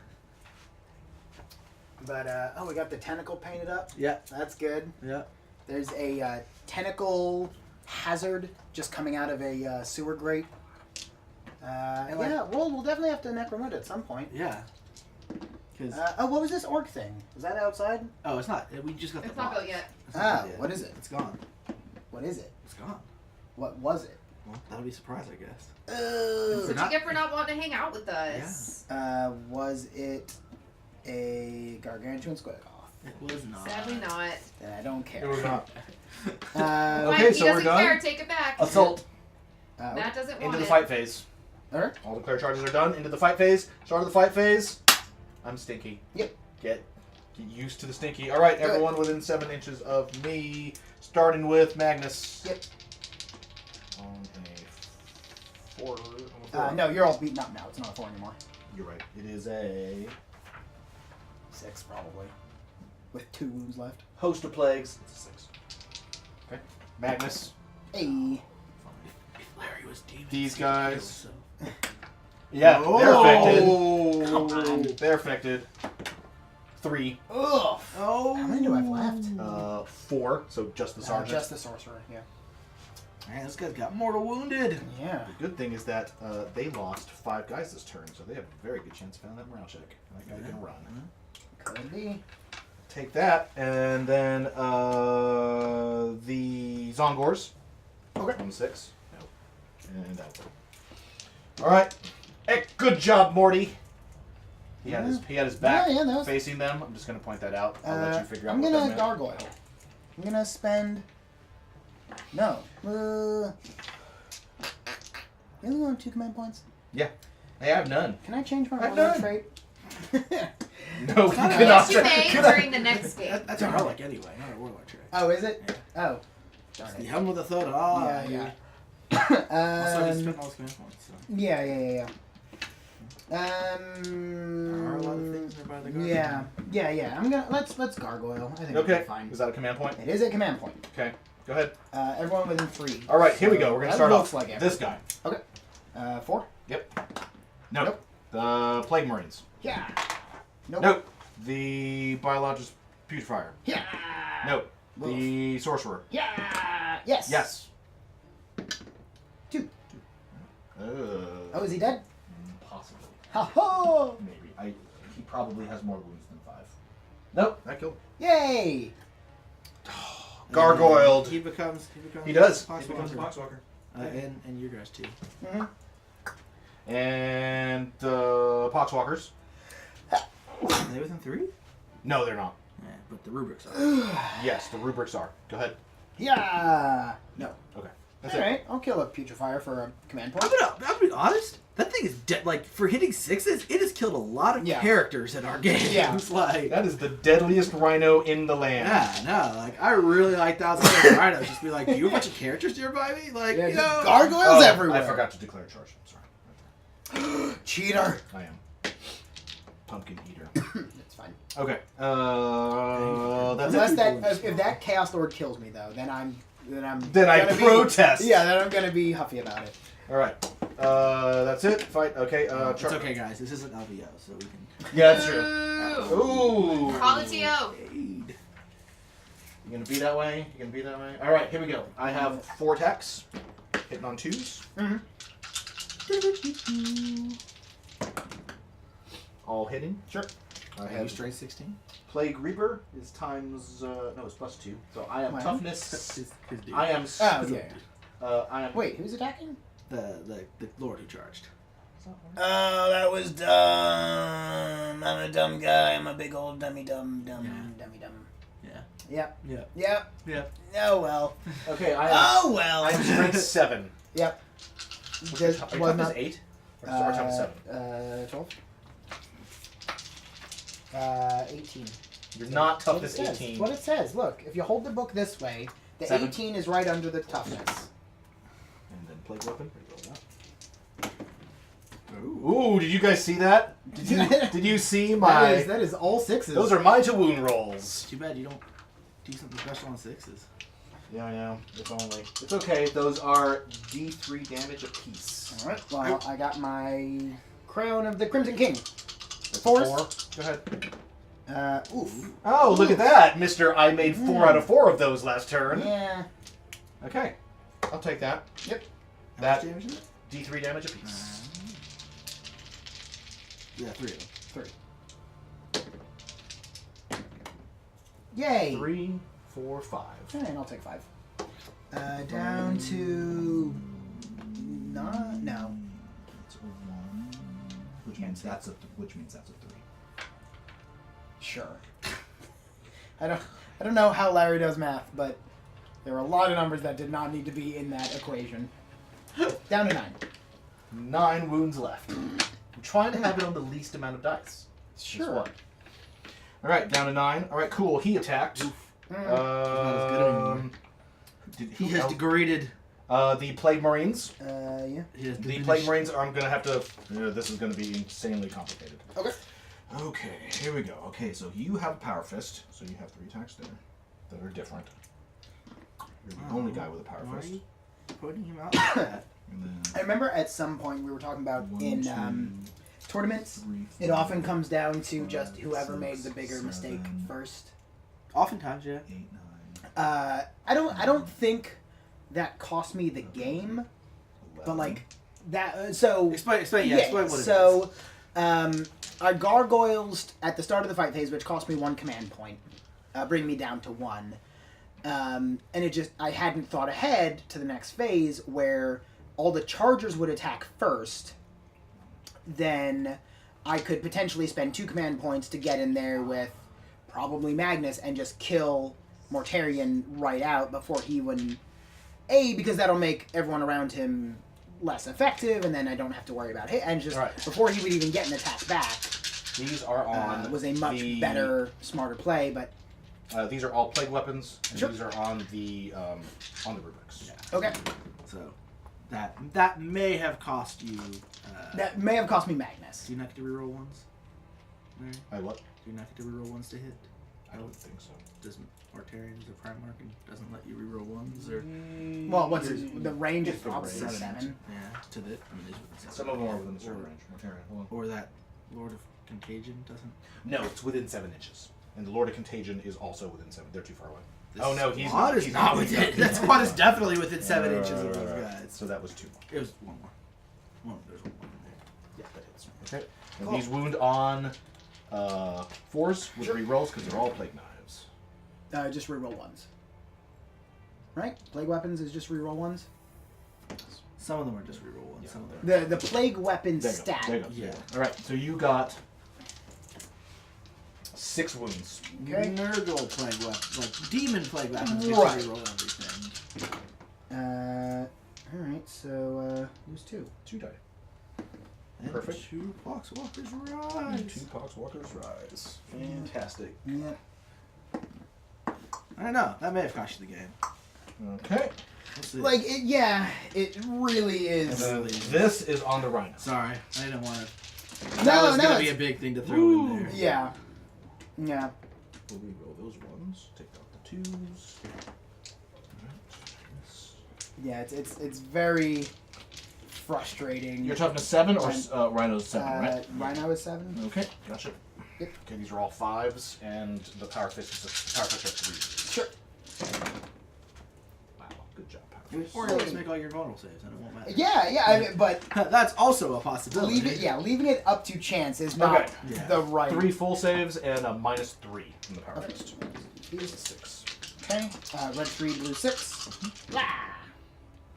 But oh, we got the tentacle painted up. Yeah. That's good. Yeah. There's a tentacle hazard just coming out of a sewer grate. And like- Yeah, we'll definitely have to Necromunda at some point. Yeah. Because Oh, what was this orc thing? Was that outside? oh, it's not. We just got It's the not box. built yet. It's not Ah, built yet. what is it? It's gone. What is it? It's gone. What was it? Well, that'll be a surprise, I guess. What'd not- you get for not wanting to hang out with us? Was it a gargantuan squidgoth? It was not. Sadly not. Then I don't care. It was not. Uh, Okay, Fine, so he we're doesn't done? care. Take it back. Assault. Matt doesn't want Into the it. fight phase. Alright. All declare charges are done. Into the fight phase. Start of the fight phase. I'm stinky. Yep. Get used to the stinky. All right, Good. everyone within 7 inches of me. Starting with Magnus. Yep. On a 4. On a 4. No, you're all beaten up now. It's not a 4 anymore. You're right. It is a 6 probably. With 2 wounds left. host of plagues. It's a 6. Okay. Magnus. Hey. If Larry was demon, These he'd guys. kill, so. Yeah, they're affected. Come on. They're affected. 3. Ugh. Oh. How many do I have left? 4. So just the sergeant. Just the sorcerer, yeah. Man, this guy's got mortal wounded. Yeah. The good thing is that they lost 5 guys this turn, so they have a very good chance of failing that morale check. And that guy can run. Could be. Take that, and then the Zongors. Okay. On 6. No. And that one. Alright. Good job, Morty. He had his back Yeah, that was- facing them. I'm just going to point that out. I'll let you figure out I'm what gonna that meant. gargoyle. I'm gonna spend. No. Really only 2 command points? Hey, I have none. Can I change my I'm warlord done. trait? No, you cannot. Yes, you may during the next game. That's a relic anyway, not a warlock trait. Oh, is it? Oh. Darn The it. helm with a thought. Ah. Yeah, yeah. Also, he spent all his command points. So. Yeah. There are a lot of things nearby the garden. Yeah. I'm gonna let's gargoyle. I think it'll Okay. be fine. Is that a command point? It is a command point. Okay. Go ahead. Everyone within 3. All right, here we go. We're going to start looks off. like it. This guy. 4. Nope. Nope. The Plague Marines. Yeah. Nope. Nope. The Biologist Putrefier. Yeah. Nope. The Sorcerer. Yeah. Yes. Yes. 2. Uh, Oh, is he dead? Possibly. Ha ha! Maybe. He probably has more wounds than 5. Nope. That killed him. Yay! Gargoyled. He becomes. He does. Poxwalker. He becomes a Poxwalker. And your guys too. Mm-hmm. And the Poxwalkers. Are they within 3? No, they're not. Yeah, but the rubrics are. Yes, the rubrics are. Go ahead. Yeah. No. Okay. That's All it. right. I'll kill a putrefier for a command point. I'll be honest. That thing is dead. Like for hitting 6s, it has killed a lot of Yeah. characters in our games. Yeah. Like. That is the deadliest rhino in the land. Yeah, no, like I really like Thousand Year Rhinos. Just be like, do you have a bunch of characters nearby me? Like, Yeah, you just know, gargoyles everywhere. I forgot to declare charge. I'm sorry. Cheater. I am. Pumpkin eater. It's fine. Okay. That's Unless it. that if that chaos lord kills me though, then I Then I protest. Yeah, then I'm gonna be huffy about it. All right. That's it. Fight. Okay. it's okay, guys. This isn't LVO, so we can. Yeah, that's true. Ooh. Ooh. Call the TO. Aid. You gonna be that way? You gonna be that way? All right. Here we go. I have 4 attacks. Hitting on 2s. Mm-hmm. All hitting. Sure. I Are you have straight 16? Plague Reaper is times no, it's +2. So I am Wow. toughness. His dude. I am. Oh yeah. I am. Wait, who's attacking? The Lord who charged. Oh, that was dumb. I'm a dumb guy. I'm a big old dummy dumb. Yeah. Yep. Yeah. Yep. Yeah. Oh well. Okay, Oh well. I'm strength 7. Yep. What's your Just top? was Are you not- toughness 8? Or our toughness 7? 12. 18. You're not That's what it toughness says. 18. What it says. Look, if you hold the book this way, the 7. 18 is right under the toughness. And then plague weapon. Ooh, did you guys see that? Did you see my... That is all 6s. Those are my to wound rolls. Too bad you don't do something special on 6s. Yeah, I know. If only. It's okay. Those are D3 damage apiece. All right. Well, I got my crown of the Crimson King. That's Force. 4. Go ahead. Oof. Oh, look at that, Mister! I made 4 out of 4 of those last turn. Yeah. Okay, I'll take that. Yep. How much That damage is it? D3 damage apiece. Yeah, 3 of them. 3. Yay. 3, 4, 5. And I'll take 5. Down to... No. It's a 1, which means that's a 3. Sure. I don't know how Larry does math, but there are a lot of numbers that did not need to be in that equation. Down to 9. 9 wounds left. I'm trying to have it on the least amount of dice. Sure. All right, down to 9. All right, cool. He attacked. Not as good anymore. He has degraded. The Plague Marines. Yeah. He has The diminished. Plague Marines are going to have to... this is going to be insanely complicated. Okay. Okay, here we go. Okay, so you have a Power Fist, so you have 3 attacks there that are different. You're the only guy with a Power Why are Fist. you putting him out like that? And then I remember at some point we were talking about 1, in 2, tournaments, 3, it 4, often comes down to just 5, whoever made 6, the bigger mistake 7, first. Oftentimes, yeah. 8, 9, I don't think that cost me the game, 11. but like that. So Explain, explain what it is. so, our gargoyles at the start of the fight phase, which cost me 1 command point, bring me down to 1. And I hadn't thought ahead to the next phase where all the chargers would attack first. Then I could potentially spend 2 command points to get in there with probably Magnus and just kill Mortarion right out before he would... because that'll make everyone around him less effective, and then I don't have to worry about it. And just Right. before he would even get an attack back, These are on was a much better, smarter play. But these are all plague weapons, and Sure. these are on the rubrics. Yeah. okay, So that may have cost you. that may have cost me Magnus. Do you not get to reroll ones? Mary? I what? Do you not get to reroll ones to hit? I don't think so. Doesn't Mortarion is a Primarch and doesn't let you reroll ones or Well, what's the range? Is It's the probably range. 7. yeah to the. I mean, it's within 7. Some of them are within the certain range. Mortarion, hold on. Or that Lord of Contagion doesn't. No, it's within 7 inches. And the Lord of Contagion is also within 7. They're too far away. This Oh, no, he's squad not. is He's not not. within. That squad is definitely within 7 Right, inches of right, those right. guys. So that was 2 more. It was one more. There's one more in Yeah, that hits. Okay. And Cool. these wound on 4s with Sure. rerolls because they're all plague knives. Just reroll 1s. Right? Plague weapons is just reroll 1s. there. Some of them are just reroll ones. Yeah. Some of them. The plague weapon There you go. stat. There you go. Yeah. All right. So you got 6 wounds. Okay. Nurgle plague weapons, like demon plague weapons, get Right. to reroll everything. Alright, so use 2. 2 die. And Perfect. 2 Poxwalkers And rise. 2 Poxwalkers rise. Fantastic. Yeah. I don't know. That may have cost you the game. Okay. We'll see. Like, it really And is. then this is on the rhino. Sorry, I didn't want to. No, That was no, gonna be a it's- big thing to throw Woo. in there. Yeah. Yeah. We'll reroll those ones. Take out the 2s. Yeah, it's very frustrating. Your toughness 7 or rhino's 7, right? Rhino is 7. Okay, gotcha. Yep. Okay, these are all 5s, and the power fist has 3. Sure. Wow, good job, power Or fist. you just make all your vulnerable saves and it won't matter. Yeah, I mean, but That's also a possibility. leaving it up to chance is not Okay. Yeah. the right. 3 full saves and a -3 from the power Okay. fist. Here's a 6. Okay. Red 3, blue 6. Blah.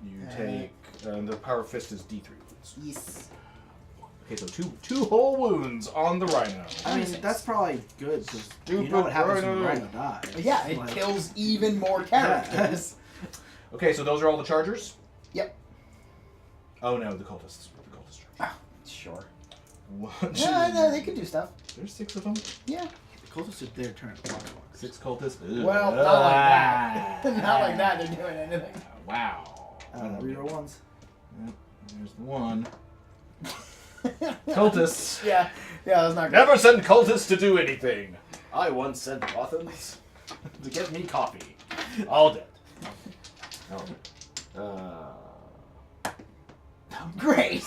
You take, and the power fist is D3 wounds. Yes. Okay, so two whole wounds on the rhino. I mean, that's probably good because you Stupid know what happens when the rhino. rhino dies. Yeah, it Like, kills even more characters. Okay, so those are all the chargers? Yep. Oh no, the cultists. The cultist chargers. Sure. One, Yeah, no, they can do stuff. There's 6 of them. Yeah. The cultists are their turn. 6 cultists. Well, not like that. Not like that. They're doing anything. Wow. Reroll ones. Yep, there's the one. Cultists. Yeah. Yeah, that's not good. Never send cultists to do anything. I once sent Gothams to get me coffee. All dead. Great.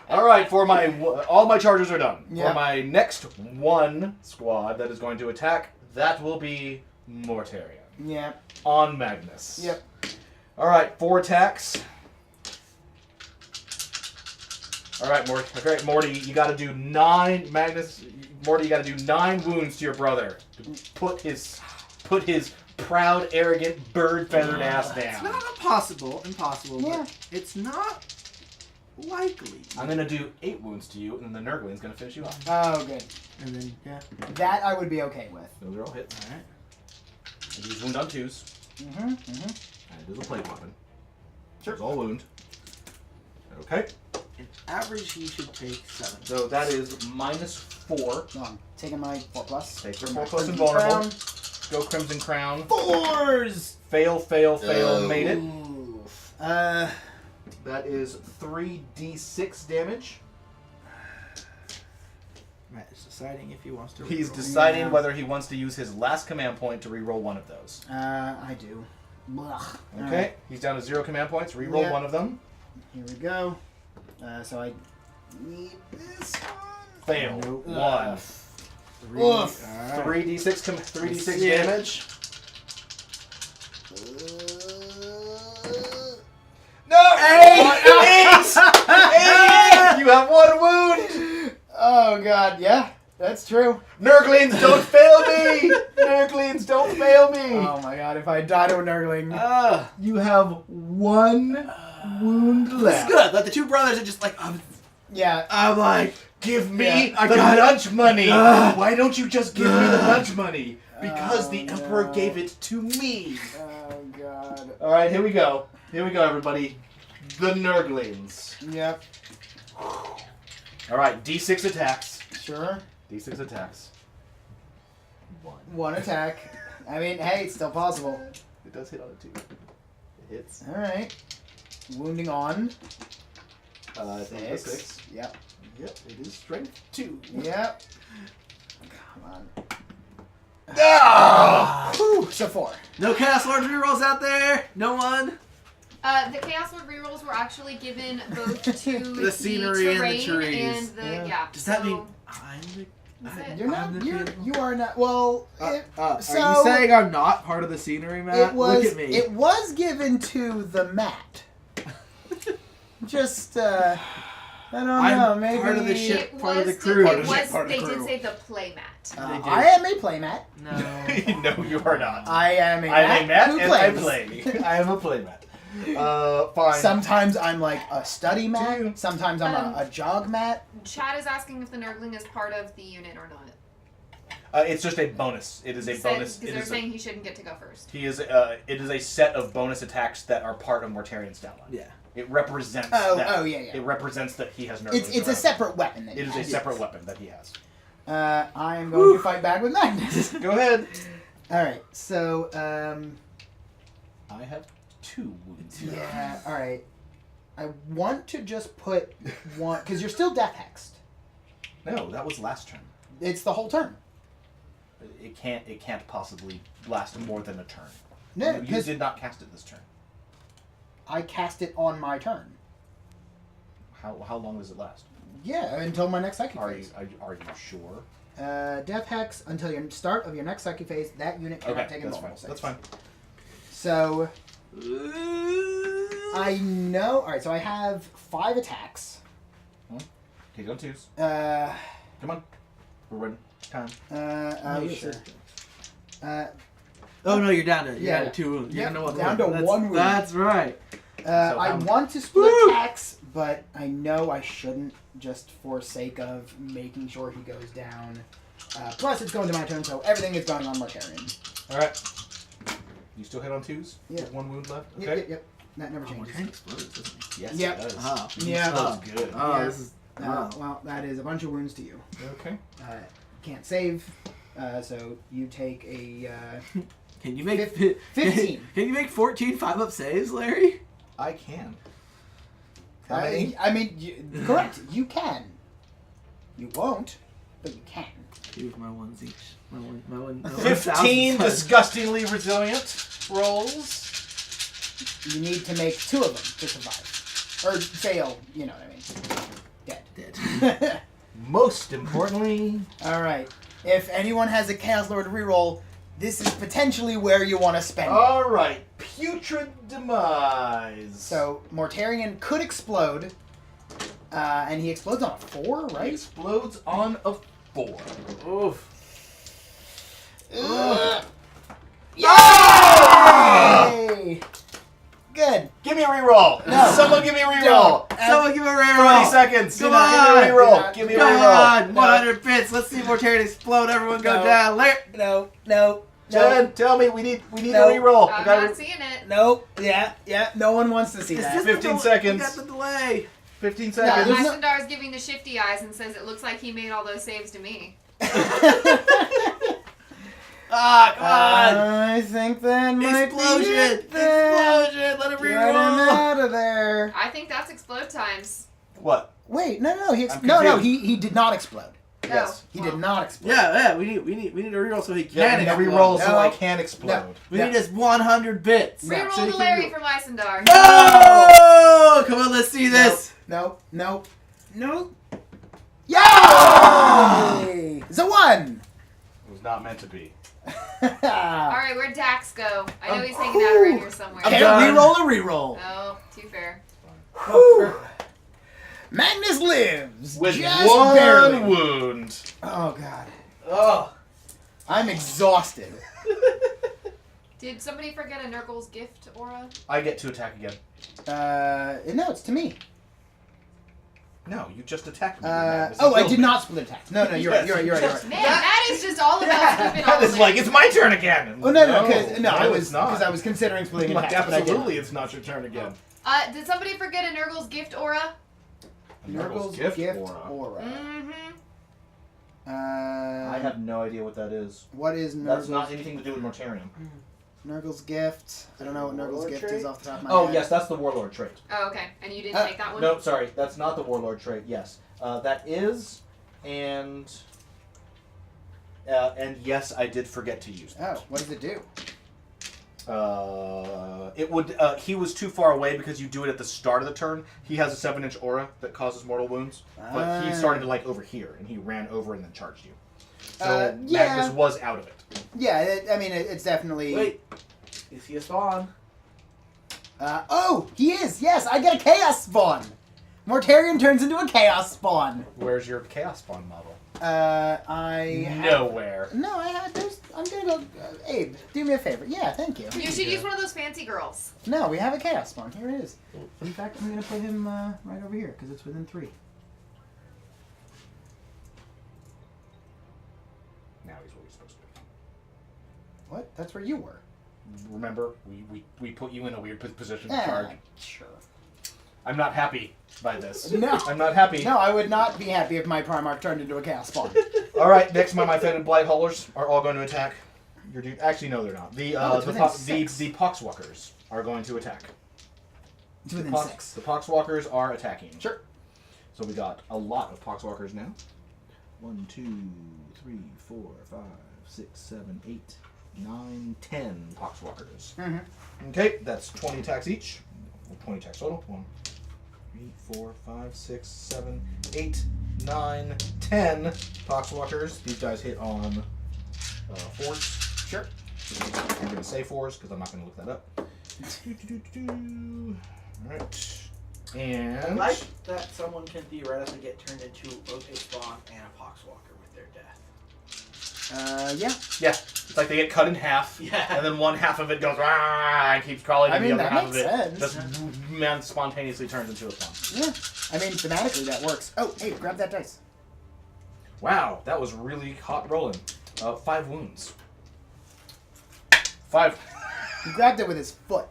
All right, for my all my charges are done. Yeah. For my next one squad that is going to attack, that will be Mortarion Yeah. on Magnus. Yep. All right, 4 attacks. All right, Morty. Okay, Morty, you got to do 9. Magnus, Morty, you got to do 9 wounds to your brother. Put his proud, arrogant, bird-feathered ass It's down. not impossible, Yeah. but it's not likely. I'm gonna do 8 wounds to you, and then the Nurgling's gonna finish you off. Oh, good. And then, yeah. That I would be okay with. Those are all hits. Alright. I use wound on 2s. Mm-hmm. Mm-hmm. And it is a plague weapon. Sure. It's all wound. Okay. In average, he should take 7. So that is -4. So I'm taking my 4+. Take your For 4 my plus Crimson invulnerable. Crown. Go Crimson Crown. 4s! Fail, fail, fail. Made it. Oof. That is 3d6 damage. Matt is deciding if he wants to. He's reroll. deciding Yeah. whether he wants to use his last command point to reroll one of those. I do. Blech. Okay. Alright, He's down to 0 command points. Reroll Yeah. one of them. here we go. So I need this one. Fail. Nope. 1. 3. Oof. Alright. 3d6 Yeah. damage. No! 8! 8! You have 1 wound! Oh god, yeah, that's true. Nurglings, don't fail me! Nurglings, don't fail me! Oh my god, if I died to a Nurgling. You have 1 wound That's left. good. Like the 2 brothers are just like, Yeah. I'm like, Give me Yeah, I the got it. lunch money! Ugh. Why don't you just give me the Ugh. lunch money? Because Oh, the Emperor no. gave it to me. Oh god. Alright, here we go. Here we go, everybody. The Nurglings. Yep. Alright, d6 attacks. Sure. D6 attacks. 1. One attack. I mean, hey, it's still possible. It does hit on a 2. It hits. Alright. Wounding on. It's on the 6. Yep. Yep, it is strength 2. Yep. Come on. Ah! Whew, so 4. no Chaos Lord rerolls out there. No one. The Chaos Lord rerolls were actually given both to The scenery and the terrain trees. and the Yeah. yeah. Does that so- mean I'm the? Is it? You're I'm not. the You're. kid. You are not. Well, Are so you saying I'm not part of the scenery, Matt? it was. Look at me. It was given to the mat. Just. I don't I'm know. Maybe. part of the ship. It part of the was- crew. It Part of the was, ship, part of the they did crew. say the playmat. They did. I am a playmat. No. No, you are not. I am a I'm a mat who and I plays. play. I am a playmat. Fine. Sometimes I'm like a study mat. Two. Sometimes I'm a jog mat. Chad is asking if the Nurgling is part of the unit or not. It's just a bonus. It is a bonus. Because It they're is saying he shouldn't get to go first. he is. It is a set of bonus attacks that are part of Mortarion's downline. Yeah. It represents. Oh, that. oh yeah, yeah. It represents that he has nerve. It's a separate weapon. That It he is a has. separate weapon that he has. I am going to fight back with Magnus. Go ahead. All right. So I have 2 wounds. yeah. All right. I want to just put one because you're still death hexed. No, that was last turn. It's the whole turn. It can't possibly last more than a turn. No, you because did not cast it this turn. I cast it on my turn. How long does it last? Yeah, until my next psychic Are you phase. are you sure? Death hex until your start of your next psychic phase. That unit cannot Okay, take a that's fine. normal save. That's fine. So I know. All right. So I have 5 attacks. Take on 2s. Uh. Come on. We're running time. Oh, yes, sure. yes. Oh no, you're down to Yeah. 2 wounds. You're Yep, down to 1 down wound. to That's, 1 wound. That's right. I how- want to split Woo! attacks, but I know I shouldn't just for sake of making sure he goes down. Plus, it's going to my turn, so everything is going on Mortarion. All right. You still hit on 2s? Yeah. With 1 wound left? Okay. Yep. That never changes. Mortarion explodes, doesn't he? Yes, Yep. it does. Oh. Yeah. That's good. Oh, Yeah. this is... Well, that is a bunch of wounds to you. Okay. Can't save, so you take a Can you make... 15. Can you make 14 5-up saves, Larry? I can. How many? Correct. You can. You won't, but you can. Here's my ones each. My one 15 disgustingly resilient rolls. You need to make 2 of them to survive. Or fail, you know what I mean. Dead. Dead. Most importantly... Alright. If anyone has a Chaos Lord reroll, this is potentially where you want to spend it. All right. Putrid Demise. So, Mortarion could explode, and he explodes on a 4, He right? explodes on a 4. Oof. Ugh. Ah! Yay! Good. Give me a reroll. No. Someone give me a reroll. Someone give a rare 20 roll. seconds. Come Give me a on. reroll. Do Give me a Come reroll. on, 100 bits. Let's see Mortarion explode. Everyone go No. down. Larry. No. Jen, tell me we need No. a reroll. I'm We gotta not seeing it. Nope. Yeah. No one wants to see It's that. just 15 the seconds. We got the delay. 15 Yeah, seconds. there's no- Massendar's giving the shifty eyes and says it looks like he made all those saves to me. Ah, come on. I think that might Explosion. be it then. Explosion. Let him Get him reroll. out of there. I think that's explode times. What? Wait, no. I'm No, confused. he did not explode. Yes. He Well, did not explode. Yeah, we need a reroll so he can Yeah, I need a explode. reroll so No. I can explode. We Yeah. need his 100 bits. No. Reroll So he to can Larry reroll. for Mysendar. No! Come on, let's see this. Nope. Yay! It's a 1! It was not meant to be. Alright, where'd Dax go? I know he's hanging out around here somewhere. Okay, done. reroll. Oh, too fair. Whew. Magnus lives! With just 1 barely. wound. Oh, God. Oh. I'm exhausted. Did somebody forget a Nurgle's gift aura? I get to attack again. No, it's to me. No, you just attacked me. I Killed did me. not split attacks. No, you're right. You're right. Man, that is just all about keeping all That is the like, it's my turn again. Oh no, I it's not. was considering splitting Like, attacks, but I absolutely, didn't. it's not your turn again. Did somebody forget a Nurgle's gift aura? Nurgle's gift aura. Mm-hmm. I have no idea what that is. What is That's Nurgle's? not anything to do with Mortarion. Nurgle's gift. I don't know what Nurgle's Warlord gift trait? is off the top of my Oh, head. yes, that's the Warlord trait. Oh, okay. And you didn't take that one? No, sorry, that's not the Warlord trait, yes. That is, and yes, I did forget to use that. Oh, what does it do? It would. He was too far away because you do it at the start of the turn. He has a 7-inch aura that causes mortal wounds, but he started like over here, and he ran over and then charged you. So yeah. Magnus was out of it. Yeah, it's definitely. Wait. Is he a spawn? Oh, he is. Yes, I get a chaos spawn. Mortarion turns into a chaos spawn. Where's your chaos spawn model? Nowhere. No, I'm gonna go. Abe, do me a favor. Yeah, thank you. You should use one of those fancy girls. No, we have a chaos spawn. Here it is. In fact, I'm gonna put him right over here because it's within 3. Now he's where he's supposed to be. What? That's where you were. Remember, we put you in a weird position to Yeah, charge. sure. I'm not happy by this. No. I'm not happy. No, I would not be happy if my Primarch turned into a chaos spawn. All right, next my Fetid Blight Haulers are all going to attack. Your dude. Actually, no, they're not. The it's the within 6. the Poxwalkers are going to attack. It's within The 6. The Poxwalkers are attacking. Sure. So we got a lot of Poxwalkers now. 1, 2, 3, 4, 5, 6, 7, 8, 9, 10 Poxwalkers. Mm-hmm. Okay, that's 20 attacks each. 20 attacks total. 1, 3, 4, 5, 6, 7, 8, 9, 10 Poxwalkers. These guys hit on 4s. Sure. I'm going to say 4s because I'm not going to look that up. Alright. I And like that someone can theoretically get turned into both a spawn and a poxwalker with their death. Yeah. Yeah. It's like they get cut in half, and then one half of it goes and keeps crawling, and the other half of it just spontaneously turns into a spawn. Yeah. I mean, thematically that works. Oh, hey, grab that dice. Wow, that was really hot rolling. 5 wounds. 5. He grabbed it with his foot.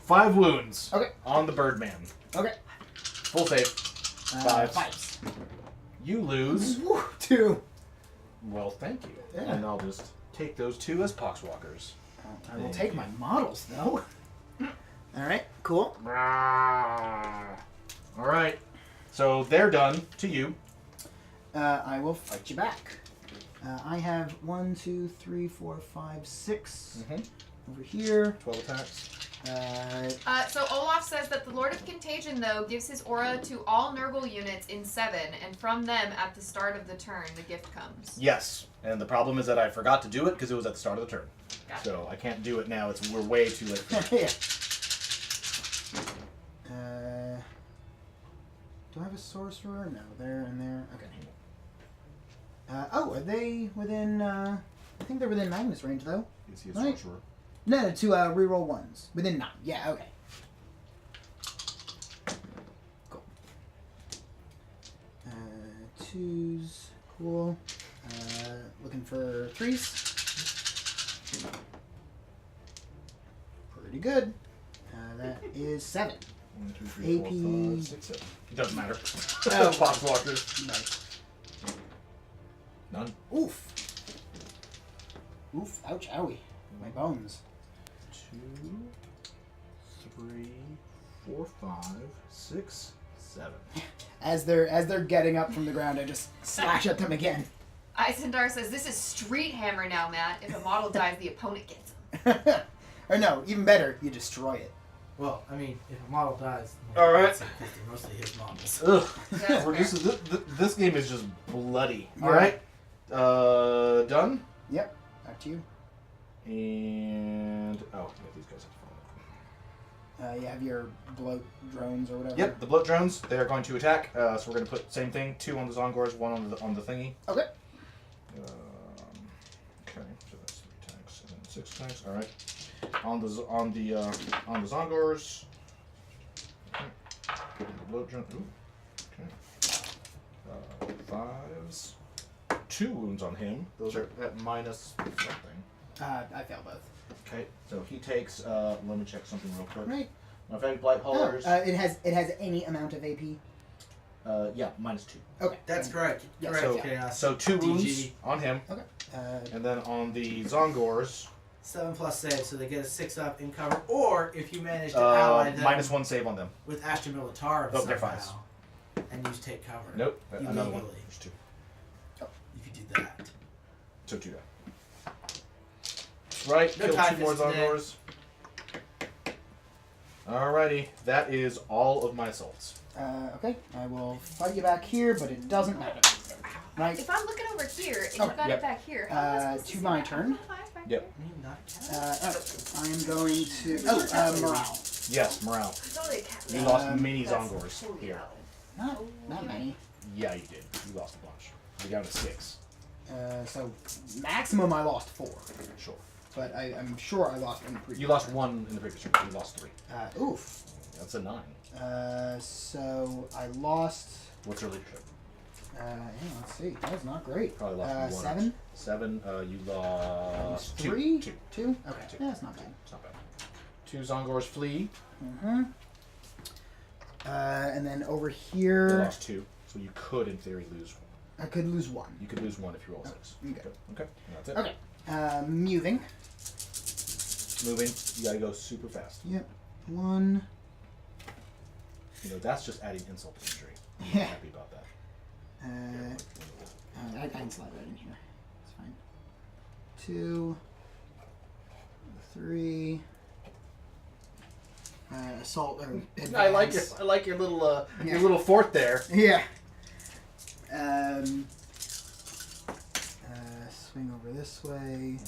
5 wounds. Okay. On the Birdman. Okay. Full save. 5. 5. You lose. Woo, 2. Well, thank you. Yeah. And I'll just take those 2 as poxwalkers. I will take my models, though. Alright, cool. Alright. So they're done to you. I will fight you back. I have 1, 2, 3, 4, 5, 6 over here. 12 attacks. So Olaf says that the Lord of Contagion, though, gives his aura to all Nurgle units in 7, and from them, at the start of the turn, the gift comes. Yes. And the problem is that I forgot to do it because it was at the start of the turn. Gotcha. So I can't do it now. We're way too late. Yeah. Do I have a sorcerer? No, there and there. Okay. Are they within? I think they're within Magnus range, though. Is he a Right. sorcerer? No, to reroll 1s within 9. Yeah. Okay. Cool. 2s. Cool. Looking for 3s. Pretty good. That is 7. 1, 2, 3, 4, AP. 5, 6, 7. It doesn't matter. Oh. Poxwalkers. Nice. None. Oof. Oof. Ouch. Owie. My bones. 2, 3, 4, 5, 6, 7. As they're getting up from the ground, I just slash at them again. Isendar says, this is Street Hammer now, Matt. If a model dies, the opponent gets him. Or no, even better, you destroy it. Well, I mean, if a model dies, All right. because they're mostly his models. Ugh. That's We're fair. just, this game is just bloody. Yeah. Alright. Done. Yep. Back to you. And oh, yeah, these guys have to follow. You have your bloat drones or whatever. Yep, the bloat drones. They are going to attack. So we're going to put same thing. 2 on the Zongors, 1 on the thingy. Okay. Okay, so that's 3 attacks and then 6 attacks. All right. On the Zongors. Okay. The bloat drone. Ooh. Okay. 5s. 2 wounds on him. Those are at minus something. I fail both. Okay, so he takes. Let me check something real quick. Right. My Fang Blight Oh, Haulers. it has any amount of AP. Yeah, minus 2. Okay. That's correct. Yeah, Correct, so- Chaos. So 2 wounds DG. on him, Okay. and then on the Zongors, 7+ save, so they get a 6-up in cover. Or if you manage to ally them minus 1 save on them. with Astra Militarum Oh, they're somehow, fives. and use take cover. Nope, another one. Illegally. There's 2. You could do that. So 2 die. Right, No kill tie 2 more fist today. Zongors. Alrighty, that is all of my assaults. Okay. I will fight you back here, but it doesn't matter. Right. If I'm looking over here and Okay, you've got yep. it back here, how am I supposed to see my that? turn. Yep. Not Alright. I am going to. Morale. Yes, morale. It's only a cat. You lost many That's Zongors totally here. valid. Not many. Yeah, you did. You lost a bunch. You're down to 6. So maximum I lost 4, Sure. but I'm sure I lost in the previous. You lost 1 in the previous turn. You lost 3. Oof. That's a 9. So I lost. What's your leadership? Yeah, let's see. That was not great. Probably lost 1. 7. 7. You lost 2. 3. 2. 2. Okay. 2. Yeah, that's not bad. It's not bad. 2 Zongors flee. Mm-hmm. And then over You here, lost 2. So you could, in theory, lose 1. I could lose 1. You could lose 1 if you roll 6. Okay. Okay. And that's it. Okay. Moving. Moving. You gotta go super fast. Yep. 1. You know, that's just adding insult to injury. I'm Yeah. happy about that. I can slide that in here. It's fine. 2. 3. Assault or advance. I like your little Yeah. fort there. Yeah. Swing over this way.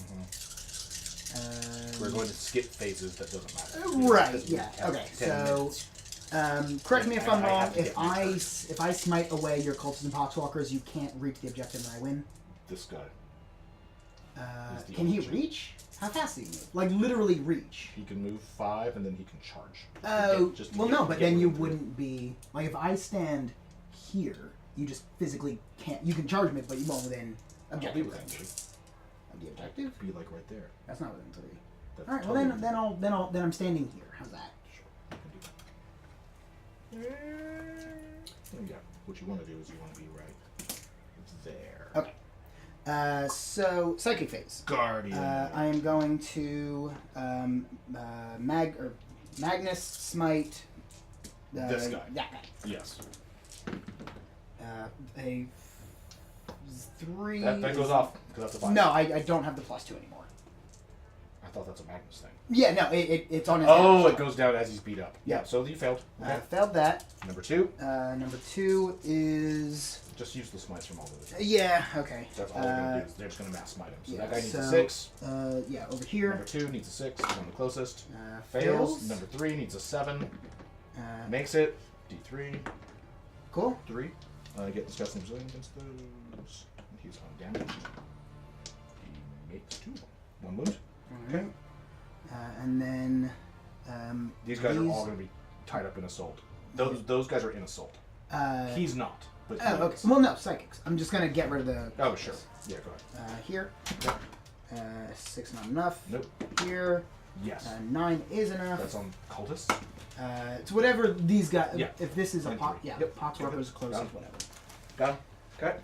We're going to skip phases. That doesn't matter. Right. Because we Yeah. have Okay. 10 So, minutes. correct me if I'm I wrong. have to If get my if I smite away your cultists and poxwalkers, you can't reach the objective and I win. This guy. the Can he option. reach? How fast does he move? Like literally reach. He can move 5 and then he can charge. Oh, Just to well, get- no, but get then you moving. wouldn't be like if I stand here, you just physically can't. You can charge me, but you won't within I'll be objective within range. 3. Of the objective? Be like right there. That's not within 3. That's All right. totally- Well, then I'm standing here. How's that? Sure, you can do that. Yeah, what you want to do is you want to be right there. Okay. So psychic phase. Guardian. I am going to Magnus Smite. This guy. That guy. Yes. A 3. That goes off because that's a 5. No, I don't have the +2 anymore. I thought that's a Magnus thing. Yeah, no, it's on his. Oh, damage. it goes down as he's beat up. Yeah. Yeah, so you failed. Okay. Failed that. Number 2, Number 2 is. just use the smites from all of it. Yeah, okay. That's all they're going to do. Is they're just going to mass smite him. So yeah, that guy needs so, a 6. Yeah, over here. Number 2 needs a 6. One the closest. Fails. Fails. Number 3 needs a 7. Makes it. D3. Cool. 3. Get disgusting resilient against those. He's on damage. He makes 2. 1 wound. Okay. And then. These guys are all going to be tied up in assault. Those guys are in assault. He's not. But he Oh, okay. is. Well, no, psychics. I'm just gonna get rid of the. Oh, sure. Yeah, go ahead. Here. Yep. 6 not enough. Nope. Here. Yes. 9 is enough. That's on cultists. It's whatever these guys. Yeah. If this is a Nine, pot, three. yeah, Yep. pox Okay. workers, closest, Got it. whatever. Got him. Okay.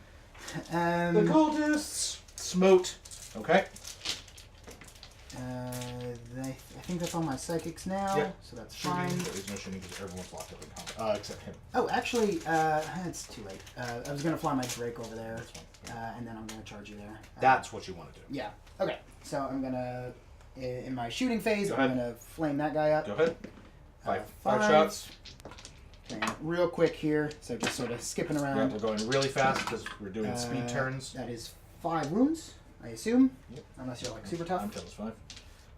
The Um, cultists. Smote. Okay. I think that's all my psychics now, Yep. so that's Shooting. fine. There is no shooting because everyone's locked up in combat. Except him. Oh, actually, it's too late. I was gonna fly my Drake over there, That's fine. and then I'm gonna charge you there. That's what you want to do. Yeah. Okay. So I'm gonna, in my shooting phase, Go I'm ahead. gonna flame that guy up. Go ahead. Five 5 shots. Playing real quick here, so just sort of skipping Yeah, around. we're going really fast because we're doing speed turns. That is 5 wounds, I assume. Yep. Unless you're like super tough. I'm tough. 5.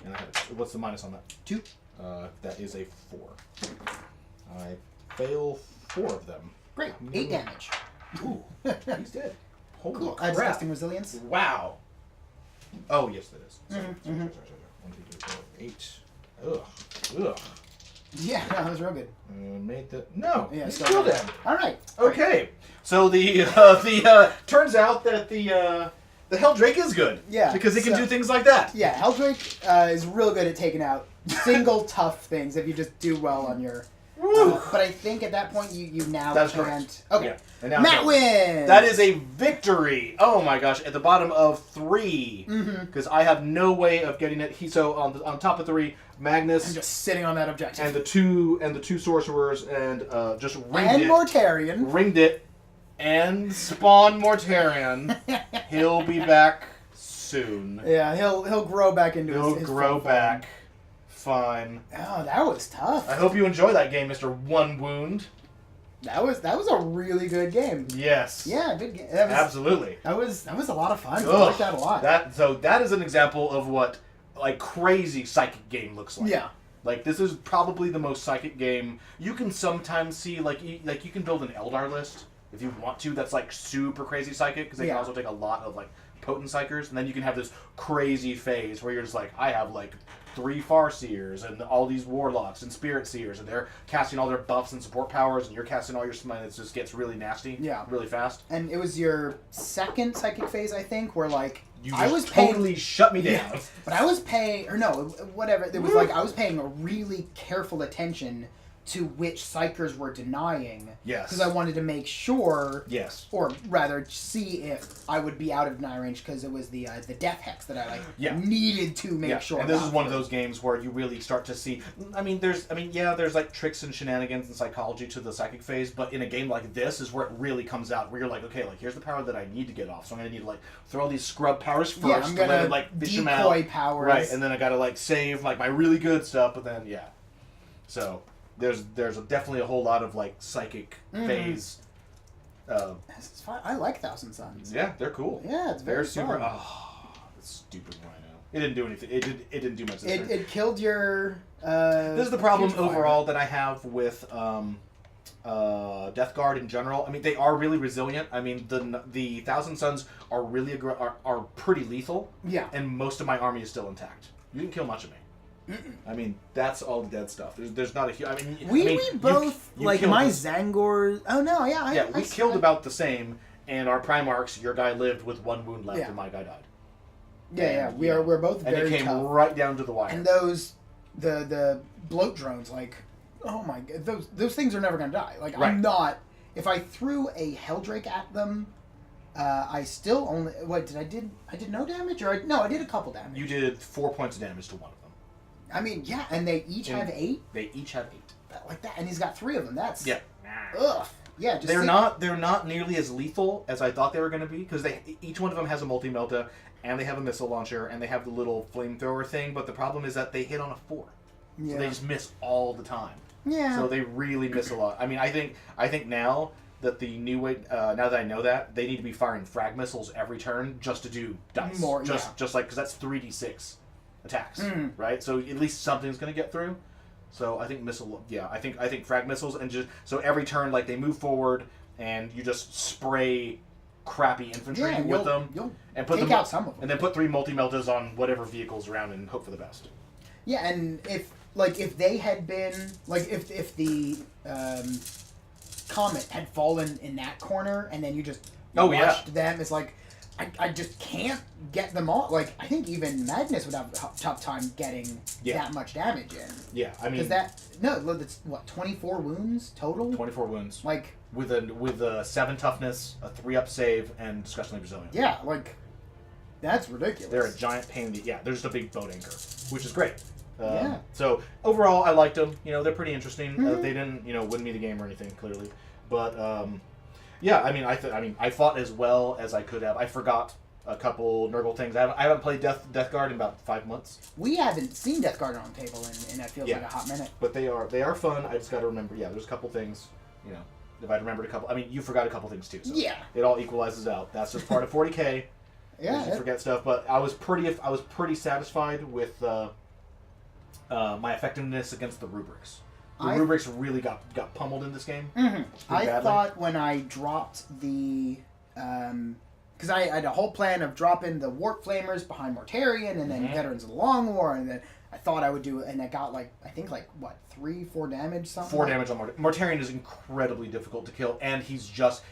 And I have what's the minus on that? 2. That is a 4. I fail 4 of them. Great. 8 damage. Ooh, he's dead. Holy Cool. crap! Disgusting resilience. Wow. Oh yes, that is. Sorry, Mhm, sorry, mhm. sorry. 1, 2, 3, 4, 8. Ugh. Yeah, that was real good. Made the no. Yeah, he's still still dead. dead. All right. Okay. So the turns out that the Helldrake is good. Yeah, Because it can so- do things like that. Yeah, Eldrake is real good at taking out single tough things if you just do well on your. Woo. But I think at that point you now That's can't. correct. Okay. Yeah. And now Matt so- wins. That is a victory. Oh my gosh! At the bottom of 3, Mhm. because I have no way of getting it. So on top of 3, Magnus I'm just sitting on that objective. and the two sorcerers and just ringed And it, Mortarion. and Spawn Mortarion. He'll be back soon. Yeah, he'll grow back into He'll his grow full back. form. Fine. Oh, that was tough. I hope you enjoy that game, Mr. One Wound. That was a really good game. Yes. Yeah, good game. That Absolutely. was a lot of fun. I Ugh, like that a lot. That is an example of what like crazy psychic game looks like. Yeah. Like this is probably the most psychic game you can sometimes see. Like you can build an Eldar list if you want to. That's like super crazy psychic because they Yeah. can also take a lot of like potent psychers, and then you can have this crazy phase where you're just like, I have like 3 Farseers and all these Warlocks and Spirit Seers, and they're casting all their buffs and support powers, and you're casting all your smite. It just gets really nasty. Yeah. Really fast. And it was your second psychic phase, I think, where like You I just was paying, totally shut me down. Yeah, but I was paying, or no, whatever. It was like I was paying a really careful attention to which psychers were denying. Yes. Because I wanted to make sure, Yes. or rather, see if I would be out of deny range because it was the death hex that I like Yeah. needed to make sure. And this is got one of through. those games where you really start to see. There's like tricks and shenanigans and psychology to the psychic phase, but in a game like this is where it really comes out. Where you're like, okay, like here's the power that I need to get off, so I'm gonna need to like throw all these scrub powers first, Yeah, I'm to gonna let it, like fish them out, decoy powers. right? And then I gotta like save like my really good stuff, but then yeah. So there's definitely a whole lot of like psychic phase. It's fun. I like Thousand Suns. Yeah, they're cool. Yeah, it's They're very super. fun. Oh, stupid rhino. It didn't do anything. It didn't do much. This turn. It killed your. This is the problem putrefier. overall that I have with Death Guard in general. I mean, they are really resilient. I mean, the Thousand Suns are really are pretty lethal. Yeah. And most of my army is still intact. You didn't kill much of me. I mean, that's all the dead stuff. There's not a. I mean, We both you like killed my us. Zangor. Oh no, yeah. Yeah, we killed about the same, and our Primarchs. Your guy lived with 1 wound left, Yeah. and my guy died. Yeah, we're both And very it came tough. right down to the wire. And the bloat drones, like, oh my god, those things are never gonna die. Like, Right. I'm not. If I threw a Helldrake at them, I still only. What I did no damage, or I did a couple damage. You did 4 points of damage to one of them. I mean, yeah, and they each have 8, They each have 8. like that, and he's got 3 of them. That's Yeah. Ugh. Yeah, just They're see- not nearly as lethal as I thought they were going to be, because each one of them has a multi-melta, and they have a missile launcher, and they have the little flamethrower thing. But the problem is that they hit on a 4, Yeah. so they just miss all the time. Yeah. So they really miss a lot. I mean, I think now that the new way, now that I know that, they need to be firing frag missiles every turn just to do dice, More, just like because that's 3d6 attacks, Mm. right? So at least something's going to get through. So I think I think frag missiles, and just so every turn, like, they move forward and you just spray crappy infantry Yeah, with them You'll and put take them out some of them. and then put 3 multi-meltas on whatever vehicles around and hope for the best. Yeah, and if they had been if the comet had fallen in that corner and then you just watched them, it's like I just can't get them all. Like, I think even Magnus would have a tough time getting that much damage in. Yeah, I mean, that's what, 24 wounds total. 24 wounds. Like, With a 7 toughness, a 3-up save, and disgustingly resilient. yeah, like, that's ridiculous. They're a giant pain in the... Yeah, they're just a big boat anchor, which is great. Yeah. So, overall, I liked them. You know, they're pretty interesting. Mhm. They didn't, win me the game or anything, clearly. But, yeah, I mean, I fought as well as I could have. I forgot a couple Nurgle things. I haven't played Death Guard in about 5 months. We haven't seen Death Guard on the table in that feels Yeah. like a hot minute. But they are fun. I just got to remember, there's a couple things, if I remembered a couple... I mean, you forgot a couple things, too. So Yeah. It all equalizes out. That's just part of 40k. Yeah. You forget stuff, but I was pretty satisfied with my effectiveness against the rubrics. The rubrics really got pummeled in this game. Mm-hmm. I badly. thought when I dropped the, because I had a whole plan of dropping the Warp Flamers behind Mortarion and then Veterans of the Long War, and then I thought I would do it, and I got what, 3-4 damage, something. 4 damage on Mortarion. Mortarion is incredibly difficult to kill, and he just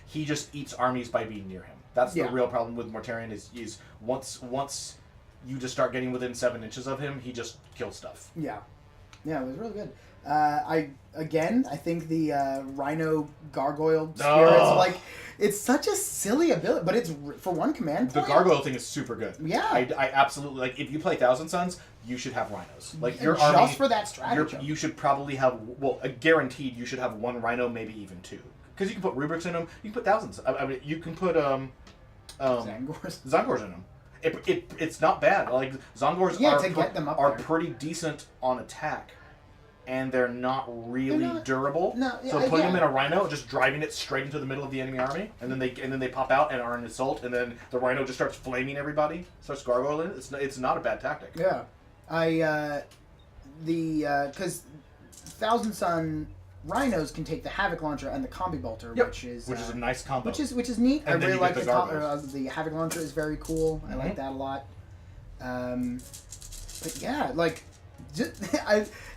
eats armies by being near him. That's the real problem with Mortarion is once you just start getting within 7 inches of him, he just kills stuff. Yeah, it was really good. I think the Rhino Gargoyle Spirits, it's such a silly ability, but it's for one command The point. Gargoyle thing is super good. Yeah. I absolutely, if you play Thousand Suns, you should have Rhinos. Your just army, for that strategy. you should probably have, guaranteed you should have 1 Rhino, maybe even 2. Because you can put rubrics in them, you can put Thousands. I mean, you can put Zongors in them. It's not bad. Like, Zongors get them up are there. pretty decent on attack. And they're not really durable. No, so putting them in a Rhino, just driving it straight into the middle of the enemy army, and then they pop out and are an assault, and then the Rhino just starts flaming everybody, starts gargoyling. It's not a bad tactic. Yeah, because Thousand Sun Rhinos can take the Havoc Launcher and the Combi Bolter, which is a nice combo. Which is neat. And I then really you like get the Havoc Launcher is very cool. I like that a lot. But yeah, like.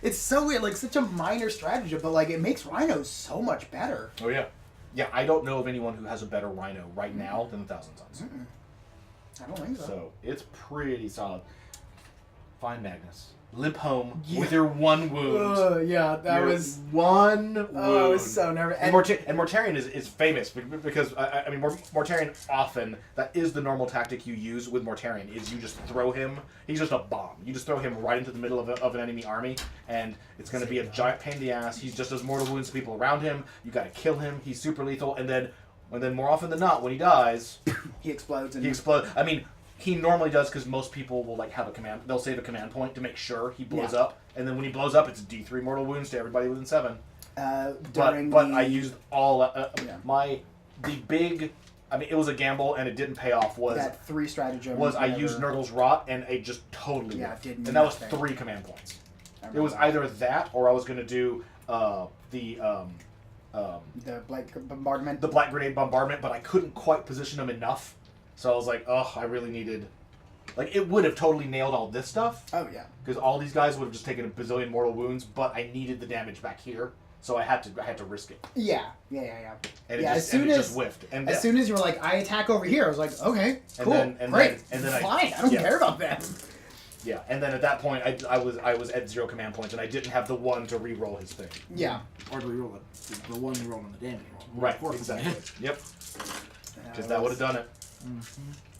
It's so weird, like such a minor strategy, but like it makes Rhinos so much better. Oh yeah, yeah. I don't know of anyone who has a better Rhino right now than the Thousand Suns. I don't think so. So it's pretty solid. Fine, Magnus. Limp home with your 1 wound. Yeah, that was 1 wound. Oh, it was so nervous. And Mortarion is famous because I mean Mortarion often, that is the normal tactic you use with Mortarion, is you just throw him. He's just a bomb. You just throw him right into the middle of an enemy army, and it's going to be a giant pain in the ass. He just does mortal wounds to people around him. You got to kill him. He's super lethal, and then more often than not, when he dies, he explodes. I mean. He normally does, because most people will have a command. They'll save a command point to make sure he blows up, and then when he blows up, it's D3 mortal wounds to everybody within 7. But I used all the big. I mean, it was a gamble, and it didn't pay off. Was that 3 stratagem? I used Nurgle's Rot, and it just totally worked. Didn't. And that was 3 command points. It was either that, or I was going to do the The Black Bombardment. the Black Grenade Bombardment, but I couldn't quite position them enough. So I was like, oh, I really needed... Like, it would have totally nailed all this stuff. Oh, yeah. Because all these guys would have just taken a bazillion mortal wounds, but I needed the damage back here. So I had to risk it. Yeah. And it Yeah, just, as soon as- just whiffed. And As soon as you were like, I attack over here, I was like, okay, cool, and great, then fine, I don't yeah. care about them. Yeah, and then at that point, I was at 0 command points, and I didn't have the one to re-roll his thing. Yeah. Or to reroll the one you rolled on the damage roll. Right, Fourth exactly. one. Yep, because that would have done it.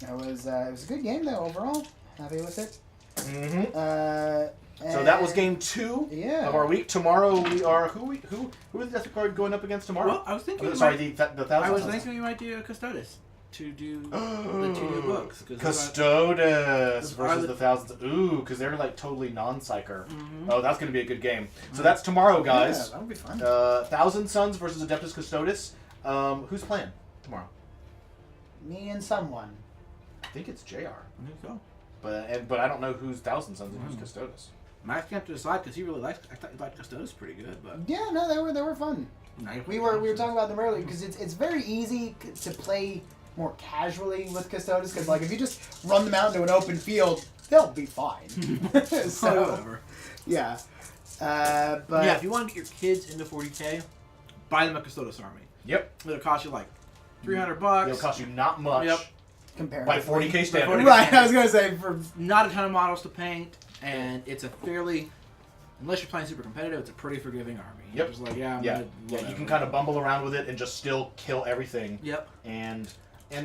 It was a good game though overall. Happy with it. Mm-hmm. So that was game 2 Yeah. of our week. Tomorrow we are who is the Death Guard going up against tomorrow? Well, I was thinking. the Thousand. I was Sons. thinking we might do a Custodes to do the 2 new books. Custodes Are versus the- the Thousands. Ooh, because they're like totally non-psyker. Mhm. Oh, that's going to be a good game. So that's tomorrow, guys. Yeah, that'll be fun. Thousand Sons versus Adeptus Custodes. Who's playing tomorrow? Me and someone. I think it's JR. I think so. But I don't know who's Thousand Sons and who's Custodes. Max can't decide because he really likes. I thought he liked Custodes pretty good, but Yeah, no, they were fun. We were talking about them earlier because it's very easy to play more casually with Custodes because like if you just run them out into an open field, they'll be fine. So whatever. yeah, but Yeah, if you want to get your kids into 40k, buy them a Custodes army. Yep. It'll cost you like $300. It'll cost you not much. Yep. comparatively. By 40k standard. Right, I was gonna say for Not a ton of models to paint, and it's a fairly, unless you're playing super competitive, it's a pretty forgiving army. Yep. You're just like, yeah, I'm Yeah. gonna, Yeah, you whatever. can kind of bumble around with it and just still kill everything. Yep. And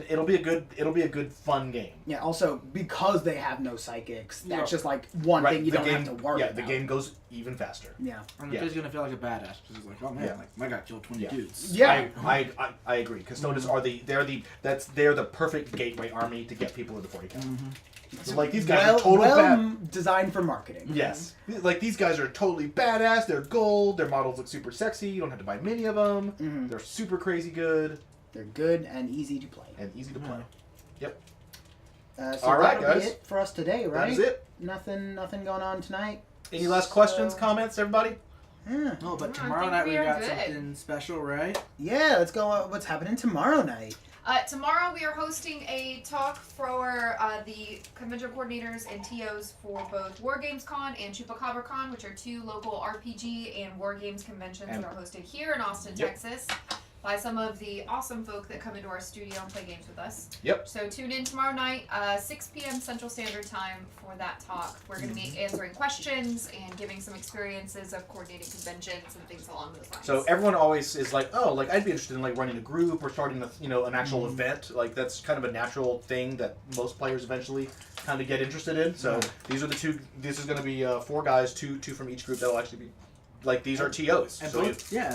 it'll be a good fun game. yeah. Also, because they have no psychics, that's Yeah. just like one thing you the don't game, have to worry Yeah, about. the game goes even faster. Yeah. And the Yeah. kid's gonna feel like a badass because he's like, oh man, Yeah. like my guy killed 20 Yeah. dudes. Yeah. I agree. Custodes are they're the perfect gateway army to get people into 40k. So like these guys are total bad. Designed for marketing. Yes, like these guys are totally badass. They're gold. Their models look super sexy. You don't have to buy many of them. Mhm. They're super crazy good They're good and easy to play. and easy to play. Yep. So All right, that'll be guys. it for us today, right? That is it. Nothing going on tonight. Any last questions, So- comments, everybody? Yeah. Oh, but I tomorrow think night we we are got good. something special, right? Yeah, let's go. What's happening tomorrow night? Tomorrow we are hosting a talk for the convention coordinators and TOs for both War Games Con and Chupacabra Con, which are 2 local RPG and War Games conventions And- that are hosted here in Austin, Yep. Texas, by some of the awesome folk that come into our studio and play games with us. Yep. So tune in tomorrow night, 6 p.m. Central Standard Time for that talk. We're going to be answering questions and giving some experiences of coordinating conventions and things along those lines. So everyone always is like, oh, like I'd be interested in like running a group or starting an actual event. Like that's kind of a natural thing that most players eventually kind of get interested in. So these are the 2. This is going to be 4 guys, two from each group that'll actually be. Like these are TOs. And So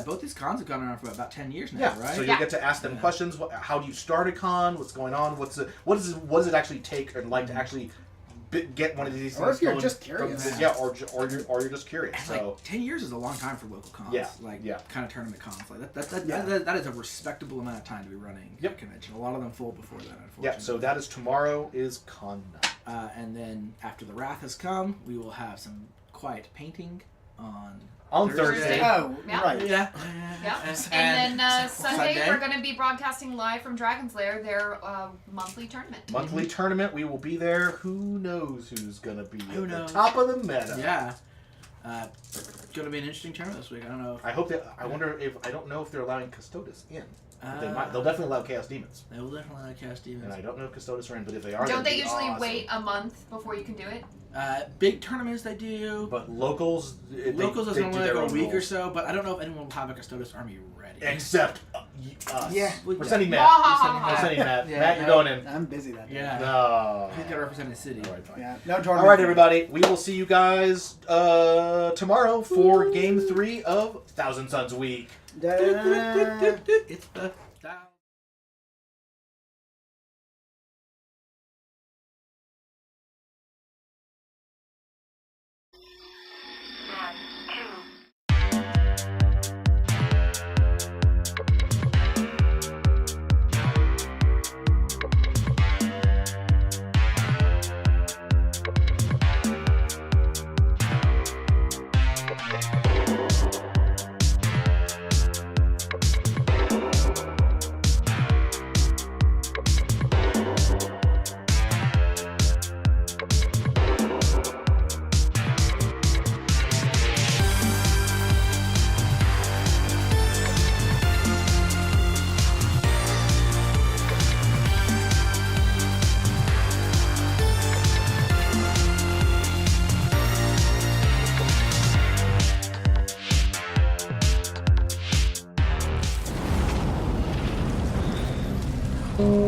both these cons have gone around for about 10 years now, yeah, right? so you Yeah. get to ask them Yeah. questions. How do you start a con? What's going on? What does it actually take and like to actually get one of these Or things if you're going just from- curious. yeah, or you're just curious. And, So like 10 years is a long time for local cons. Yeah, Like yeah. kind of tournament cons. Like Yeah. that is a respectable amount of time to be running a convention. A lot of them full before that, unfortunately. yeah, so that is tomorrow is con night. And then after the Wrath has come, we will have some quiet painting on Thursday. Oh, Yeah. right. Yeah. Yeah. And then Sunday we're going to be broadcasting live from Dragon's Lair, their monthly tournament. Monthly tournament, we will be there. Who knows who's gonna be Who at knows? the top of the meta? Yeah. Going to be an interesting tournament this week. I don't know. I hope that. I wonder if I don't know if they're allowing Custodes in. But they Uh, might. They'll definitely allow Chaos Demons, They will definitely cast demons. and I don't know if Custodes are in. But if they are, Don't that'd they be usually awesome. wait a month before you can do it? Big tournaments they do. But locals, Locals is they normally do like their a own week or rules. so, but I don't know if anyone will have a Custodes army ready. Except us. Yeah. We're sending Matt. Wahahaha. We're sending Matt. Yeah, Matt, you're no. going in. I'm busy that day. Yeah. No. He's got to represent his city. All right, fine. Yeah. No tournament. All right, everybody. We will see you guys tomorrow for Game 3 of Thousand Suns Week. Da-da-da-da. It's the down. Bye.